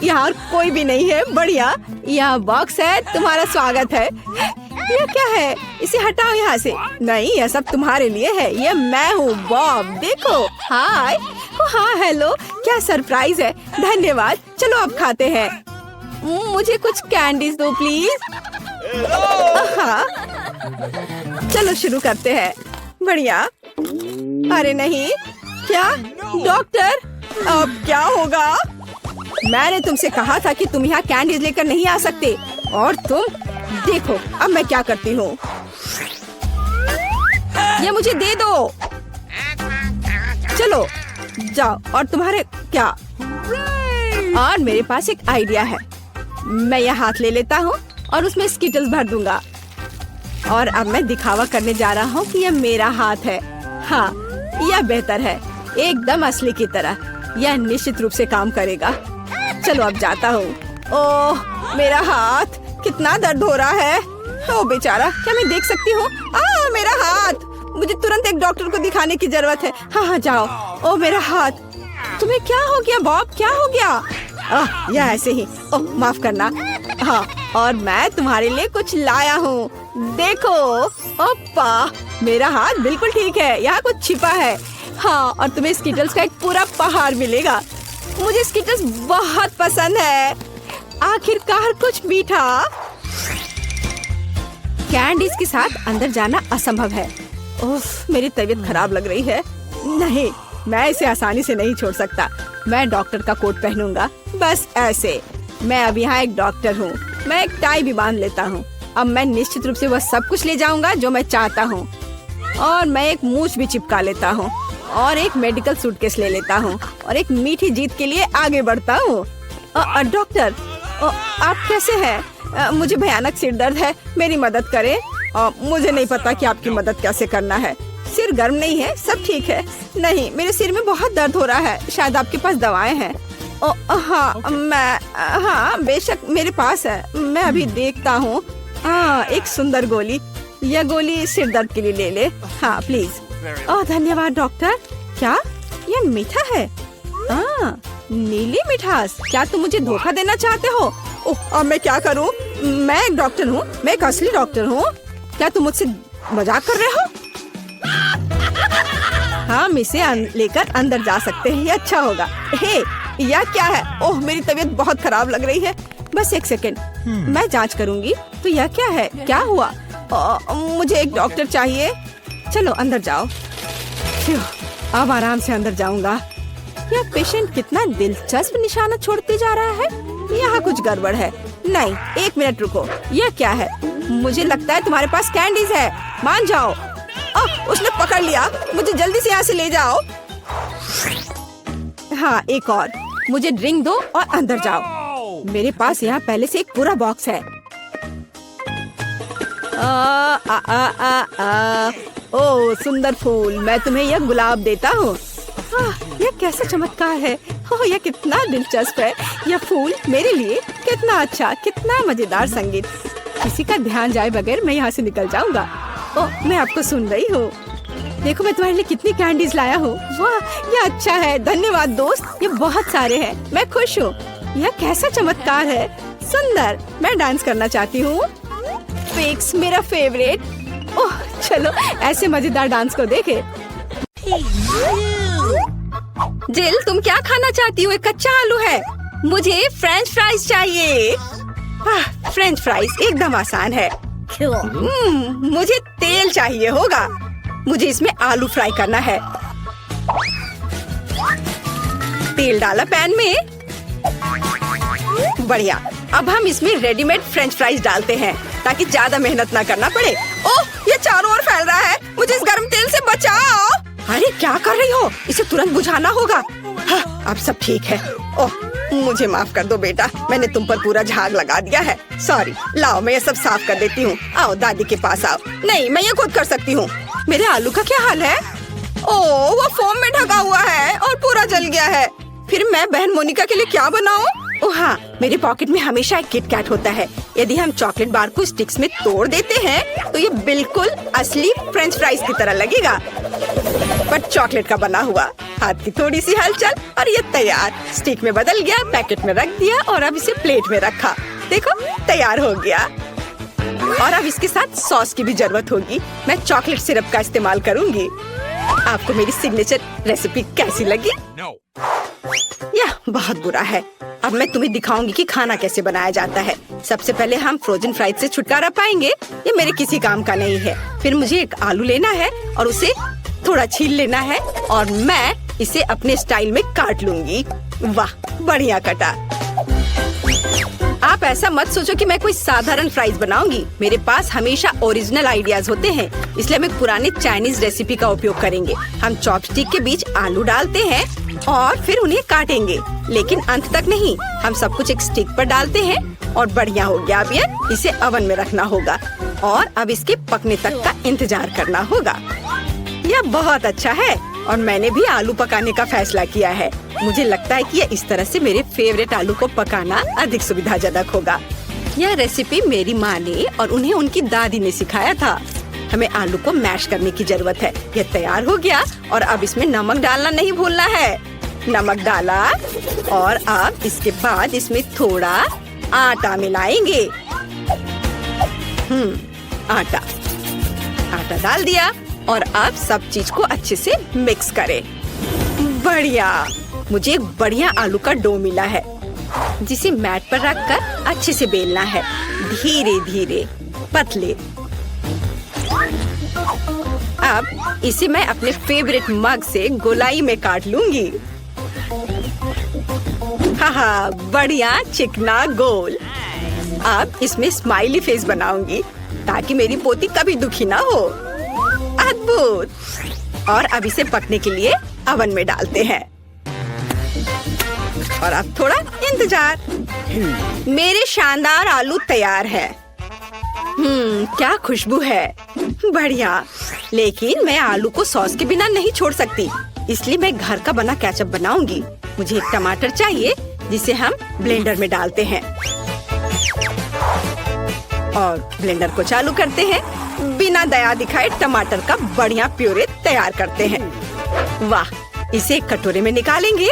यहाँ और कोई भी नहीं है। बढ़िया, यहाँ बॉक्स है। तुम्हारा स्वागत है। ये क्या है? इसे हटाओ यहाँ से। नहीं, यह सब तुम्हारे लिए है। ये मैं हूँ बॉब। देखो। हाय। हाँ हेलो, क्या सरप्राइज है। धन्यवाद। चलो अब खाते हैं। मुझे कुछ कैंडीज दो प्लीज। हाँ, चलो शुरू करते हैं। बढ़िया। अरे नहीं, क्या डॉक्टर, अब क्या होगा? मैंने तुमसे कहा था कि तुम यहाँ कैंडीज लेकर नहीं आ सकते, और तुम देखो अब मैं क्या करती हूँ। ये मुझे दे दो। चलो जाओ। और तुम्हारे क्या? और मेरे पास एक आइडिया है। मैं यह हाथ ले लेता हूँ और उसमें स्किटल्स भर दूंगा। और अब मैं दिखावा करने जा रहा हूँ कि यह मेरा हाथ है। हाँ, यह बेहतर है, एकदम असली की तरह। यह निश्चित रूप से काम करेगा। चलो अब जाता हूँ। ओह, मेरा हाथ, कितना दर्द हो रहा है। ओ बेचारा, क्या मैं देख सकती हूँ? मेरा हाथ। मुझे तुरंत एक डॉक्टर को दिखाने की जरूरत है। हाँ, जाओ। ओ मेरा हाथ। तुम्हें क्या हो गया बॉब? क्या हो गया? यह ऐसे ही। ओह माफ करना। हाँ, और मैं तुम्हारे लिए कुछ लाया हूँ। देखो। ओप्पा, मेरा हाथ बिल्कुल ठीक है। यहाँ कुछ छिपा है। हाँ, और तुम्हें स्किटल्स का एक पूरा पहाड़ मिलेगा। मुझे स्किटल्स बहुत पसंद है। आखिरकार कुछ मीठा। कैंडीज के साथ अंदर जाना असंभव है। उफ, मेरी तबीयत खराब लग रही है। नहीं, मैं इसे आसानी से नहीं छोड़ सकता। मैं डॉक्टर का कोट पहनूंगा, बस ऐसे। मैं अब यहाँ एक डॉक्टर हूँ। मैं एक टाई भी बांध लेता हूँ। अब मैं निश्चित रूप से वह सब कुछ ले जाऊंगा जो मैं चाहता हूँ। और मैं एक मूछ भी चिपका लेता हूँ, और एक मेडिकल सूटकेस ले लेता हूँ, और एक मीठी जीत के लिए आगे बढ़ता हूँ। डॉक्टर, आप कैसे हैं? मुझे भयानक सिर दर्द है, मेरी मदद करें। मुझे नहीं पता कि आपकी मदद कैसे करना है। सिर गर्म नहीं है, सब ठीक है। नहीं, मेरे सिर में बहुत दर्द हो रहा है। शायद आपके पास दवाएं हैं। हाँ, बेशक मेरे पास है। मैं अभी देखता हूँ। एक सुंदर गोली। यह गोली सिर दर्द के लिए ले ले। हाँ प्लीज। धन्यवाद डॉक्टर। क्या यह मीठा है? नीली मिठास। क्या तुम मुझे धोखा देना चाहते हो? अब मैं क्या करूं? मैं एक डॉक्टर हूं, मैं एक असली डॉक्टर हूं। क्या तुम मुझसे मजाक कर रहे हो? हम इसे लेकर अंदर जा सकते हैं, ये अच्छा होगा। हे, यह क्या है? ओह, मेरी तबीयत बहुत खराब लग रही है। बस एक सेकंड, मैं जांच करूंगी। तो यह क्या है? क्या हुआ? मुझे एक डॉक्टर चाहिए। चलो अंदर जाओ। अब आराम से अंदर जाऊंगा। यह पेशेंट कितना दिलचस्प निशाना छोड़ते जा रहा है। यहाँ कुछ गड़बड़ है। नहीं, एक मिनट रुको। यह क्या है? मुझे लगता है तुम्हारे पास कैंडीज है। मान जाओ। उसने पकड़ लिया। मुझे जल्दी से यहाँ से ले जाओ। हाँ, एक और। मुझे ड्रिंक दो और अंदर जाओ। मेरे पास यहाँ पहले से एक पूरा बॉक्स है। ओह सुंदर फूल, मैं तुम्हें यह गुलाब देता हूँ। यह कैसा चमत्कार है। ओह, यह कितना दिलचस्प है। यह फूल मेरे लिए। कितना अच्छा, कितना मजेदार संगीत। किसी का ध्यान जाए बगैर मैं यहाँ से निकल जाऊंगा। ओह, मैं आपको सुन रही हूँ। देखो मैं तुम्हारे लिए कितनी कैंडीज लाया हूँ। वाह, यह अच्छा है। धन्यवाद दोस्त, ये बहुत सारे हैं। मैं खुश हूँ। यह कैसा चमत्कार है। सुंदर। मैं डांस करना चाहती हूँ। फिक्स, मेरा फेवरेट। ओह, चलो ऐसे मजेदार डांस को देखे। जिल, तुम क्या खाना चाहती हो? एक कच्चा आलू है। मुझे फ्रेंच फ्राइज चाहिए। फ्रेंच फ्राइज एकदम आसान है। मुझे तेल चाहिए होगा। मुझे इसमें आलू फ्राई करना है। तेल डाला पैन में। बढ़िया। अब हम इसमें रेडीमेड फ्रेंच फ्राइज डालते हैं ताकि ज्यादा मेहनत ना करना पड़े। ओह, ये चारों ओर फैल रहा है। मुझे इस गर्म तेल से बचाओ। अरे क्या कर रही हो? इसे तुरंत बुझाना होगा। हाँ, अब सब ठीक है। ओह, मुझे माफ कर दो बेटा, मैंने तुम पर पूरा झाग लगा दिया है। सॉरी। लाओ, मैं ये सब साफ कर देती हूँ। आओ दादी के पास आओ। नहीं, मैं ये खुद कर सकती हूँ। मेरे आलू का क्या हाल है? ओह, वो फोम में ढका हुआ है और पूरा जल गया है। फिर मैं बहन मोनिका के लिए क्या बनाऊं? ओह हाँ, मेरे पॉकेट में हमेशा एक किट कैट होता है। यदि हम चॉकलेट बार को स्टिक्स में तोड़ देते हैं तो ये बिल्कुल असली फ्रेंच फ्राइज की तरह लगेगा, पर चॉकलेट का बना हुआ। हाथ की थोड़ी सी हलचल और ये तैयार। स्टिक में बदल गया, पैकेट में रख दिया और अब इसे प्लेट में रखा। देखो तैयार हो गया। और अब इसके साथ सॉस की भी जरूरत होगी। मैं चॉकलेट सिरप का इस्तेमाल करूंगी। आपको मेरी सिग्नेचर रेसिपी कैसी लगी? No. यह बहुत बुरा है। अब मैं तुम्हें दिखाऊंगी कि खाना कैसे बनाया जाता है। सबसे पहले हम फ्रोजन फ्राइज से छुटकारा पाएंगे। ये मेरे किसी काम का नहीं है। फिर मुझे एक आलू लेना है और उसे थोड़ा छील लेना है और मैं इसे अपने स्टाइल में काट लूंगी। वाह, बढ़िया कटा। आप ऐसा मत सोचो कि मैं कोई साधारण फ्राइज बनाऊंगी। मेरे पास हमेशा ओरिजिनल आइडियाज होते हैं, इसलिए हम एक पुराने चाइनीज रेसिपी का उपयोग करेंगे। हम चॉपस्टिक के बीच आलू डालते हैं और फिर उन्हें काटेंगे, लेकिन अंत तक नहीं। हम सब कुछ एक स्टिक पर डालते हैं और बढ़िया हो गया। अब ये इसे ओवन में रखना होगा और अब इसके पकने तक का इंतजार करना होगा। यह बहुत अच्छा है और मैंने भी आलू पकाने का फैसला किया है। मुझे लगता है कि यह इस तरह से मेरे फेवरेट आलू को पकाना अधिक सुविधाजनक होगा। यह रेसिपी मेरी माँ ने और उन्हें उनकी दादी ने सिखाया था। हमें आलू को मैश करने की जरूरत है। यह तैयार हो गया और अब इसमें नमक डालना नहीं भूलना है। नमक डाला और अब इसके बाद इसमें थोड़ा आटा मिलाएंगे। आटा डाल दिया और अब सब चीज को अच्छे से मिक्स करें। बढ़िया, मुझे एक बढ़िया आलू का डो मिला है जिसे मैट पर रखकर अच्छे से बेलना है। धीरे धीरे पतले। अब इसे मैं अपने फेवरेट मग से गोलाई में काट लूंगी। हाँ, बढ़िया चिकना गोल। अब इसमें स्माइली फेस बनाऊंगी ताकि मेरी पोती कभी दुखी ना हो। अद्भुत। और अब इसे पकने के लिए ओवन में डालते हैं और अब थोड़ा इंतजार। मेरे शानदार आलू तैयार है। क्या खुशबू है। बढ़िया, लेकिन मैं आलू को सॉस के बिना नहीं छोड़ सकती, इसलिए मैं घर का बना केचप बनाऊंगी। मुझे एक टमाटर चाहिए जिसे हम ब्लेंडर में डालते हैं और ब्लेंडर को चालू करते हैं। बिना दया दिखाए टमाटर का बढ़िया प्यूरे तैयार करते हैं। वाह, इसे एक कटोरे में निकालेंगे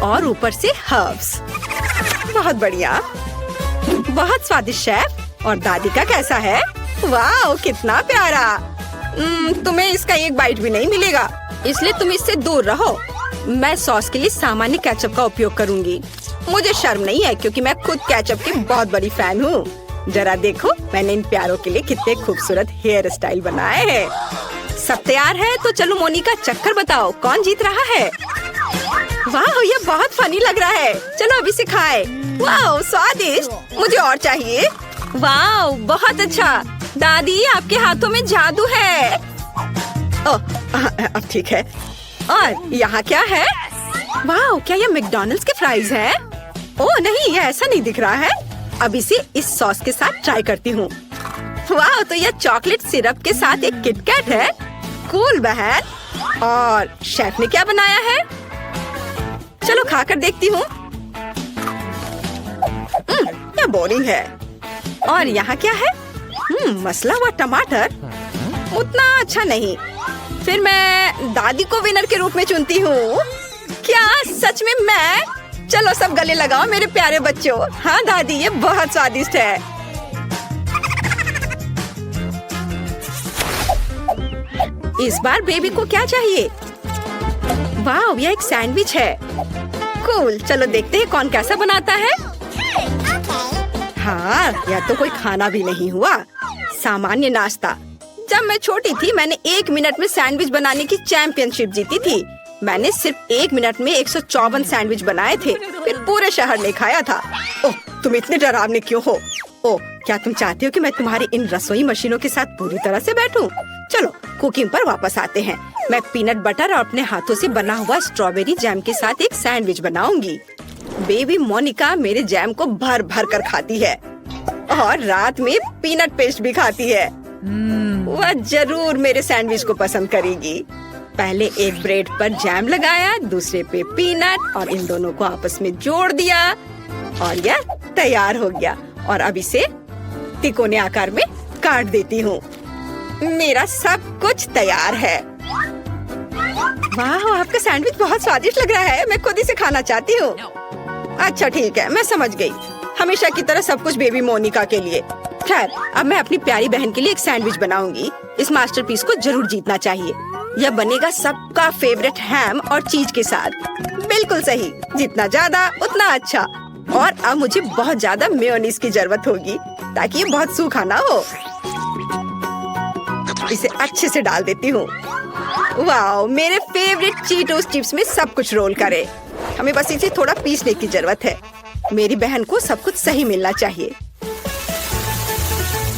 और ऊपर से हर्ब्स। बहुत बढ़िया, बहुत स्वादिष्ट शेफ। और दादी का कैसा है? वाह, कितना प्यारा। तुम्हें इसका एक बाइट भी नहीं मिलेगा, इसलिए तुम इससे दूर रहो। मैं सॉस के लिए सामान्य केचप का उपयोग करूंगी। मुझे शर्म नहीं है क्योंकि मैं खुद केचप की बहुत बड़ी फैन हूँ। जरा देखो, मैंने इन प्यारों के लिए कितने खूबसूरत हेयर स्टाइल बनाए हैं। सब तैयार है तो चलो मोनिका, चक्कर बताओ कौन जीत रहा है। वाह, ये बहुत फनी लग रहा है। चलो अभी से खाए। वाह, स्वादिष्ट। मुझे और चाहिए। वाह, बहुत अच्छा। दादी, आपके हाथों में जादू है। अब ठीक है। और यहाँ क्या है? वाह, क्या ये मैकडॉनल्ड्स के फ्राइज हैं? ओह नहीं, ये ऐसा नहीं दिख रहा है। अब इसे इस सॉस के साथ ट्राई करती हूँ। वाह, तो यह चॉकलेट सिरप के साथ एक किटकैट है। कूल बहन। और शेफ ने क्या बनाया है? चलो खाकर देखती हूँ। यह बोरिंग है। और यहाँ क्या है? मसला हुआ टमाटर। उतना अच्छा नहीं। फिर मैं दादी को विनर के रूप में चुनती हूँ। क्या सच में मैं? चलो सब गले लगाओ मेरे प्यारे बच्चों। हाँ दादी, ये बहुत स्वादिष्ट है। इस बार बेबी को क्या चाहिए? वाह, यह एक सैंडविच है। कूल, चलो देखते हैं कौन कैसा बनाता है। हाँ, यह तो कोई खाना भी नहीं हुआ, सामान्य नाश्ता। जब मैं छोटी थी मैंने 1 मिनट में सैंडविच बनाने की चैंपियनशिप जीती थी। मैंने सिर्फ 1 मिनट में 154 सैंडविच बनाए थे, फिर पूरे शहर ने खाया था। ओह, तुम इतने डरावने क्यों हो? ओह, क्या तुम चाहते हो कि मैं तुम्हारी इन रसोई मशीनों के साथ पूरी तरह से बैठूं? चलो कुकिंग पर वापस आते हैं। मैं पीनट बटर और अपने हाथों से बना हुआ स्ट्रॉबेरी जैम के साथ एक सैंडविच बनाऊंगी। बेबी मोनिका मेरे जैम को भर भर कर खाती है और रात में पीनट पेस्ट भी खाती है। वह जरूर मेरे सैंडविच को पसंद करेगी। पहले एक ब्रेड पर जैम लगाया, दूसरे पे पीनट और इन दोनों को आपस में जोड़ दिया और यह तैयार हो गया। और अब इसे तिकोने आकार में काट देती हूँ। मेरा सब कुछ तैयार है। वाह, आपका सैंडविच बहुत स्वादिष्ट लग रहा है। मैं खुद इसे खाना चाहती हूँ। अच्छा ठीक है, मैं समझ गई। हमेशा की तरह सब कुछ बेबी मोनिका के लिए। खैर, अब मैं अपनी प्यारी बहन के लिए एक सैंडविच बनाऊंगी। इस मास्टरपीस को जरूर जीतना चाहिए। यह बनेगा सबका फेवरेट हैम और चीज के साथ। बिल्कुल सही, जितना ज्यादा उतना अच्छा। और अब मुझे बहुत ज्यादा मेयोनीज की जरूरत होगी ताकि ये बहुत सूखा ना हो। इसे अच्छे से डाल देती हूँ। वाह, मेरे फेवरेट चीटोस चिप्स में सब कुछ रोल करे। हमें बस इसे थोड़ा पीसने की जरूरत है। मेरी बहन को सब कुछ सही मिलना चाहिए।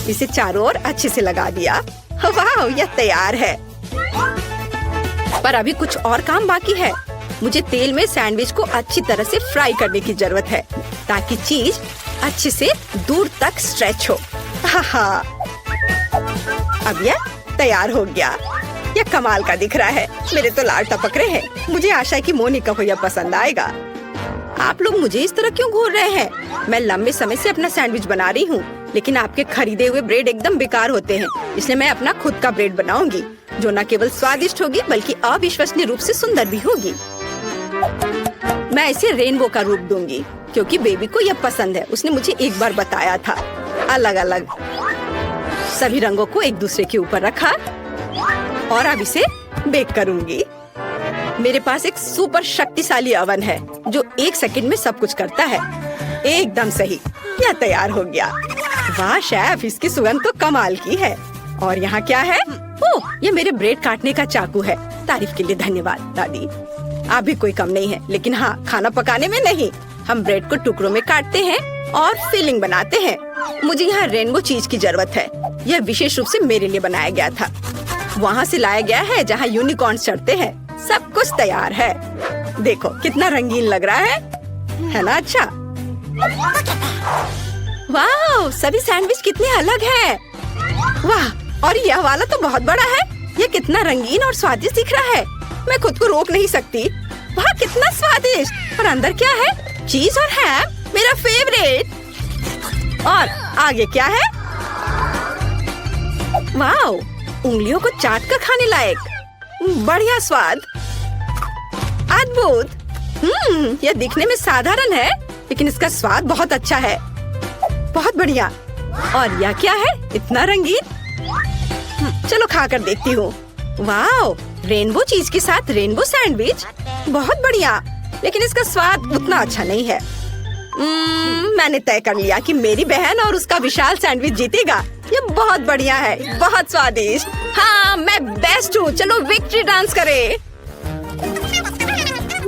इसे चारों ओर अच्छे से लगा दिया। वाह, यह तैयार है। पर अभी कुछ और काम बाकी है। मुझे तेल में सैंडविच को अच्छी तरह से फ्राई करने की जरूरत है ताकि चीज अच्छे से दूर तक स्ट्रेच हो। हाँ, अब यह तैयार हो गया। यह कमाल का दिख रहा है। मेरे तो लार टपक रहे हैं। मुझे आशा है कि मोनिका को यह पसंद आएगा। आप लोग मुझे इस तरह क्यों घूर रहे हैं? मैं लंबे समय से अपना सैंडविच बना रही हूँ, लेकिन आपके खरीदे हुए ब्रेड एकदम बेकार होते हैं। इसलिए मैं अपना खुद का ब्रेड बनाऊंगी जो न केवल स्वादिष्ट होगी बल्कि अविश्वसनीय रूप से सुंदर भी होगी। मैं इसे रेनबो का रूप दूंगी क्योंकि बेबी को यह पसंद है। उसने मुझे एक बार बताया था। अलग अलग सभी रंगों को एक दूसरे के ऊपर रखा और अब इसे बेक करूंगी। मेरे पास एक सुपर शक्तिशाली ओवन है जो 1 सेकंड में सब कुछ करता है। एकदम सही, यह तैयार हो गया। वाह शेफ, इसकी सुगंध तो कमाल की है। और यहाँ क्या है? ओह, ये मेरे ब्रेड काटने का चाकू है। तारीफ के लिए धन्यवाद दादी। आप भी कोई कम नहीं है, लेकिन हाँ, खाना पकाने में नहीं। हम ब्रेड को टुकड़ों में काटते हैं और फिलिंग बनाते हैं। मुझे यहाँ रेनबो चीज की जरूरत है। यह विशेष रूप से मेरे लिए बनाया गया था। वहाँ से लाया गया है जहाँ यूनिकॉर्न चढ़ते हैं। सब कुछ तैयार है। देखो कितना रंगीन लग रहा है ना? अच्छा, वाह, सभी सैंडविच कितने अलग हैं। वाह, और यह वाला तो बहुत बड़ा है। यह कितना रंगीन और स्वादिष्ट दिख रहा है। मैं खुद को रोक नहीं सकती। वाह, कितना स्वादिष्ट। और अंदर क्या है? चीज और हैम, मेरा फेवरेट। और आगे क्या है? वाह, उंगलियों को चाट कर खाने लायक। बढ़िया स्वाद, अद्भुत। यह दिखने में साधारण है लेकिन इसका स्वाद बहुत अच्छा है। बहुत बढ़िया। और यह क्या है? इतना रंगीन। चलो खाकर देखती हूँ। वाह, रेनबो चीज के साथ रेनबो सैंडविच, बहुत बढ़िया। लेकिन इसका स्वाद उतना अच्छा नहीं है। मैंने तय कर लिया कि मेरी बहन और उसका विशाल सैंडविच जीतेगा। ये बहुत बढ़िया है, बहुत स्वादिष्ट। हाँ, मैं बेस्ट हूँ। चलो विक्ट्री डांस करें।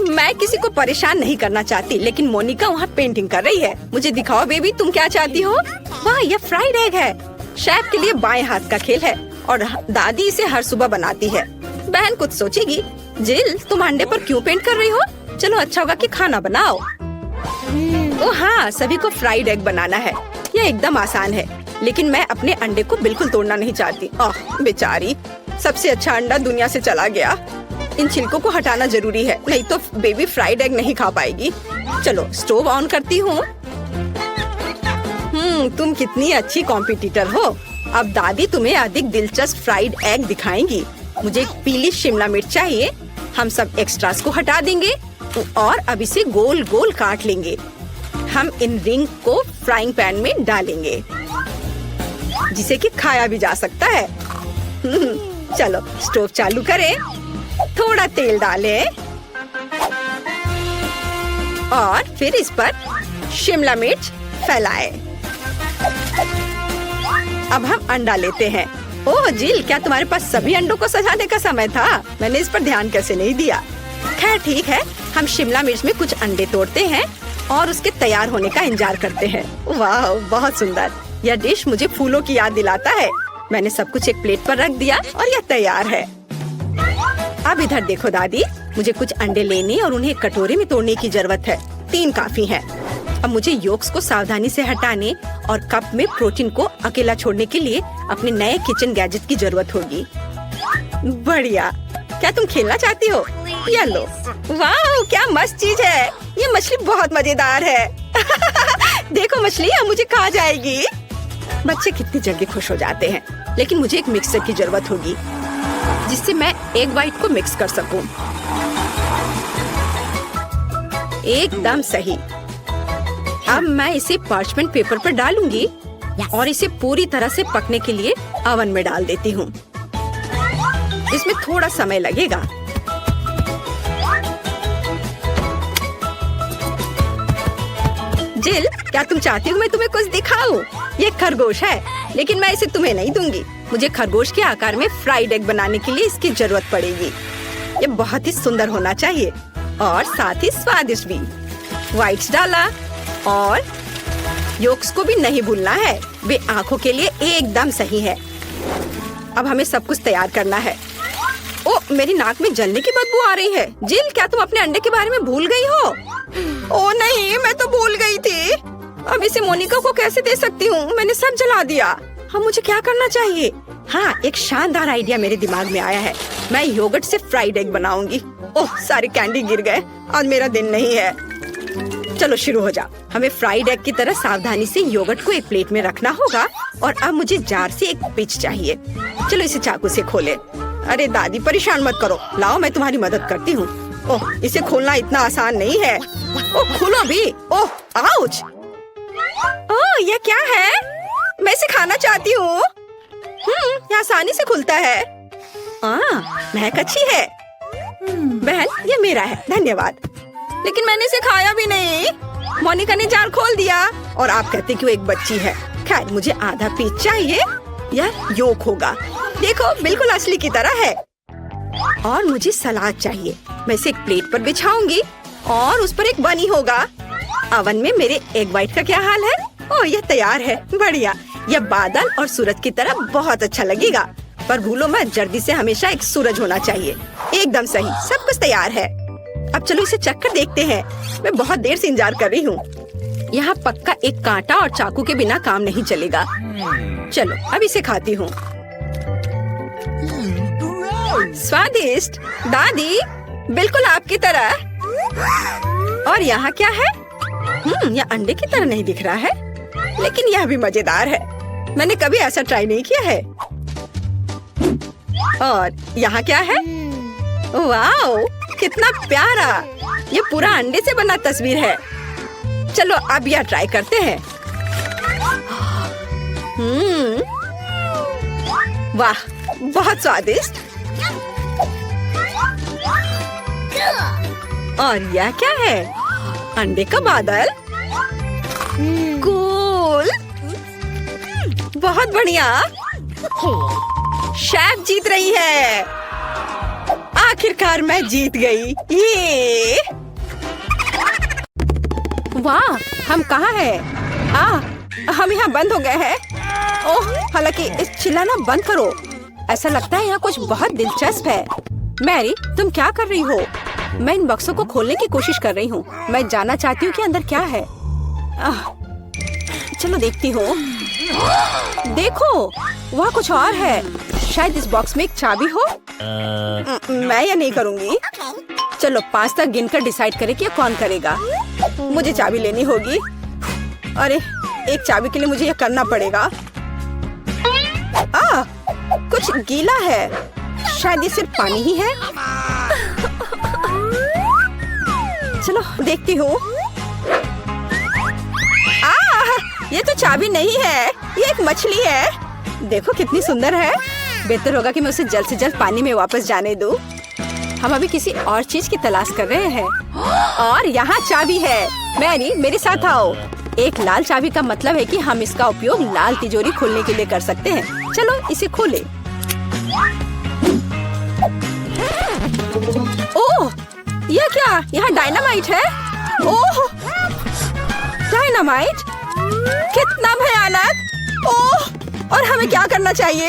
मैं किसी को परेशान नहीं करना चाहती, लेकिन मोनिका वहाँ पेंटिंग कर रही है। मुझे दिखाओ बेबी, तुम क्या चाहती हो? वाह, यह फ्राइड एग है। शेफ के लिए बाएं हाथ का खेल है और दादी इसे हर सुबह बनाती है। बहन कुछ सोचेगी। जिल, तुम अंडे पर क्यों पेंट कर रही हो? चलो अच्छा होगा कि खाना बनाओ। ओह हाँ, सभी को फ्राइड एग बनाना है। यह एकदम आसान है, लेकिन मैं अपने अंडे को बिल्कुल तोड़ना नहीं चाहती। ओह बेचारी, सबसे अच्छा अंडा दुनिया से चला गया। इन छिलकों को हटाना जरूरी है, नहीं तो बेबी फ्राइड एग नहीं खा पाएगी। चलो स्टोव ऑन करती हूँ। तुम कितनी अच्छी कॉम्पिटिटर हो। अब दादी तुम्हें अधिक दिलचस्प फ्राइड एग दिखाएंगी। मुझे एक पीली शिमला मिर्च चाहिए। हम सब एक्स्ट्रास को हटा देंगे और अब इसे गोल गोल काट लेंगे। हम इन रिंग को फ्राइंग पैन में डालेंगे जिसे कि खाया भी जा सकता है। चलो स्टोव चालू करें, थोड़ा तेल डालें और फिर इस पर शिमला मिर्च फैलाएं। अब हम अंडा लेते हैं। ओह जिल, क्या तुम्हारे पास सभी अंडों को सजाने का समय था? मैंने इस पर ध्यान कैसे नहीं दिया। खैर ठीक है, हम शिमला मिर्च में कुछ अंडे तोड़ते हैं और उसके तैयार होने का इंतजार करते हैं। वाह, बहुत सुंदर। यह डिश मुझे फूलों की याद दिलाता है। मैंने सब कुछ एक प्लेट पर रख दिया और यह तैयार है। अब इधर देखो दादी, मुझे कुछ अंडे लेने और उन्हें कटोरे में तोड़ने की जरूरत है। 3 काफी है। अब मुझे योक्स को सावधानी से हटाने और कप में प्रोटीन को अकेला छोड़ने के लिए अपने नए किचन गैजेट की जरूरत होगी। बढ़िया, क्या तुम खेलना चाहती हो? ये लो। वाह, क्या मस्त चीज है। ये मछली बहुत मजेदार है। देखो मछली अब मुझे खा जाएगी। बच्चे कितनी जल्दी खुश हो जाते हैं, लेकिन मुझे एक मिक्सर की जरूरत होगी जिससे मैं एग व्हाइट को मिक्स कर सकूं। एकदम सही। अब मैं इसे पार्चमेंट पेपर पर डालूंगी और इसे पूरी तरह से पकने के लिए ओवन में डाल देती हूँ। इसमें थोड़ा समय लगेगा। जिल, क्या तुम चाहती हो मैं तुम्हें कुछ दिखाऊं? ये खरगोश है, लेकिन मैं इसे तुम्हें नहीं दूंगी। मुझे खरगोश के आकार में फ्राइड एग बनाने के लिए इसकी जरूरत पड़ेगी। ये बहुत ही सुंदर होना चाहिए और साथ ही स्वादिष्ट भी। व्हाइट्स डाला और योक्स को भी नहीं भूलना है। वे आंखों के लिए एकदम सही है। अब हमें सब कुछ तैयार करना है। ओ, मेरी नाक में जलने की बदबू आ रही है। जिल, क्या तुम अपने अंडे के बारे में भूल गई हो? ओ नहीं, मैं तो भूल गई थी। अब इसे मोनिका को कैसे दे सकती हूँ? मैंने सब जला दिया। अब मुझे क्या करना चाहिए? हाँ, एक शानदार आइडिया मेरे दिमाग में आया है। मैं योगर्ट से फ्राइड एग बनाऊंगी। ओह, सारे कैंडी गिर गए। आज मेरा दिन नहीं है। चलो शुरू हो जाओ। हमें फ्राइड एग की तरह सावधानी से योगर्ट को एक प्लेट में रखना होगा और अब मुझे जार से एक पिच चाहिए। चलो इसे चाकू से खोले। अरे दादी, परेशान मत करो। लाओ, मैं तुम्हारी मदद करती हूँ। ओह, इसे खोलना इतना आसान नहीं है। ओह, खोलो भी। ओह, आउच। ओह, ये क्या है? मैं इसे खाना चाहती हूँ। ये आसानी से खुलता है। महक अच्छी है। बहन, ये मेरा है, धन्यवाद। लेकिन मैंने इसे खाया भी नहीं। मोनिका ने जार खोल दिया और आप कहते कि वो एक बच्ची है। खैर, मुझे आधा पीस चाहिए या योक होगा। देखो, बिल्कुल असली की तरह है। और मुझे सलाद चाहिए। मैं इसे एक प्लेट पर बिछाऊंगी और उस पर एक बनी होगा। ओवन में मेरे एग व्हाइट का क्या हाल है? ओह, यह तैयार है। बढ़िया। यह बादल और सूरज की तरह बहुत अच्छा लगेगा। पर भूलो मत, जल्दी से हमेशा एक सूरज होना चाहिए। एकदम सही, सब कुछ तैयार है। अब चलो इसे चखकर देखते हैं। मैं बहुत देर से इंतजार कर रही हूँ। यहाँ पक्का एक कांटा और चाकू के बिना काम नहीं चलेगा। चलो अब इसे खाती हूँ। स्वादिष्ट दादी, बिल्कुल आपकी तरह। और यहाँ क्या है? यह अंडे की तरह नहीं दिख रहा है, लेकिन यह भी मजेदार है। मैंने कभी ऐसा ट्राई नहीं किया है। और यहाँ क्या है? वाओ, कितना प्यारा। ये पूरा अंडे से बना तस्वीर है। चलो अब यह ट्राई करते हैं। वाह, बहुत स्वादिष्ट। और यह क्या है? अंडे का बादल। कूल, बहुत बढ़िया। शेफ जीत रही है। आखिरकार मैं जीत गई। ये वाह, हम कहाँ हैं? हम यहाँ बंद हो गए हैं। ओह, हालांकि इस चिल्लाना बंद करो। ऐसा लगता है यहाँ कुछ बहुत दिलचस्प है। मैरी, तुम क्या कर रही हो? मैं इन बक्सों को खोलने की कोशिश कर रही हूँ। मैं जानना चाहती हूँ कि अंदर क्या है। चलो देखती हूँ। देखो, वहाँ कुछ और है। शायद इस बॉक्स में एक चाबी हो। मैं ये नहीं करूँगी। चलो 5 तक गिनकर डिसाइड करें कि कौन करेगा। मुझे चाबी लेनी होगी। अरे, एक चाबी के लिए मुझे यह करना पड़ेगा। कुछ गीला है। शायद ये सिर्फ पानी ही है। चलो देखती हूँ। ये तो चाबी नहीं है, ये एक मछली है। देखो कितनी सुंदर है। बेहतर होगा कि मैं उसे जल्द से जल्द पानी में वापस जाने दूँ। हम अभी किसी और चीज की तलाश कर रहे हैं। और यहाँ चाबी है। मैरी, मेरे साथ आओ। एक लाल चाबी का मतलब है कि हम इसका उपयोग लाल तिजोरी खोलने के लिए कर सकते हैं। चलो इसे खोले। ओह, यह क्या? यहाँ डायनामाइट है। ओह, डायनामाइट, कितना भयानक। ओह, और हमें क्या करना चाहिए?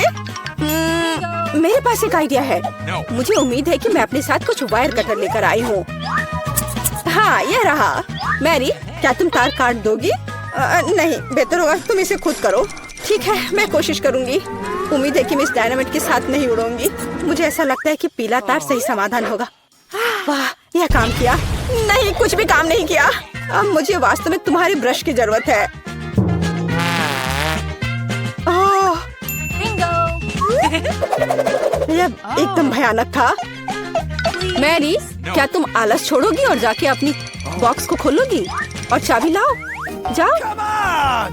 मेरे पास एक आइडिया है। मुझे उम्मीद है कि मैं अपने साथ कुछ वायर कटर लेकर आई हूँ। हाँ, यह रहा। मैरी, क्या तुम तार काट दोगी? नहीं, बेहतर होगा तुम इसे खुद करो। ठीक है, मैं कोशिश करूँगी। उम्मीद है कि मैं इस डायनामाइट के साथ नहीं उड़ूंगी। मुझे ऐसा लगता है कि पीला तार सही समाधान होगा। वाह, यह काम किया। नहीं, कुछ भी काम नहीं किया। अब मुझे वास्तव में तुम्हारी ब्रश की जरूरत है। ओह, यह एकदम भयानक था। मैरी, क्या तुम आलस छोड़ोगी और जाके अपनी बॉक्स को खोलोगी और चाबी लाओ? जाओ। Come on!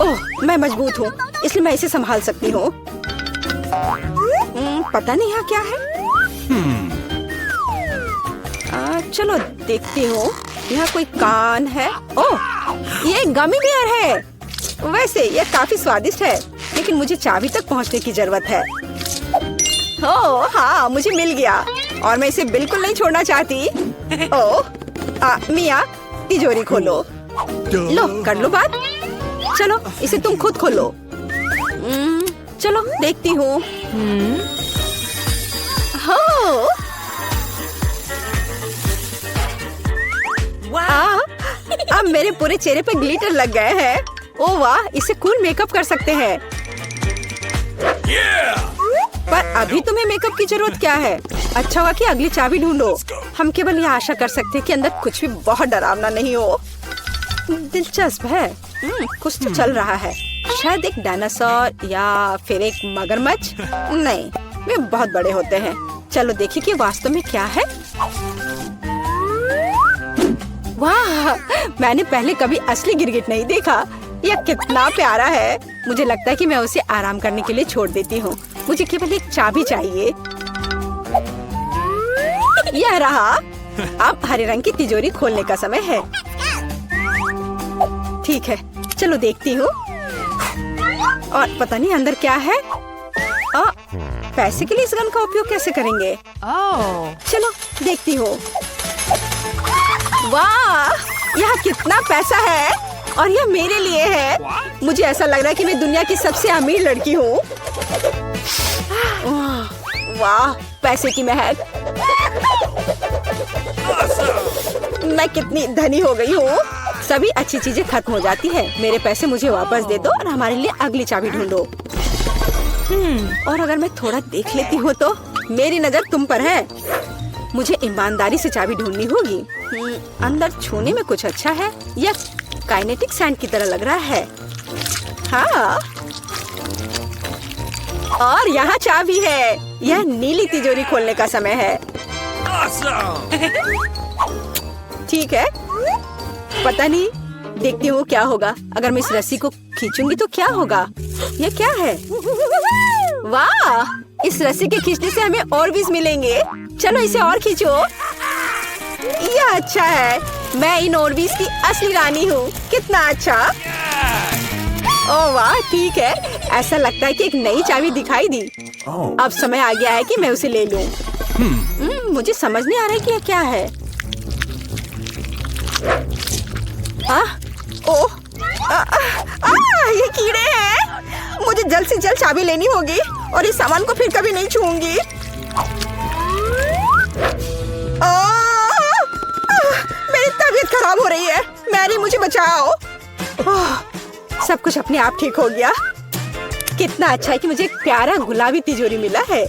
ओह, मैं मजबूत हूँ, इसलिए मैं इसे संभाल सकती हूँ। पता नहीं यहाँ क्या है। चलो देखती हूँ। यहाँ कोई कान है। ओह, ये गमी बियर है। वैसे ये काफी स्वादिष्ट है, लेकिन मुझे चाबी तक पहुँचने की जरूरत है। ओह हाँ, मुझे मिल गया और मैं इसे बिल्कुल नहीं छोड़ना चाहती। ओह, मिया, तिजोरी खोलो। लो, कर लो बात। चलो, इसे तुम खुद खोलो। चलो देखती हूँ। अब मेरे पूरे चेहरे पे ग्लिटर लग गए हैं। ओह वाह, इसे कूल मेकअप कर सकते हैं। पर अभी तुम्हें मेकअप की जरूरत क्या है? अच्छा हुआ कि अगली चाबी ढूंढो। हम केवल यह आशा कर सकते हैं कि अंदर कुछ भी बहुत डरावना नहीं हो। दिलचस्प है। कुछ तो चल रहा है। शायद एक डायनासोर या फिर एक मगरमच्छ। नहीं, वे बहुत बड़े होते हैं। चलो देखिए कि वास्तव में क्या है। वाह, मैंने पहले कभी असली गिरगिट नहीं देखा। यह कितना प्यारा है। मुझे लगता है कि मैं उसे आराम करने के लिए छोड़ देती हूँ। मुझे केवल एक चाबी चाहिए। यह रहा। अब हरे रंग की तिजोरी खोलने का समय है। ठीक है, चलो देखती हूँ। और पता नहीं अंदर क्या है। पैसे के लिए इस गन का उपयोग कैसे करेंगे? चलो देखती हूँ। वाह, यह कितना पैसा है और यह मेरे लिए है। मुझे ऐसा लग रहा है कि मैं दुनिया की सबसे अमीर लड़की हूँ। वाह, पैसे की महक। मैं कितनी धनी हो गई हूँ। सभी अच्छी चीजें खत्म हो जाती है। मेरे पैसे मुझे वापस दे दो और हमारे लिए अगली चाबी ढूंढो। और अगर मैं थोड़ा देख लेती हूँ तो मेरी नजर तुम पर है। मुझे ईमानदारी से चाबी ढूंढनी होगी। अंदर छूने में कुछ अच्छा है। यह काइनेटिक सैंड की तरह लग रहा है। हाँ, और यहाँ चाबी है। यह नीली तिजोरी खोलने का समय है। ठीक है, पता नहीं, देखती हूँ क्या होगा। अगर मैं इस रस्सी को खींचूंगी तो क्या होगा? यह क्या है? वाह, इस रस्सी के खींचने से हमें और बीज मिलेंगे। चलो इसे और खींचो। यह अच्छा है। मैं इन ओरबीज की असली रानी हूँ। कितना अच्छा। ओह वाह, ठीक है। ऐसा लगता है कि एक नई चाबी दिखाई दी। अब समय आ गया है कि मैं उसे ले लूं। मुझे समझ नहीं आ रहा है कि यह क्या है। ओह, ये कीड़े हैं। मुझे जल्द से जल्द चाबी लेनी होगी और इस सामान को फिर कभी नहीं छूऊंगी। मेरी तबीयत खराब हो रही है। मैरी, मुझे बचाओ। सब कुछ अपने आप ठीक हो गया। कितना अच्छा है कि मुझे एक प्यारा गुलाबी तिजोरी मिला है।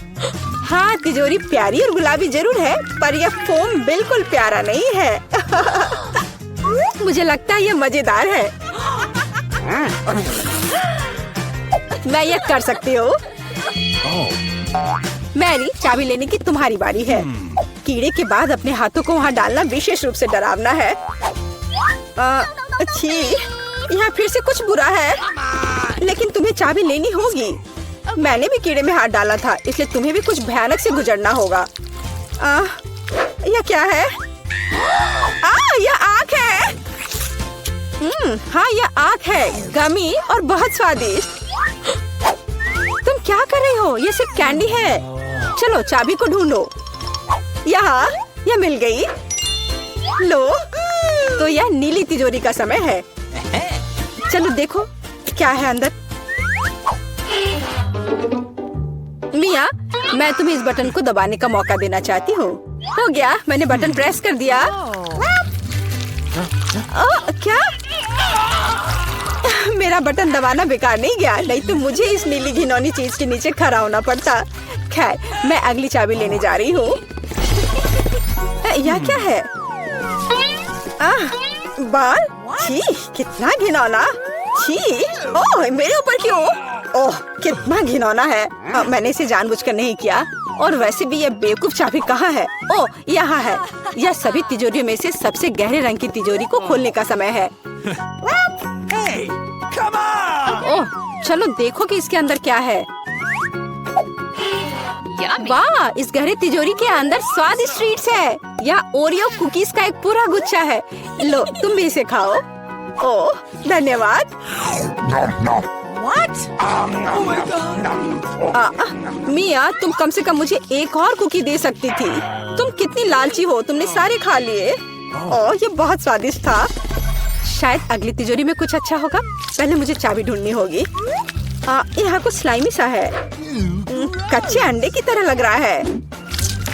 हाँ, तिजोरी प्यारी और गुलाबी जरूर है, पर यह फोम बिल्कुल प्यारा नहीं है। मुझे लगता है यह मजेदार है। मैं यह कर सकती हूँ। मैरी, चाबी लेने की तुम्हारी बारी है। कीड़े के बाद अपने हाथों को वहाँ डालना विशेष रूप से डरावना है। अच्छी, यहाँ फिर से कुछ बुरा है, लेकिन तुम्हें चाबी लेनी होगी। मैंने भी कीड़े में हाथ डाला था, इसलिए तुम्हें भी कुछ भयानक से गुजरना होगा। यह क्या है? यह आँख है। हाँ, यह आँख है, गमी और बहुत स्वादिष्ट। तुम क्या कर रही हो? यह सिर्फ कैंडी है। चलो चाबी को ढूंढो। यहाँ, यह मिल गई। लो, तो यह नीली तिजोरी का समय है। चलो देखो क्या है अंदर। मिया, मैं तुम्हें इस बटन को दबाने का मौका देना चाहती हूँ। हो गया, मैंने बटन प्रेस कर दिया। क्या? मेरा बटन दबाना बेकार नहीं गया, नहीं तो मुझे इस नीली घिनौनी चीज के नीचे खड़ा होना पड़ता। खैर, मैं अगली चाबी लेने जा रही हूँ। यह क्या है? बाल? छी, कितना घिनौना। छी, ओह मेरे ऊपर क्यों? ओह कितना घिनौना है। मैंने इसे जानबूझकर नहीं किया। और वैसे भी यह बेवकूफ चाबी कहाँ है? ओह यहाँ है। यह सभी तिजोरियों में से सबसे गहरे रंग की तिजोरी को खोलने का समय है। Hey, come on! ओह चलो देखो कि इसके अंदर क्या है। वाह, इस गहरे तिजोरी के अंदर स्वादिष्ट ट्रीट्स है। यह ओरियो कुकीज का एक पूरा गुच्छा है। लो तुम भी इसे खाओ। ओह धन्यवाद। मिया, तुम कम से कम मुझे एक और कुकी दे सकती थी। तुम कितनी लालची हो, तुमने सारे खा लिए। ओह ये बहुत स्वादिष्ट था। शायद अगली तिजोरी में कुछ अच्छा होगा। पहले मुझे चाबी ढूंढनी होगी। यहाँ कुछ स्लाइमी सा है। कच्चे अंडे की तरह लग रहा है,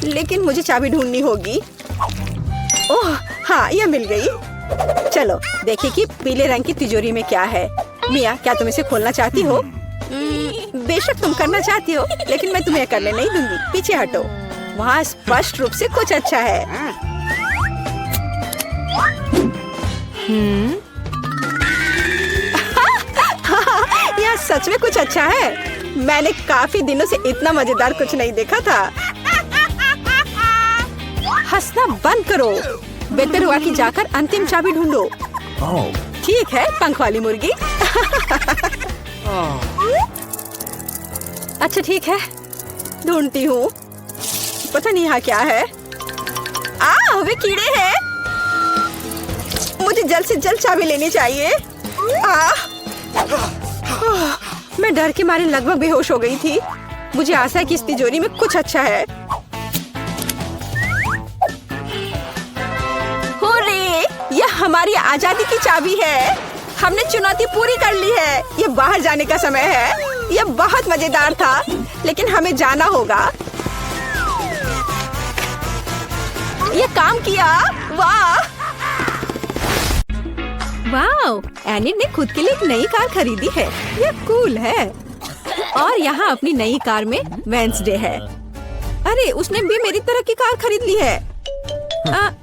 लेकिन मुझे चाबी ढूंढनी होगी। ओह हाँ, यह मिल गई। चलो देखिए कि पीले रंग की तिजोरी में क्या है। मिया, क्या तुम इसे खोलना चाहती हो? बेशक तुम करना चाहती हो, लेकिन मैं तुम्हें करने नहीं दूंगी। पीछे हटो। वहाँ स्पष्ट रूप से कुछ अच्छा है। यह सच में कुछ अच्छा है। मैंने काफी दिनों से इतना मजेदार कुछ नहीं देखा था। हंसना बंद करो। बेहतर हुआ कि जाकर अंतिम चाबी ढूंढो। ठीक है, पंख वाली मुर्गी। अच्छा ठीक है, ढूंढती हूँ। पता नहीं यहाँ क्या है। वे कीड़े हैं। मुझे जल्द से जल्द चाबी लेनी चाहिए। मैं डर के मारे लगभग बेहोश हो गई थी। मुझे आशा है कि इस तिजोरी में कुछ अच्छा है। हुर्रे! यह हमारी आजादी की चाबी है। हमने चुनौती पूरी कर ली है। ये बाहर जाने का समय है। यह बहुत मजेदार था, लेकिन हमें जाना होगा। ये काम किया। वाह वाह, एनिट ने खुद के लिए एक नई कार खरीदी है। यह कूल है। और यहाँ अपनी नई कार में वेंसडे है। अरे उसने भी मेरी तरह की कार खरीद ली है।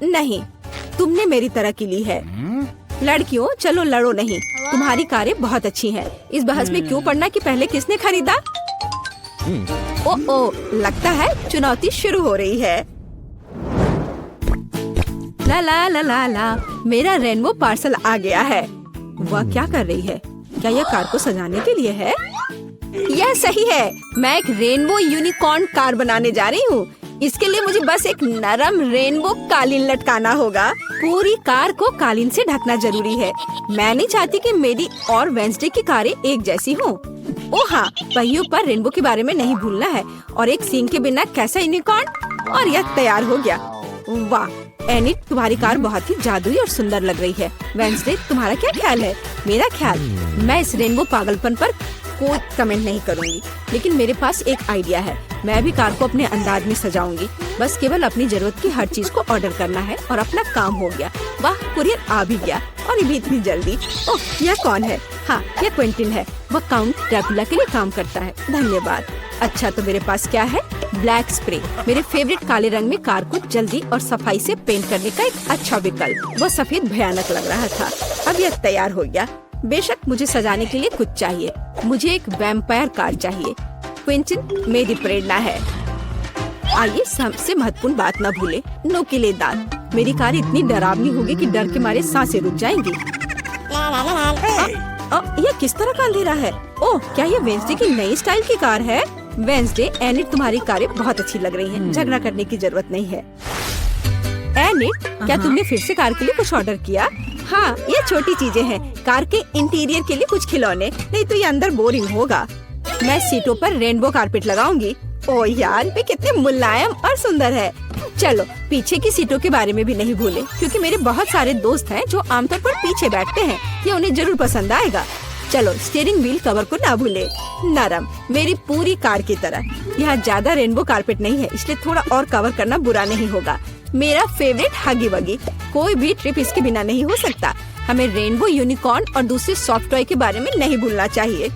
नहीं, तुमने मेरी तरह की ली है। लड़कियों चलो लड़ो नहीं। तुम्हारी कारें बहुत अच्छी हैं। इस बहस में क्यों पड़ना कि पहले किसने खरीदा। ओ लगता है चुनौती शुरू हो रही है। ला ला ला ला ला, मेरा रेनबो पार्सल आ गया है। वह क्या कर रही है? क्या यह कार को सजाने के लिए है? यह सही है। मैं एक रेनबो यूनिकॉर्न कार बनाने जा रही हूँ। इसके लिए मुझे बस एक नरम रेनबो कालीन लटकाना होगा। पूरी कार को कालीन से ढकना जरूरी है। मैं नहीं चाहती कि मेरी और वेंसडे की कारें एक जैसी हों। ओह हाँ, पहियों पर रेनबो के बारे में नहीं भूलना है। और एक सींग के बिना कैसा यूनिकॉर्न। और यह तैयार हो गया। वाह एनिट, तुम्हारी कार बहुत ही जादुई और सुंदर लग रही है। वेंसडे, तुम्हारा क्या ख्याल है? मेरा ख्याल, मैं इस रेनबो पागलपन पर कोई कमेंट नहीं करूंगी, लेकिन मेरे पास एक आइडिया है। मैं भी कार को अपने अंदाज में सजाऊंगी। बस केवल अपनी जरूरत की हर चीज को ऑर्डर करना है और अपना काम हो गया। वाह, कुरियर आ भी गया और ये भी इतनी जल्दी। ओह, यह कौन है? हाँ, यह क्विंटिन है। वह काउंट ड्रैकुला के लिए काम करता है। धन्यवाद। अच्छा, तो मेरे पास क्या है? ब्लैक स्प्रे, मेरे फेवरेट काले रंग में कार को जल्दी और सफाई से पेंट करने का एक अच्छा विकल्प। वह सफेद भयानक लग रहा था। अब यह तैयार हो गया। बेशक मुझे सजाने के लिए कुछ चाहिए। मुझे एक वैम्पायर कार चाहिए। क्विंटिन मेरी प्रेरणा है। आइए सबसे महत्वपूर्ण बात न भूले, नुकीले दांत। मेरी कार इतनी डरावनी होगी कि डर के मारे सांसें रुक जाएंगी। यह किस तरह का अंधेरा है? ओह, क्या यह वेंसडे की नई स्टाइल की कार है? वेंसडे, एनिट, तुम्हारी कारें बहुत अच्छी लग रही हैं। झगड़ा करने की जरूरत नहीं है। एनिट, क्या तुमने फिर से कार के लिए कुछ ऑर्डर किया? हाँ, ये छोटी चीजें हैं। कार के इंटीरियर के लिए कुछ खिलौने, नहीं तो ये अंदर बोरिंग होगा। मैं सीटों पर रेनबो कारपेट लगाऊंगी। ओह यार, वे कितने मुलायम और सुंदर है। चलो पीछे की सीटों के बारे में भी नहीं भूले, क्योंकि मेरे बहुत सारे दोस्त हैं जो आमतौर पर पीछे बैठते हैं। ये उन्हें जरूर पसंद आएगा। चलो स्टीयरिंग व्हील कवर को ना भूले, नरम, मेरी पूरी कार की तरह। यहाँ ज्यादा रेनबो कारपेट नहीं है, इसलिए थोड़ा और कवर करना बुरा नहीं होगा। मेरा फेवरेट हगी वगी, कोई भी ट्रिप इसके बिना नहीं हो सकता। हमें रेनबो यूनिकॉर्न और दूसरे सॉफ्ट टॉय के बारे में नहीं भूलना चाहिए।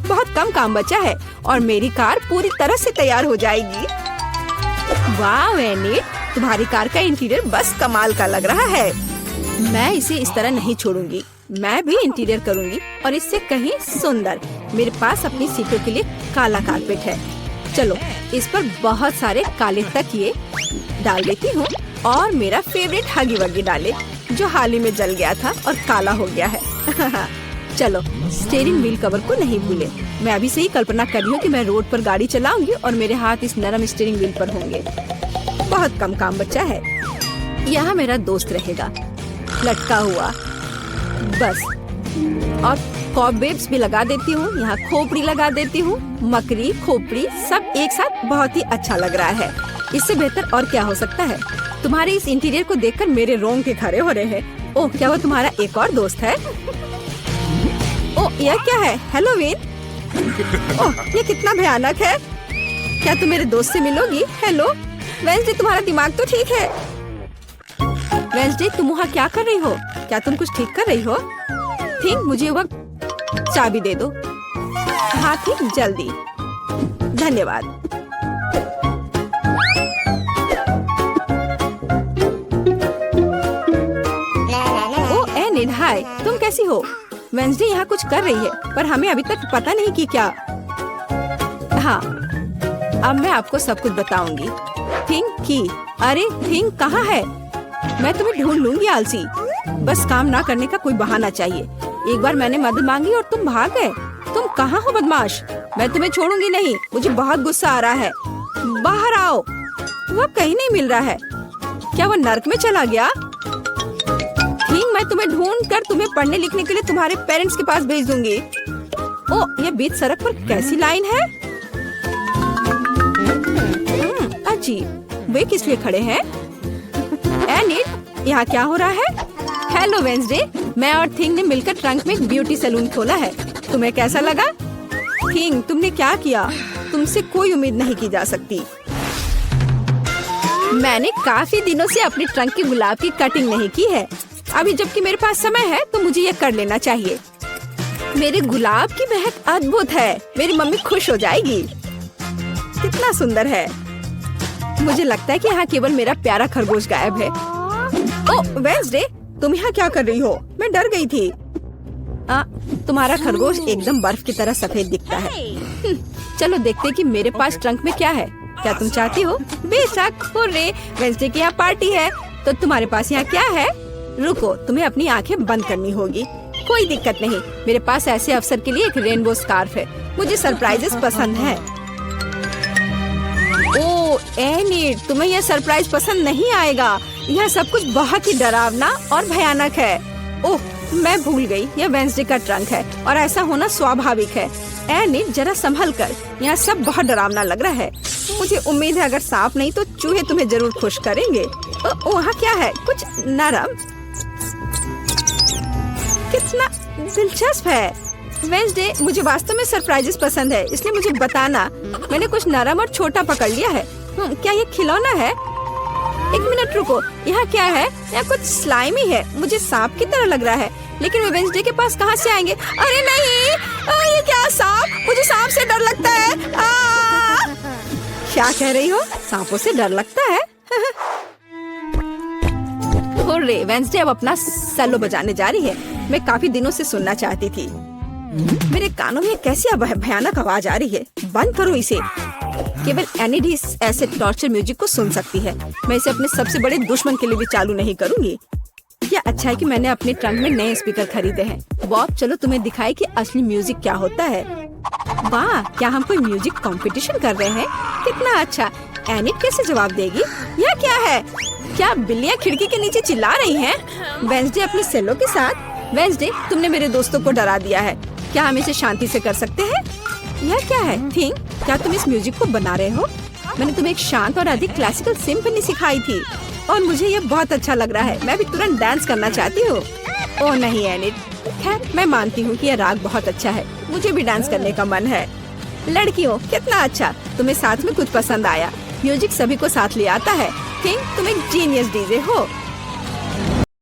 बहुत कम काम बचा है और मेरी कार पूरी तरह से तैयार हो जाएगी। वाह एनिट, तुम्हारी कार का इंटीरियर बस कमाल का लग रहा है। मैं इसे इस तरह नहीं छोड़ूंगी, मैं भी इंटीरियर करूंगी और इससे कहीं सुंदर। मेरे पास अपनी सीटों के लिए काला कारपेट है। चलो इस पर बहुत सारे काले तकिए डाल देती हूँ और मेरा फेवरेट हगी वगी डाले जो हाल ही में जल गया था और काला हो गया है। चलो स्टीयरिंग व्हील कवर को नहीं भूले। मैं अभी से ही कल्पना कर रही हूँ कि मैं रोड पर गाड़ी चलाऊंगी और मेरे हाथ इस नरम स्टीयरिंग व्हील पर होंगे। बहुत कम काम बचा है। यहाँ मेरा दोस्त रहेगा लटका हुआ बस, और कॉबवेब्स भी लगा देती हूँ। यहाँ खोपड़ी लगा देती हूँ। मकड़ी खोपड़ी सब एक साथ बहुत ही अच्छा लग रहा है। इससे बेहतर और क्या हो सकता है। तुम्हारे इस इंटीरियर को देखकर मेरे रोंगटे खड़े हो रहे हैं। ओह, क्या वो तुम्हारा एक और दोस्त है? ओह, यह क्या है? हेलोवीन। ओह, ये कितना भयानक है। क्या तुम मेरे दोस्त से मिलोगी? हेलो वेंसडे, तुम्हारा दिमाग तो ठीक है। वेंसडे, तुम वहाँ क्या कर रही हो? क्या तुम कुछ ठीक कर रही हो? थिंक, मुझे वक्त चाबी दे दो। हाँ ठीक, जल्दी। धन्यवाद। ओ एनिड, हाय, तुम कैसी हो? वेंसडे यहाँ कुछ कर रही है पर हमें अभी तक पता नहीं कि क्या। हाँ, अब मैं आपको सब कुछ बताऊंगी। थिंक की, अरे थिंक कहाँ है? मैं तुम्हें ढूंढ लूंगी आलसी। बस काम ना करने का कोई बहाना चाहिए। एक बार मैंने मदद मांगी और तुम भाग गए। तुम कहाँ हो बदमाश? मैं तुम्हें छोड़ूंगी नहीं। मुझे बहुत गुस्सा आ रहा है। बाहर आओ। वो कहीं नहीं मिल रहा है। क्या वो नर्क में चला गया? ठीक, मैं तुम्हें ढूंढ कर तुम्हें पढ़ने लिखने के लिए तुम्हारे पेरेंट्स के पास भेज दूंगी। ओ, ये बीच सड़क पर कैसी लाइन है? अजीब, वे किस लिए खड़े हैं? एनिड, यहाँ क्या हो रहा है? हेलो वेंसडे, मैं और थिंग ने मिलकर ट्रंक में एक ब्यूटी सैलून खोला है। तुम्हें कैसा लगा? थिंग, तुमने क्या किया? तुमसे कोई उम्मीद नहीं की जा सकती। मैंने काफी दिनों से अपने ट्रंक की गुलाब की कटिंग नहीं की है। अभी जबकि मेरे पास समय है तो मुझे ये कर लेना चाहिए। मेरे गुलाब की महक अद्भुत है। मेरी मम्मी खुश हो जाएगी। कितना सुंदर है। मुझे लगता है कि यहाँ केवल मेरा प्यारा खरगोश गायब है। ओह वेंसडे, तुम यहाँ क्या कर रही हो? मैं डर गई थी। तुम्हारा खरगोश एकदम बर्फ की तरह सफेद दिखता है। चलो देखते कि मेरे पास ट्रंक में क्या है। क्या तुम चाहती हो? बेशक। हुर्रे, वेंसडे की यहाँ पार्टी है। तो तुम्हारे पास यहाँ क्या है? रुको, तुम्हें अपनी आंखें बंद करनी होगी। कोई दिक्कत नहीं, मेरे पास ऐसे अवसर के लिए एक रेनबो स्कार्फ है। मुझे सरप्राइजेस पसंद है। ओह एनिड, तुम्हें यह सरप्राइज पसंद नहीं आएगा। यह सब कुछ बहुत ही डरावना और भयानक है। ओह, मैं भूल गई, यह वेंसडे का ट्रंक है और ऐसा होना स्वाभाविक है। एनिड, जरा संभल कर। यहाँ सब बहुत डरावना लग रहा है। मुझे उम्मीद है अगर सांप नहीं तो चूहे तुम्हें जरूर खुश करेंगे। वहाँ क्या है? कुछ नरम। कितना दिलचस्प है। वेंसडे, मुझे वास्तव में सरप्राइजेस पसंद है, इसलिए मुझे बताना। मैंने कुछ नरम और छोटा पकड़ लिया है। क्या ये खिलौना है? एक मिनट रुको, यहाँ क्या है? यहाँ कुछ स्लाइमी है। मुझे सांप की तरह लग रहा है, लेकिन वे वेंसडे के पास कहाँ से आएंगे? अरे नहीं, ये क्या सांप? मुझे सांप से डर लगता है। क्या कह रही हो? सांपों से डर लगता है? हुर्रे, वेंसडे अब अपना सेलो बजाने जा रही है। मैं काफी दिनों से सुनना चाहती थी। मेरे कानों में कैसी भयानक आवाज आ रही है। बंद करो इसे। केवल एनिड ही ऐसे टॉर्चर म्यूजिक को सुन सकती है। मैं इसे अपने सबसे बड़े दुश्मन के लिए भी चालू नहीं करूंगी। क्या अच्छा है कि मैंने अपने ट्रंक में नए स्पीकर खरीदे हैं। बॉब, चलो तुम्हें दिखाए कि असली म्यूजिक क्या होता है। वाह, क्या हम कोई म्यूजिक कंपटीशन कर रहे हैं? कितना अच्छा। एनिड कैसे जवाब देगी? यह क्या है? क्या बिल्लियाँ खिड़की के नीचे चिल्ला रही हैं? वेंसडे अपने सेलो के साथ। वेंसडे, तुमने मेरे दोस्तों को डरा दिया है। क्या हम इसे शांति से कर सकते हैं? यह क्या है? थिंक, क्या तुम इस म्यूजिक को बना रहे हो? मैंने तुम्हें एक शांत और अधिक क्लासिकल सिम्फनी सिखाई थी और मुझे यह बहुत अच्छा लग रहा है। मैं भी तुरंत डांस करना चाहती हूँ। ओह नहीं एनिड, खैर मैं मानती हूँ कि यह राग बहुत अच्छा है। मुझे भी डांस करने का मन है। लड़कियों, कितना अच्छा, तुम्हें साथ में कुछ पसंद आया। म्यूजिक सभी को साथ ले आता है। थिंक, तुम एक जीनियस डीजे हो।